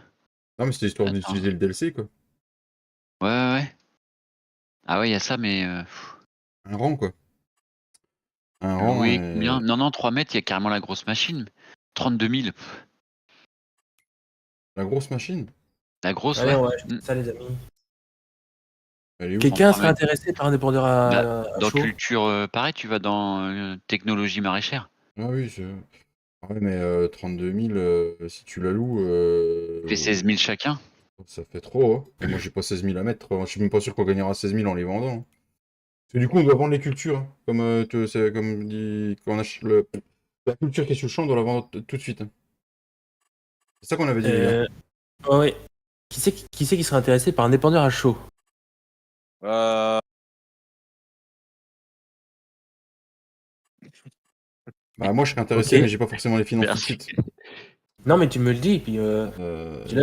Non, mais c'était histoire Attends. d'utiliser le DLC, quoi. Ouais. Ah ouais, y a ça mais. Un rang, quoi. Un rang Oui, et. combien? Non, 3 mètres, y a carrément la grosse machine. 32 000. La grosse machine? La grosse, Allez, ouais. on va acheter ça, les amis. Elle est où? Quelqu'un En serait 3 mètres. intéressé par un dépendeur à Dans chaud? culture, pareil, tu vas dans technologie maraîchère. Ah oui, c'est. Ouais, mais 32 000, si tu la loues, Fait 16 000 chacun. ça fait trop, hein. Et moi, j'ai pas 16 000 à mettre. Je suis même pas sûr qu'on gagnera 16 000 en les vendant, hein. Parce que du coup, on doit vendre les cultures, hein. Comme dit, quand on achète la culture qui est sur le champ, on doit la vendre tout de suite, hein. C'est ça qu'on avait dit, les gars. Ouais. Qui c'est qui serait intéressé par un dépendeur à chaud? Bah, moi, je serais intéressé, Ok. mais j'ai pas forcément les finances tout de Merci. suite. Non, mais tu me le dis, puis là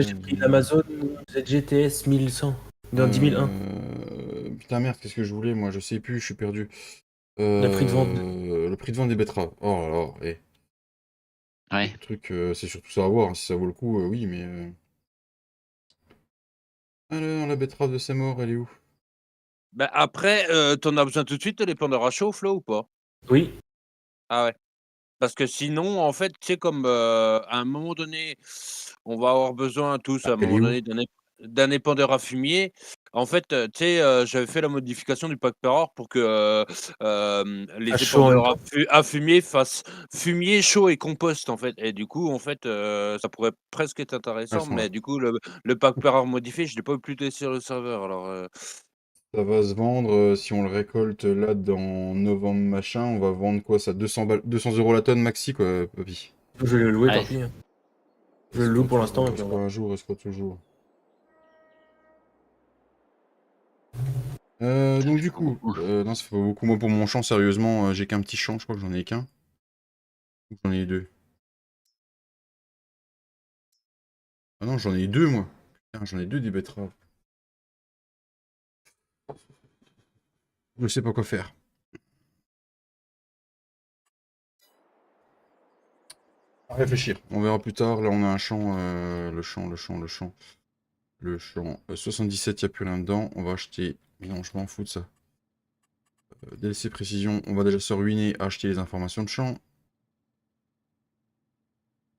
j'ai pris l'Amazon ZGTS 1100 dans 10 001. Putain, merde, qu'est-ce que je voulais, moi? Je sais plus, je suis perdu. Le prix de vente. Le prix de vente des betteraves. Oh là là, Ouais. le truc, c'est surtout ça à voir, hein. Si ça vaut le coup, oui, mais. Alors, la betterave de Samor, elle est où? Bah, après, t'en as besoin tout de suite de l'épandeur à chaud, Flo, ou pas? Oui. Ah ouais. Parce que sinon, en fait, tu sais, comme à un moment donné, on va avoir besoin tous, à un Elle est moment où? donné, d'un épandeur à fumier. En fait, tu sais, j'avais fait la modification du pack Peror pour que les À chaud en même épandeurs temps. à fumier fassent fumier, chaud et compost, en fait. Et du coup, en fait, ça pourrait presque être Elles intéressant, sont là. mais du coup, le pack Peror modifié, je l'ai pas pu tester sur le serveur. Alors, Ça va se vendre, si on le récolte là dans novembre machin, on va vendre quoi ça? 200 euros la tonne maxi, quoi, papy. Je vais le louer, tant Ouais. pis. Je le loue pour l'instant. Et puis Est-ce on qu'on va. un jour, est-ce qu'on toujours? Ça Donc fait du pas coup, beaucoup. non, ça fait pas beaucoup. Moi, pour mon champ, sérieusement, j'ai qu'un petit champ, je crois que j'en ai qu'un. Ou j'en ai deux. Ah non, j'en ai deux, moi. Putain, j'en ai deux des betteraves. Je sais pas quoi faire. À réfléchir. On verra plus tard. Là, on a un champ, le champ. Le champ 77, il n'y a plus rien dedans. On va acheter. Mais non, je m'en fous de ça. DLC précision, on va déjà se ruiner à acheter les informations de champ.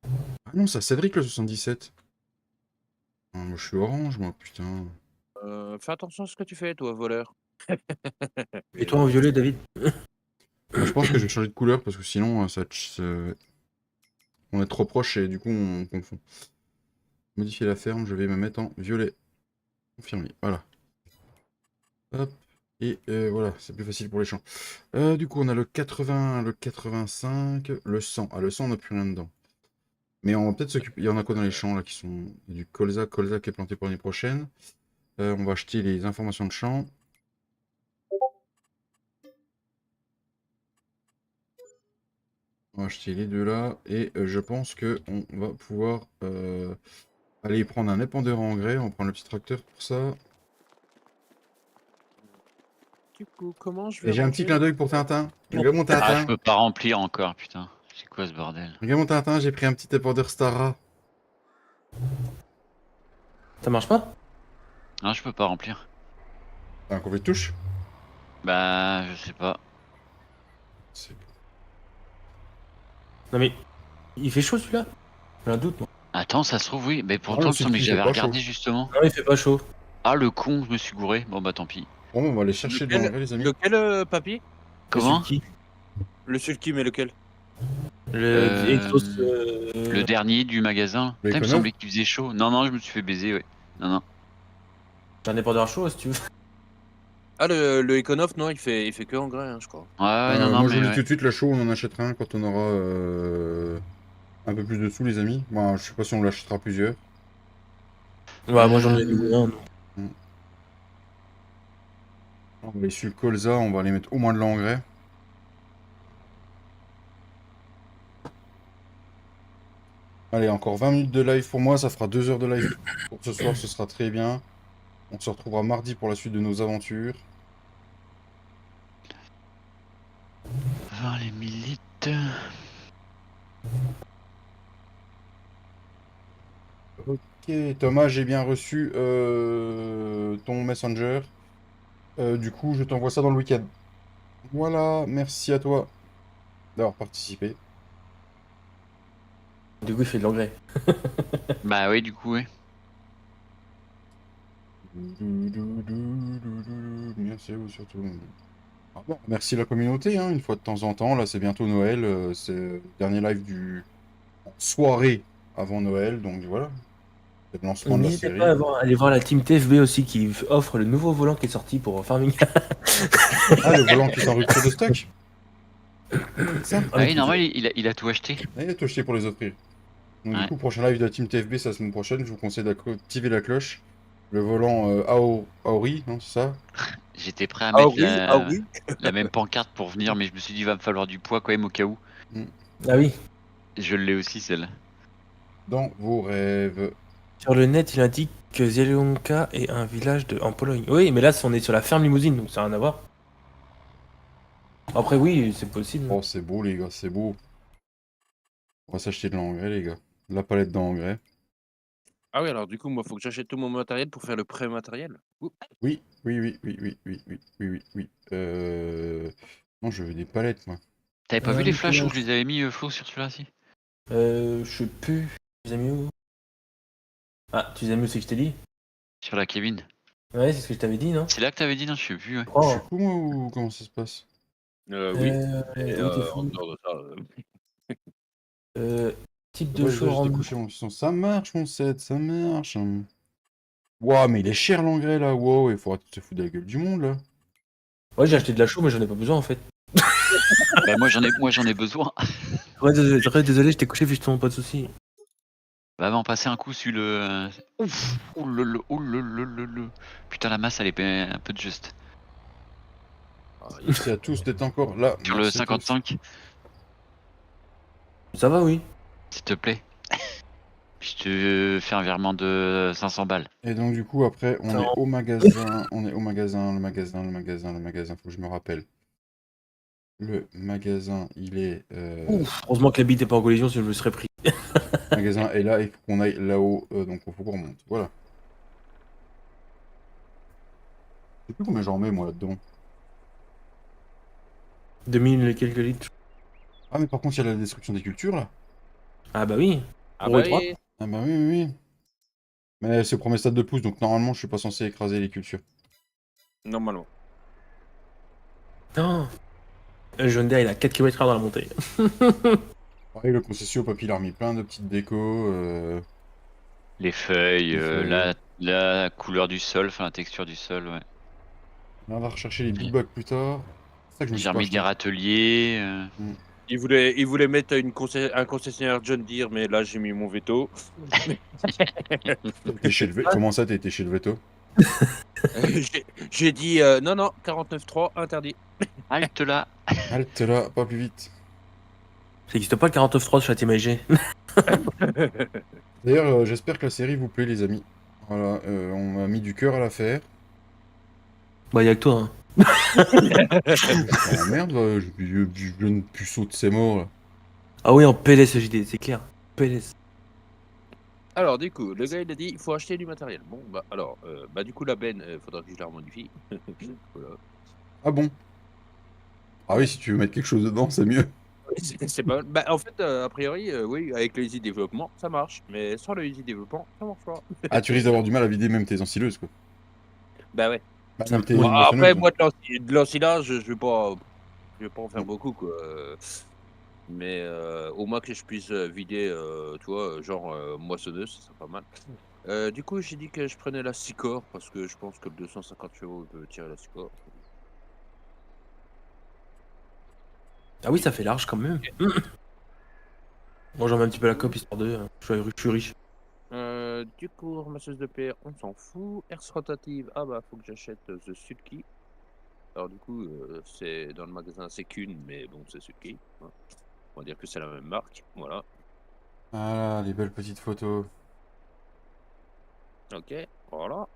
Ah non, ça Cédric le 77. Ah, moi, je suis orange, moi, putain. fais attention à ce que tu fais, toi, voleur. Et toi en violet, David? Moi, je pense que je vais changer de couleur parce que sinon, on est trop proche et du coup, on confond. Modifier la ferme, je vais me mettre en violet. Confirmé, voilà. Hop. Et voilà, c'est plus facile pour les champs. Du coup, on a le 80, le 85, le 100. Ah, le 100, on n'a plus rien dedans. Mais on va peut-être s'occuper. Il y en a quoi dans les champs là qui sont. Il y a du colza qui est planté pour l'année prochaine. On va acheter les informations de champ. On va acheter les deux là. Et je pense que on va pouvoir aller prendre un épandeur à engrais. On va prendre le petit tracteur pour ça. Du coup, comment je vais Et j'ai un petit ranger clin d'œil pour Tintin. Regarde mon Ah, je Tintin. peux pas remplir encore, putain. C'est quoi ce bordel? Regarde mon Tintin, j'ai pris un petit épandeur Stara. Ça marche pas? Ah, je peux pas remplir. T'as un combien de touches? Bah, je sais pas. C'est- Non mais. Il fait chaud celui-là? J'ai un doute, moi. Attends, ça se trouve, oui. Mais Ah, pourtant, le il me semblait que sulky, il fait j'avais pas chaud. regardé justement. Non, il fait pas chaud. Ah, le con, je me suis gouré. Bon, bah tant pis. Bon, on va aller chercher de l'engrais, les amis. Lequel, papy? Comment? Le sulky. Le sulky, mais lequel? Le Exos. Le dernier du magasin. Le Putain, il me Econov semblait qu'il faisait chaud. Non, je me suis fait baiser, ouais. Non. J'ai un dépendeur chaud si tu veux. Ah, le Econov, non, il fait que engrais, hein, je crois. Ouais, non, moi, je mais vous dis ouais. tout de suite, le show, on en achètera un quand on aura un peu plus de sous, les amis. Bon, je sais pas si on l'achètera plusieurs. Ouais, moi j'en ai loué un. On va aller sur le colza, on va aller mettre au moins de l'engrais. Allez, encore 20 minutes de live pour moi, ça fera 2 heures de live pour ce soir, ce sera très bien. On se retrouvera mardi pour la suite de nos aventures. 20 les milites. Ok, Thomas, j'ai bien reçu ton messenger. Du coup, je t'envoie ça dans le week-end. Voilà, merci à toi d'avoir participé. Du coup, il fait de l'engrais. Bah oui, du coup, ouais. Merci à vous surtout. Ah bon, merci la communauté, hein, une fois de temps en temps. Là, c'est bientôt Noël. C'est le dernier live du en soirée avant Noël. Donc voilà, c'est le lancement de la N'hésitez pas série. à aller voir la team TFB aussi qui offre le nouveau volant qui est sorti pour Farming. Ah, le volant qui est en rupture de stock? Ça? Ah oui, normal, il a tout acheté. Ah, il a tout acheté pour les offrir. Donc du Ouais. coup, prochain live de la team TFB, c'est la semaine prochaine. Je vous conseille d'activer la cloche. Le volant Aori, non, c'est ça? J'étais prêt à Ah mettre oui, ah oui. la même pancarte pour venir, mais je me suis dit, il va me falloir du poids quand même au cas où. Mm. Ah oui. Je l'ai aussi, celle. Dans vos rêves. Sur le net, il indique que Zielonka est un village en Pologne. Oui, mais là, on est sur la ferme limousine, donc ça n'a rien à voir. Après, oui, c'est possible. Oh, c'est beau, les gars, c'est beau. On va s'acheter de l'engrais, les gars. La palette d'engrais. Ah oui, alors du coup, moi, faut que j'achète tout mon matériel pour faire le pré-matériel. Ouh. Oui, oui, oui, oui, oui, oui, oui, oui, oui, oui. Non, je veux des palettes, moi. T'avais pas vu les flashs où Nicolas, je les avais mis Flo sur celui-là, si? je sais plus. Tu les as mis où? Ah, tu les as mis où, c'est que je t'ai dit? Sur la cabine. Ouais, c'est ce que je t'avais dit, non? C'est là que t'avais dit, non, je sais plus, ouais. Oh. Je suis fou, moi, ou comment ça se passe? Oui. Et, Oui, t'es en fou. dehors de ça, Type de Ouais, show j'étais couché mon son. Ça marche, mon set, ça marche. Waouh, mais il est cher l'engrais, là. Wow, il faut arrêter de se foutre de la gueule du monde, là. Ouais, j'ai acheté de la chaux, mais j'en ai pas besoin en fait. Bah moi j'en ai besoin. Ouais, désolé, j'étais couché, justement, pas de soucis. Bah va en passer un coup sur le. Ouf. Oh le. Oh le. Putain, la masse elle est un peu de juste. Merci à tous d'être encore là. Sur le Merci à tous. 55, Ça va, oui. s'il te plaît. Puis je te fais un virement de 500 balles. Et donc, du coup, après, on Ça est au magasin. On est au magasin, le magasin, le magasin, le magasin. Faut que je me rappelle. Le magasin, il est. Ouf, heureusement que la bite est pas en collision, sinon je me serais pris. Le magasin est là, il faut qu'on aille là-haut. Donc, il faut qu'on remonte. Voilà. Je sais plus combien j'en mets, moi, là-dedans. 2000 et quelques litres. Ah, mais par contre, il y a la destruction des cultures, là. Ah bah oui. Ah Pour bah E3. oui. Ah, bah oui, oui, oui. Mais c'est au premier stade de pouce, donc normalement, je suis pas censé écraser les cultures. Normalement. Non. Le John Deere, il a 4 km/h dans la montée. Pareil, le concession, papy, il a remis plein de petites décos. Les feuilles, Les feuilles. la couleur du sol, enfin la texture du sol, ouais. Là, on va rechercher les big bags plus tard. C'est ça que je me suis J'ai pas remis des acheté. râteliers. Il voulait mettre un concessionnaire John Deere, mais là, j'ai mis mon veto. T'es chez le Comment ça, t'as été chez le veto? J'ai dit non, non, 49.3, interdit. Halte là. Halte là, pas plus vite. Ça n'existe pas le 49.3 sur la Team AG. D'ailleurs, j'espère que la série vous plaît, les amis. Voilà, on a mis du cœur à l'affaire. Bah, y'a que toi, hein. Ah merde, je viens de puceau de ses morts, là. Ah oui, en PLS JD, c'est clair. PLS. Alors, du coup, le gars, il a dit il faut acheter du matériel. Bon, bah, alors, bah, du coup, la benne, faudra que je la remodifie. Voilà. Ah bon? Ah oui, si tu veux mettre quelque chose dedans, c'est mieux. C'est pas... Bah, en fait, a priori, oui, avec le easy développement, ça marche. Mais sans le easy développement, ça marche pas. Ah, tu risques d'avoir du mal à vider même tes ensileuses, quoi. Bah ouais. Bah, même tes Bon, après, moissonneuses. moi, de l'ensilage, je vais pas en faire beaucoup, quoi. Mais au moins que je puisse vider, tu vois, genre moissonneuse, ça serait pas mal. Du coup, j'ai dit que je prenais la Sicor parce que je pense que le 250 chevaux peut tirer la Sicor. Ah oui, ça fait large quand même. Moi, j'en mets un petit peu la cope histoire de. Je suis riche. Du coup, ramasseuse de pierre, on s'en fout. Herse rotative, ah bah faut que j'achète The Sulky. Alors du coup, c'est dans le magasin c'est qu'une, mais bon c'est Sulky, hein. On va dire que c'est la même marque, voilà. Ah là, les belles petites photos. Ok, voilà.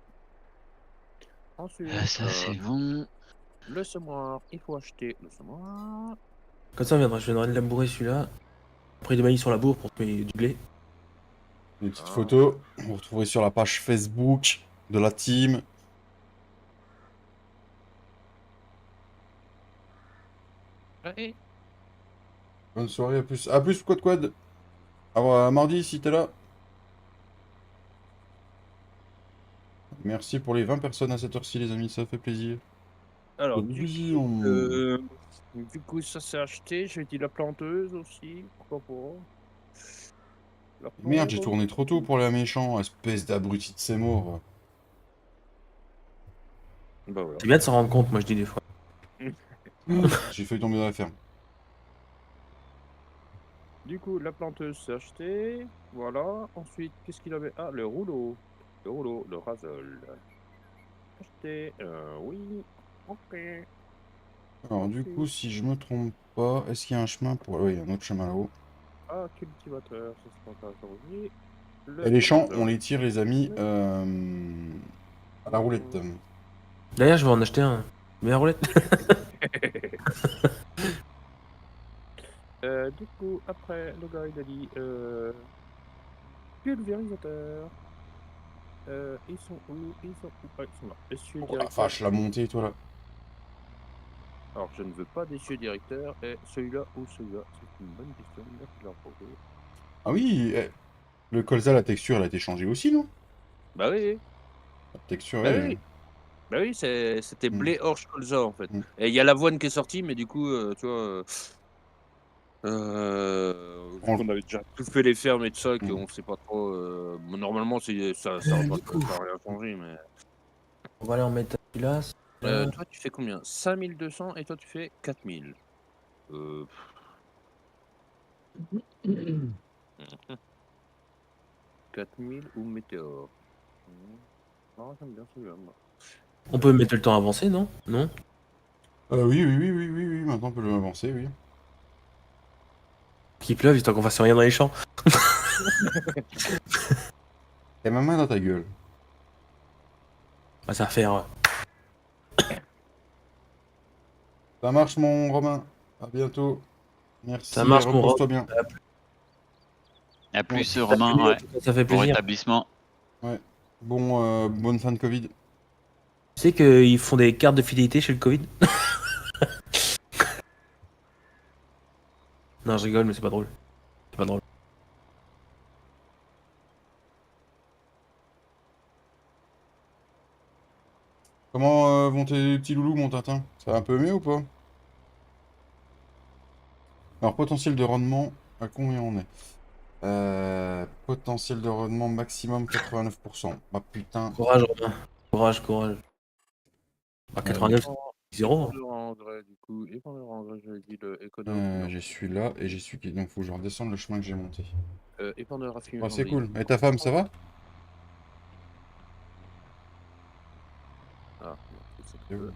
Ensuite, Ça c'est bon. le semoir, il faut acheter le semoir. Comme ça, je viendrai de labourer celui-là. Après, des maïs sur la bourre pour trouver du blé. Les petites Ah. photos. Vous retrouverez sur la page Facebook de la team. Ouais. Bonne soirée, à plus. À plus, quad. À mardi si t'es là. Merci pour les 20 personnes à cette heure-ci, les amis, ça fait plaisir. Alors, Oui, du coup, ça c'est acheté. J'ai dit la planteuse aussi, pourquoi pas. La Merde, j'ai plombe. tourné trop tôt pour les méchants, espèce d'abruti de Seymour. Bah voilà. C'est bien de s'en rendre compte, moi, je dis des fois. J'ai failli tomber dans la ferme. Du coup, la planteuse c'est acheté. Voilà. Ensuite, qu'est-ce qu'il avait? Ah, le rouleau. Le rouleau, le rasol. Acheté. Oui. Ok. Alors du coup, Ensuite, si je me trompe pas, est-ce qu'il y a un chemin pour... Oui, il y a un autre chemin là-haut. ah, cultivateur, ça c'est pas aujourd'hui. Et Le les champs, rasol. on les tire, les amis, à la roulette. D'ailleurs, je vais en acheter un. Mais la roulette. Du coup, après, le gars il a dit pulvérisateur. Ils sont où? Ils sont où? Ah, ils sont là. Essieu Oh la directeur. vache, la montée, toi là. Alors, je ne veux pas d'essieu directeur. Et celui-là ou celui-là? C'est une bonne question. Merci de leur poser. Ah oui, le colza, la texture, elle a été changée aussi, non? Bah oui, La texture, bah ouais. oui, bah oui, c'était Hmm, blé orge colza en fait. hmm. Et il y a l'avoine qui est sortie, mais du coup, tu vois, vu On- qu'on avait déjà tout fait les fermes et tout ça, hmm. qu'on sait pas trop. Bon, normalement, Du coup, ça va rien changer, mais. on va aller en mettre celui-là. Là. Toi, tu fais combien? 5200 et toi, tu fais 4000. Euh, 4000 ou météore? Ah, j'aime bien celui-là, moi. On peut mettre le temps avancé, non? Non? Oui, maintenant on peut l'avancer, oui. Qu'il pleuve, histoire qu'on fasse rien dans les champs. Et ma main dans ta gueule. Bah, ça va faire. Ça marche, mon Romain. À bientôt. Ça Merci et marche, mon Rob. repose-toi bien. À Ouais. plus, Romain. Ouais. Ça fait Bon plaisir. rétablissement. Ouais. Bon, bonne fin de Covid. Tu sais qu'ils font des cartes de fidélité chez le Covid? Non, je rigole, mais c'est pas drôle. C'est pas drôle. Comment vont tes petits loulous, mon Tintin? Ça va un peu mieux ou pas? Alors, potentiel de rendement, à combien on est? Potentiel de rendement maximum 89%. Ah putain. Courage, Romain. Courage. Bah, Ouais, 89, 0. Épandeur en engrais, du coup. Épandeur en engrais, j'avais dit le économe. Non. j'ai celui-là et j'ai celui qui... Donc, faut que je redescende le chemin que j'ai monté. Épandeur à Ouais, c'est fumier. cool. Et ta femme, ça va? Ah, non, c'est C'est que- où?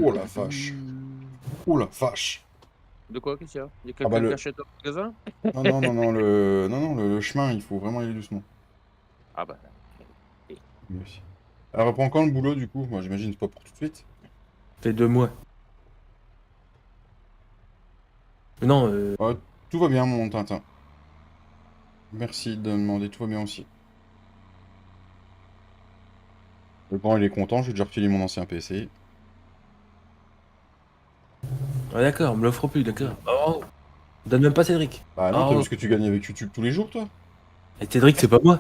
Oh la vache. Oh la vache. De quoi, qu'est-ce qu'il y a? Il y a Ah bah quelqu'un qui le... achète au magasin? le chemin, il faut vraiment y aller doucement. Ah bah. Oui. Elle reprend quand le boulot, du coup? Moi, j'imagine c'est pas pour tout de suite. Ça fait 2 mois. Mais non, Ouais, tout va bien, mon Tintin. Merci de demander, tout va bien aussi. Le grand, il est content, j'ai déjà refilé mon ancien PC. ouais, d'accord, on me l'offre plus, d'accord. Oh, donne même pas Cédric. Bah non, t'as vu Oh, ce que tu gagnes avec YouTube tous les jours, toi? et Cédric, c'est pas moi.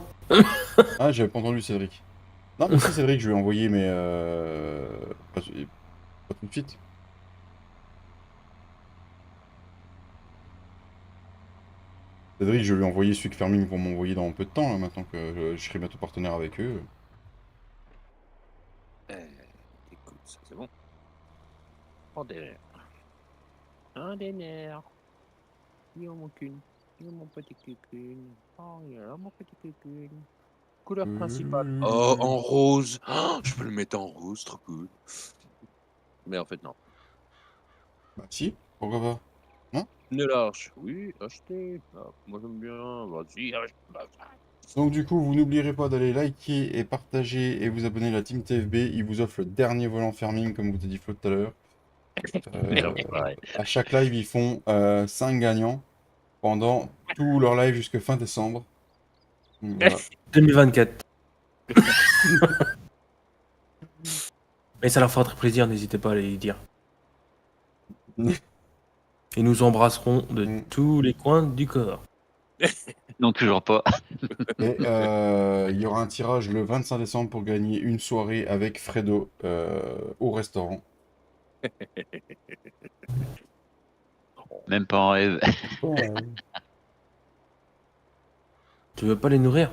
Ah, j'avais pas entendu Cédric. Non, mais si, Cédric, je lui ai envoyé, mais pas tout de suite. Cédric, je lui ai envoyé celui que Ferming vont m'envoyer dans peu de temps, là, maintenant que je serai bientôt partenaire avec eux. Écoute, ça c'est bon. En derrière. Un des nerfs. Yo mon cul. Yo mon petit cucune. Oh yo mon petit cucune. Couleur principale. Oh, en rose. Oh, je peux le mettre en rose, trop cool. Mais en fait, non. Bah si, pourquoi pas? Une large. Oui, achetez. Ah, moi j'aime bien. Vas-y, achète. Donc du coup, vous n'oublierez pas d'aller liker et partager et vous abonner à la Team TFB. Ils vous offrent le dernier volant farming, comme vous a dit Flo tout à l'heure. Merde, ouais. À chaque live, ils font 5 gagnants pendant tout leur live jusqu'à fin décembre. Donc, voilà. 2024. Et ça leur fera très plaisir, n'hésitez pas à les dire. Et nous embrasserons de tous les coins du corps. Non, toujours pas. Et il y aura un tirage le 25 décembre pour gagner une soirée avec Fredo au restaurant. Même pas en rêve. Tu veux pas les nourrir?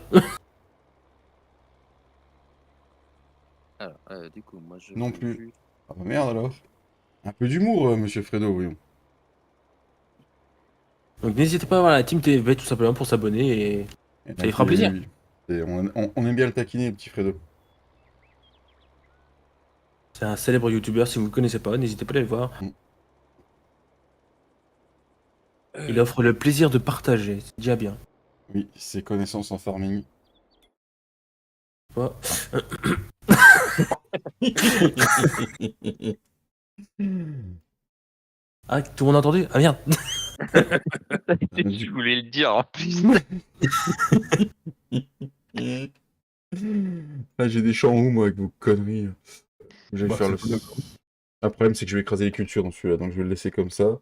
Alors, du coup, moi je. Non vais plus. juste- Ah bah merde alors. Un peu d'humour, monsieur Fredo, voyons. Donc n'hésitez pas à voir la Team TFB tout simplement pour s'abonner et Et ça lui fera plaisir. oui. Et on aime bien le taquiner, le petit Fredo. C'est un célèbre youtubeur, si vous ne le connaissez pas, n'hésitez pas à aller le voir. Il offre le plaisir de partager, c'est déjà bien. Oui, ses connaissances en farming. Voilà. Ah, tout le monde a entendu? Ah merde. Je voulais le dire en plus. Là, j'ai des champs où, moi, avec vos conneries. Je vais Bah, faire le... c'est Le problème, c'est que je vais écraser les cultures dans celui-là, donc je vais le laisser comme ça.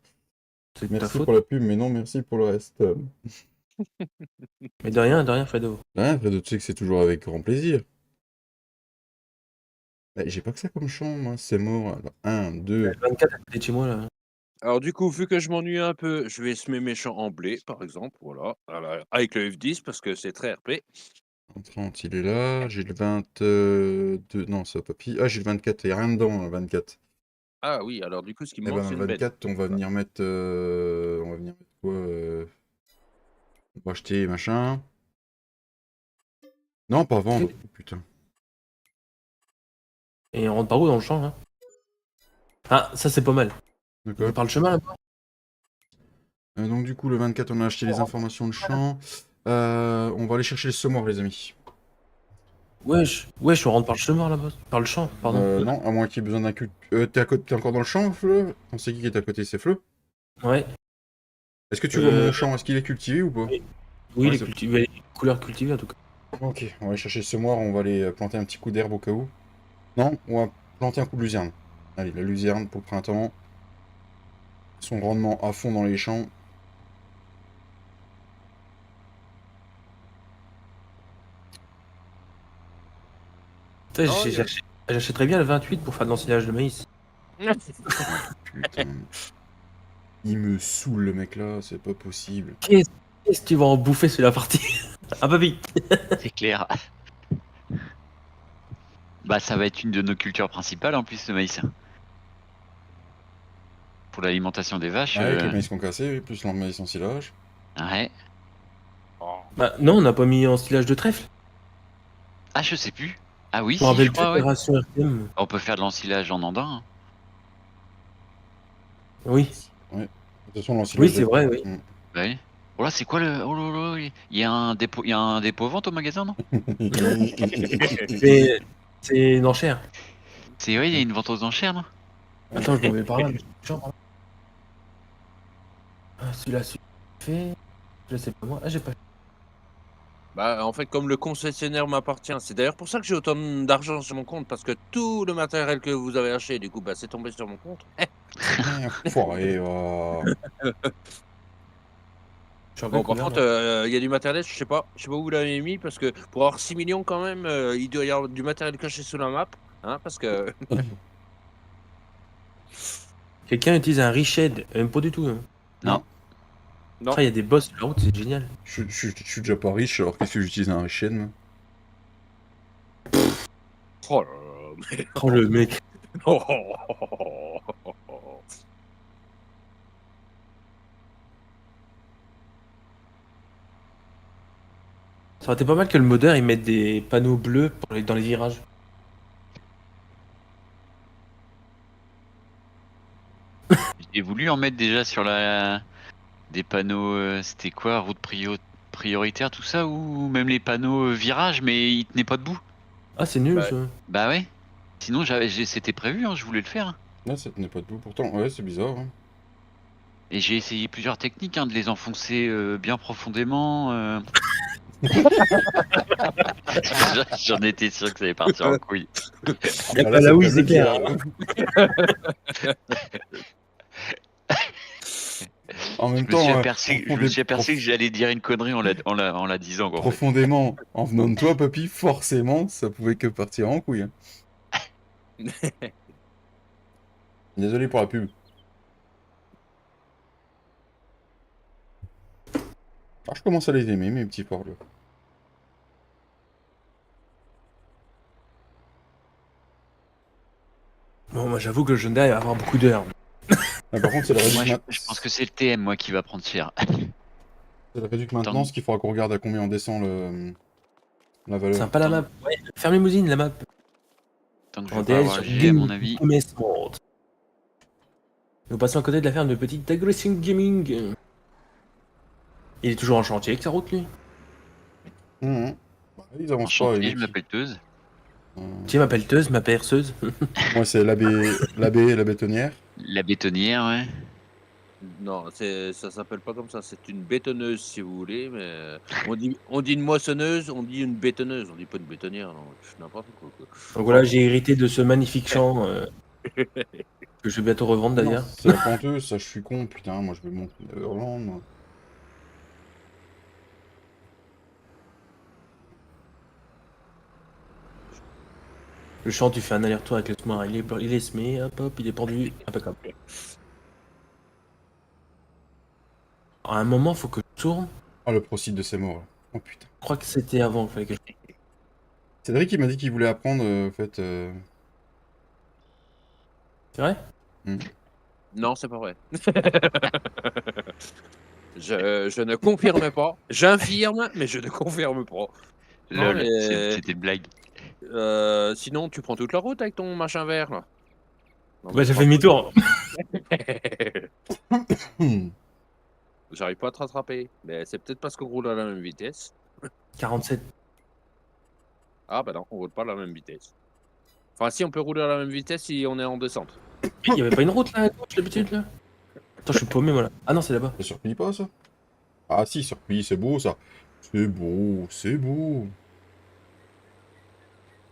C'est de ta Merci faute. pour la pub, mais non, merci pour le reste. Mais de rien, Fredo. Ouais, Fredo, tu sais que c'est toujours avec grand plaisir. J'ai pas que ça comme champ, moi, c'est mort. 1, 2... 24 à côté de chez moi là. Alors, du coup, vu que je m'ennuie un peu, je vais semer mes champs en blé, par exemple. Voilà. Avec le F10 parce que c'est très RP. 30, il est là. J'ai le 22... Non, ça va pas pire. Ah, j'ai le 24, il n'y a rien dedans, le 24. Ah oui, alors du coup, ce qui me Eh manque, ben, c'est le une bête. 24, on va venir mettre... On va venir mettre quoi On va acheter machin. Non, pas vendre. Oh, putain. Et on rentre par où dans le champ là? Ah, ça c'est pas mal. D'accord. Par le chemin là-bas? Donc du coup, le 24, on a acheté les informations de champ. On va aller chercher les semoirs, les amis. Wesh, on rentre par le chemin là-bas. Par le champ, pardon. Non, à moins qu'il y ait besoin d'un cul... T'es encore dans le champ, Fleu? On sait qui est à côté, c'est Fleu? Ouais. Est-ce que tu vois mon champ? Est-ce qu'il est cultivé ou pas? Oui, Ouais, il est c'est- cultivé, couleur cultivée en tout cas. Ok, on va aller chercher le semoir, on va aller planter un petit coup d'herbe au cas où. Non, on va planter un coup de luzerne. Allez, la luzerne pour le printemps. Son rendement à fond dans les champs. Putain, Oh, j'achèterais bien le 28 pour faire de l'ensilage de maïs. Putain. Il me saoule le mec là, c'est pas possible. Qu'est-ce que tu vas en bouffer sur la partie? Ah bah vite. C'est clair. Bah, ça va être une de nos cultures principales en plus, le maïs. Pour l'alimentation des vaches. Ouais, avec les maïs qu'on cassait, plus le maïs en silage. Ouais. Bah non, on n'a pas mis ensilage de trèfle. Ah, je sais plus. Ah oui, Je me si, je rappelle crois, plus ouais. de ration RTM. On peut faire de l'ensilage en andin. Hein. Oui, Ouais. De toute façon, l'ensilage. oui c'est vrai, oui. Ouais. Oh là, c'est quoi le. Oh là là, il y a un dépôt, il y a un dépôt vente au magasin, non? C'est une enchère. C'est vrai, il y a une vente aux enchères, non? Attends, je m'en vais par là. Ah, celui-là, fait. Je sais pas moi. Ah, j'ai pas. Bah, en fait, comme le concessionnaire m'appartient, c'est d'ailleurs pour ça que j'ai autant d'argent sur mon compte, parce que tout le matériel que vous avez acheté, du coup, bah, c'est tombé sur mon compte. Enfoiré, oh. Bon, par contre, il y a du matériel, je sais pas où vous l'avez mis, parce que pour avoir 6 millions quand même, il doit y avoir du matériel caché sous la map, hein, parce que... Quelqu'un utilise un Riched, même pas du tout. Hein. Non. Non. Ah, il y a des boss sur la route, c'est génial. Je suis déjà pas riche, alors qu'est-ce que j'utilise un chaîne? Oh là là, mais... Oh le mec. Oh. Ça aurait été pas mal que le modeur il mette des panneaux bleus dans les virages. J'ai voulu en mettre déjà sur des panneaux, c'était quoi, route prioritaire, tout ça, ou même les panneaux virage, mais ils tenaient pas debout. Ah, c'est nul Bah, ça. Bah ouais. Sinon, c'était prévu, hein, je voulais le faire. Là, ça tenait pas debout pourtant. Ouais, c'est bizarre. Hein. Et j'ai essayé plusieurs techniques, hein, de les enfoncer bien profondément. J'en étais sûr que ça allait partir en couille. Y a Ah, pas ça là où peut il le dire, s'éclaire. hein. En même Je me suis temps, aperçu que j'allais dire une connerie en la disant, quoi, en fait. profondément, en venant de toi, papy, forcément, ça pouvait que partir en couille. Hein. Désolé pour la pub. Ah, je commence à les aimer, mes petits porcs. Bon, moi j'avoue que le Hyundai va avoir beaucoup d'heures. Ah, par contre, c'est le Moi, réduc, je pense que c'est le TM, moi, qui va prendre cher. maintenance qu'il faudra qu'on regarde à combien on descend la valeur. Sympa la map. Ouais, ferme limousine la map. Tant que je En vais pas DL avoir sur G, à mon avis. MS Mode. Nous passons à côté de la ferme de petite Aggressing Gaming. Il est toujours en chantier avec sa route lui. Bah, ils avancent pas. Enchanté, les je mecs. m'appelle Teuse. Tiens, ma pelleteuse, ma perceuse. Moi, c'est la bétonnière. La bétonnière, ouais. Non, ça s'appelle pas comme ça. C'est une bétonneuse, si vous voulez. Mais on dit une moissonneuse, on dit une bétonneuse. On dit pas une bétonnière. Non, c'est n'importe quoi. Donc voilà, j'ai hérité de ce magnifique champ que je vais bientôt revendre Non, d'ailleurs. c'est la planteuse, ça, je suis con. Putain, moi, je vais monter Hollande, moi. Le champ, tu fais un aller-retour avec le smart, il est semé, hop hop, il est pendu, impeccable. Alors, à un moment, faut que je tourne. Ah, le procide de ces morts. Là. Oh putain. Je crois que c'était avant qu'il fallait que je... Cédric, il m'a dit qu'il voulait apprendre, en fait. C'est vrai? Non, c'est pas vrai. Je ne confirme pas. J'infirme, mais je ne confirme pas. Non, Lol, mais- c'était une blague. Sinon, tu prends toute la route avec ton machin vert là. Non, Ouais, mais j'ai prends- fait demi-tour. J'arrive pas à te rattraper. Mais c'est peut-être parce qu'on roule à la même vitesse. 47. Ah bah non, on roule pas à la même vitesse. Enfin, si on peut rouler à la même vitesse si on est en descente. Il y avait pas une route là à gauche d'habitude là? Attends, je suis paumé moi là. Ah non, c'est là-bas. Ça surplie pas, ça? Ah, si, surplie, c'est beau, ça. C'est beau, c'est beau.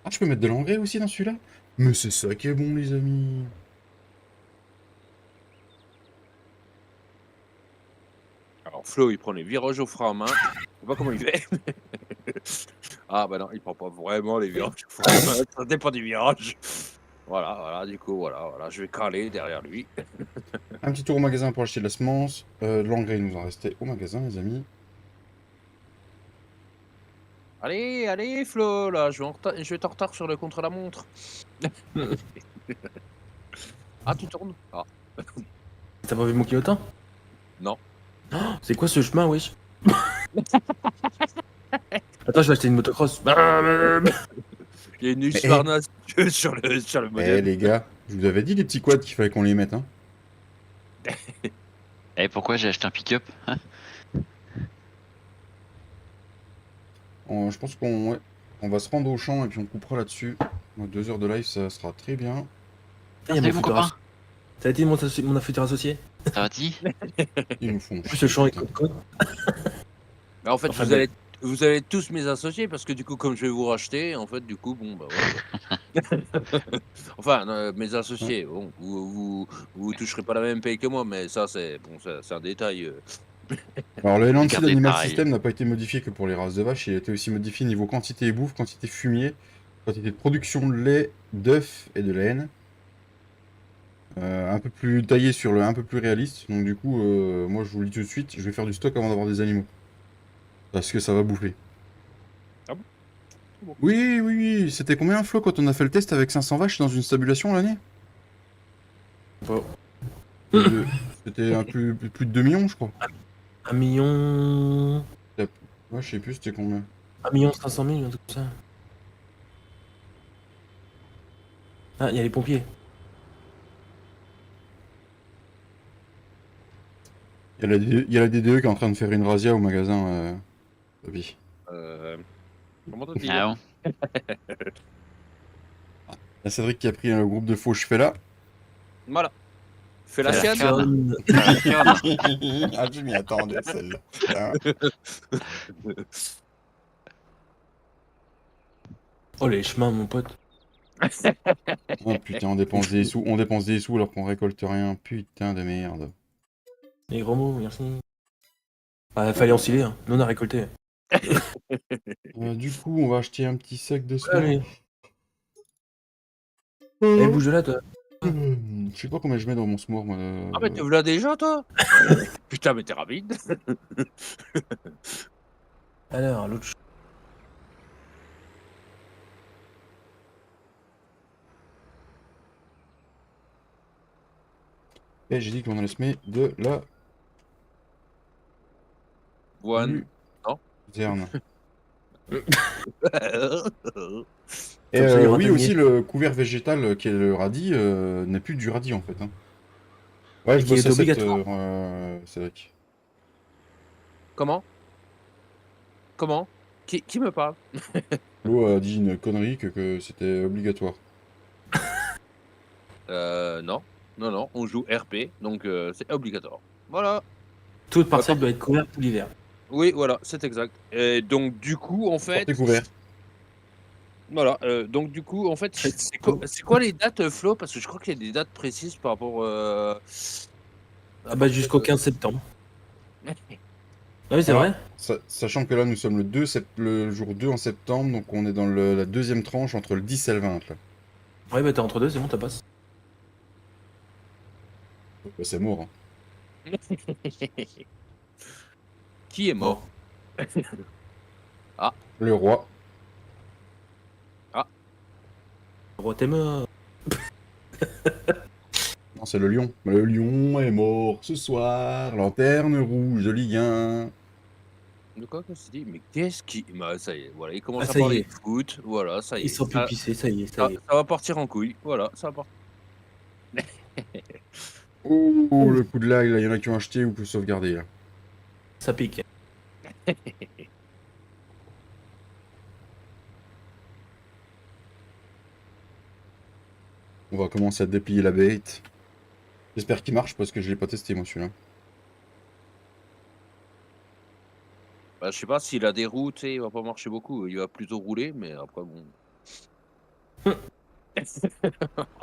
Ah, je peux mettre de l'engrais aussi dans celui-là? Mais c'est ça qui est bon, les amis. Alors Flo, il prend les virages au frein à main. Je sais pas comment il fait. Ah bah non, il prend pas vraiment les virages au frein à main. Ça dépend du virage. Voilà, du coup, voilà, je vais caler derrière lui. Un petit tour au magasin pour acheter de la semence. De l'engrais, il nous en restait au magasin, les amis. Allez, Flo, là, je vais être en retard sur le contre-la-montre. Ah, tu tournes? Ah, T'as pas vu mon clignotant? non. Oh, c'est quoi ce chemin, wesh? Attends, je vais acheter une motocross. Il y a une Eh, Husqvarna sur le Eh, modèle. les gars, je vous avais dit les petits quads qu'il fallait qu'on les mette, hein. Eh, pourquoi j'ai acheté un pick-up? Je pense qu'on va se rendre au champ et puis on coupera là-dessus. 2 heures de live, ça sera très bien. Il y a Salut, mon mon futur copain. Ça a été mon futur associé. Ça va, dit? Ils nous font En plus, chier, le champ est putain. code. Mais en fait, Enfin, vous allez tous mes associés parce que du coup, comme je vais vous racheter, en fait, du coup, bon, bah ouais. Enfin, mes associés, bon, vous toucherez pas la même paye que moi, mais ça, c'est bon, c'est un détail. Alors le LNC Gardez d'Animal pareil. System n'a pas été modifié que pour les races de vaches, il a été aussi modifié niveau quantité et bouffe, quantité fumier, quantité de production de lait, d'œufs et de laine. Un peu plus taillé sur un peu plus réaliste, donc du coup, moi je vous le dis tout de suite, je vais faire du stock avant d'avoir des animaux. Parce que ça va bouffer. Ah bon? Oui, c'était combien Flo quand on a fait le test avec 500 vaches dans une stabulation l'année? Oh. C'était plus de 2 millions je crois. 1 million. Ouais, je sais plus c'était combien. 1 500 000, un truc comme ça. Ah, il y a les pompiers. Il y a la DDE qui est en train de faire une razzia au magasin. Bobby. Comment te dire? Ah bon. Il y a Cédric qui a pris le groupe de faux cheveux là. Voilà. Fais la Fais la sienne. sienne. Ah, tiens. Ah, je m'y attendais celle-là. Putain. Oh, les chemins, mon pote. Oh putain, on dépense des sous alors qu'on récolte rien. Putain de merde. Les gros mots, merci. Ah, fallait enfiler, hein. Nous, on a récolté. Du coup, on va acheter un petit sac de soie. Allez. Eh, bouge de là, toi. Je sais pas combien je mets dans mon s'more, moi. Ah, mais te voilà déjà, toi? Putain, mais t'es rapide. Alors, l'autre. Et j'ai dit qu'on allait se mettre de la One. Non. luzerne. Et Comme ça, il y aura oui, pas de aussi miettes. le couvert végétal qui est le radis n'est plus du radis en fait. Hein. Ouais, Et je qui bosse est à 7 obligatoire. c'est vrai. Comment? Comment? Qui me parle? Flo a dit une connerie que c'était obligatoire. Non. Non, non, on joue RP, donc c'est obligatoire. Voilà. Toute parcelle doit être couverte tout l'hiver. Oui, voilà, c'est exact. Et donc, du coup, en fait. Sortez couvert. Voilà, donc du coup, en fait, c'est quoi les dates, Flo? Parce que je crois qu'il y a des dates précises par rapport. Ah bah, jusqu'au 15 septembre. Ah oui, c'est Alors, vrai. Sachant que là, nous sommes le jour 2 en septembre, donc on est dans la deuxième tranche entre le 10 et le 20. Là. Ouais, bah, t'es entre deux, c'est bon, t'as passe. Bah, c'est mort. Hein. Qui est mort? Le roi. Roi, t'es mort. Non, c'est le lion. Le lion est mort ce soir. Lanterne rouge de Ligue 1. De quoi qu'on s'est dit? Mais qu'est-ce qui. Bah, ça y est, voilà, il commence Ah, à ça y parler est. de foot. Voilà, ça y Ils est. sont plus pissés, ça y est, ça y est. Ça va partir en couille. Voilà, ça va partir. Oh, le coup de lag, là, il y en a qui ont acheté ou qui ont sauvegardé. Là. Ça pique. On va commencer à déplier la bête. J'espère qu'il marche parce que je l'ai pas testé moi celui-là. Bah, je sais pas s'il a des roues, tu sais, il va pas marcher beaucoup. Il va plutôt rouler, mais après, bon.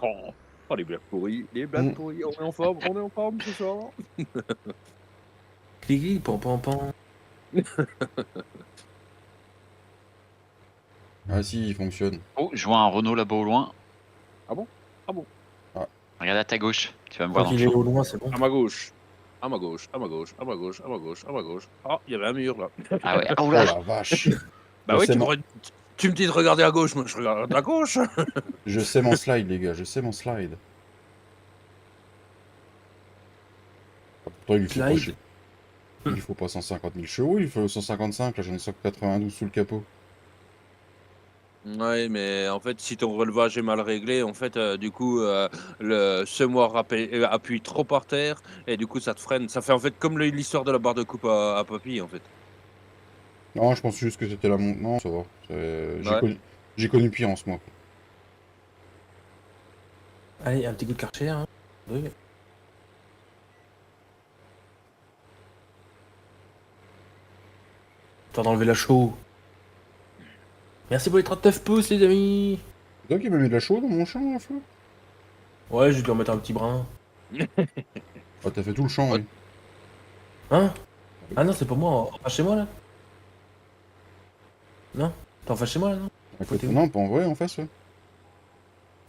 Oh, les blagues pourries, les blagues pourries. On est en forme ce soir. Clic, pan, pan, pan. Ah si, il fonctionne. Oh, je vois un Renault là-bas au loin. Ah bon? Ah bon? Regarde à ta gauche. Tu vas me voir Quand dans le il est champ. au loin, c'est bon. À ma gauche. À ma gauche, à ma gauche, à ma gauche, à ma gauche, à ma gauche. Ah, il y avait un mur là. Ah ouais. Oh Oh là. la vache. Bah Je oui, sais mon- tu me dis de regarder à gauche, moi je regarde à gauche. Je sais mon slide les gars, je sais mon slide. Ah, pourtant il lui faut pas, Slide. il lui faut pas 150 000 chevaux, il faut 155, là j'en ai 192 sous le capot. Ouais, mais en fait, si ton relevage est mal réglé, en fait, du coup, le semoir appuie trop par terre et du coup, ça te freine. Ça fait en fait comme l'histoire de la barre de coupe à papy, en fait. Non, je pense juste que c'était la montre. Non, ça va. Ouais. J'ai connu pire en ce mois. Allez, un petit coup de karcher. Hein. Oui. Temps d'enlever la chaux. Merci pour les 39 pouces, les amis. C'est toi qui m'as mis de la chaux dans mon champ, là, Flo? Ouais, je vais te remettre un petit brin. Ah, t'as fait tout le champ, oui. Hein? Ah non, c'est pas moi. En face chez moi, là? Non? T'es en face chez moi, là, non? À côté, où? non, pas en vrai, en face, ouais.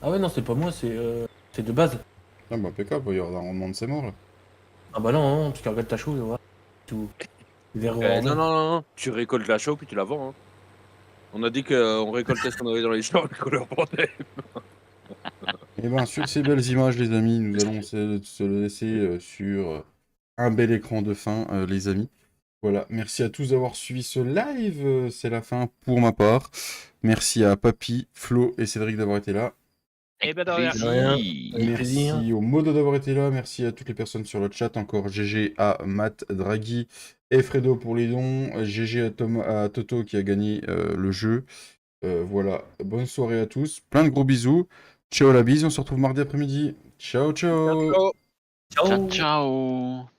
Ah ouais, non, c'est pas moi, c'est de base. Ah, bah, impeccable, il y aura un rendement de ses morts, là. Ah bah non, tu regardes ta chaux, voilà. Tout. Vers Non, non, non, non. Tu récoltes la chaux puis tu la vends. Hein. On a dit qu'on récoltait ce qu'on avait dans les champs et qu'on le revendait. Et ben, sur ces belles images, les amis, nous allons se laisser sur un bel écran de fin, les amis. Voilà, merci à tous d'avoir suivi ce live. C'est la fin pour ma part. Merci à Papy, Flo et Cédric d'avoir été là. Eh ben, de rien. De rien. Plaisir. Avec plaisir. Merci au Modo d'avoir été là. Merci à toutes les personnes sur le chat. Encore GG à Matt, Draghi et Fredo pour les dons. GG à Toto qui a gagné le jeu. Voilà, bonne soirée à tous. Plein de gros bisous. Ciao la bise. On se retrouve mardi après-midi. Ciao, ciao. Ciao. Ciao. Ciao, ciao.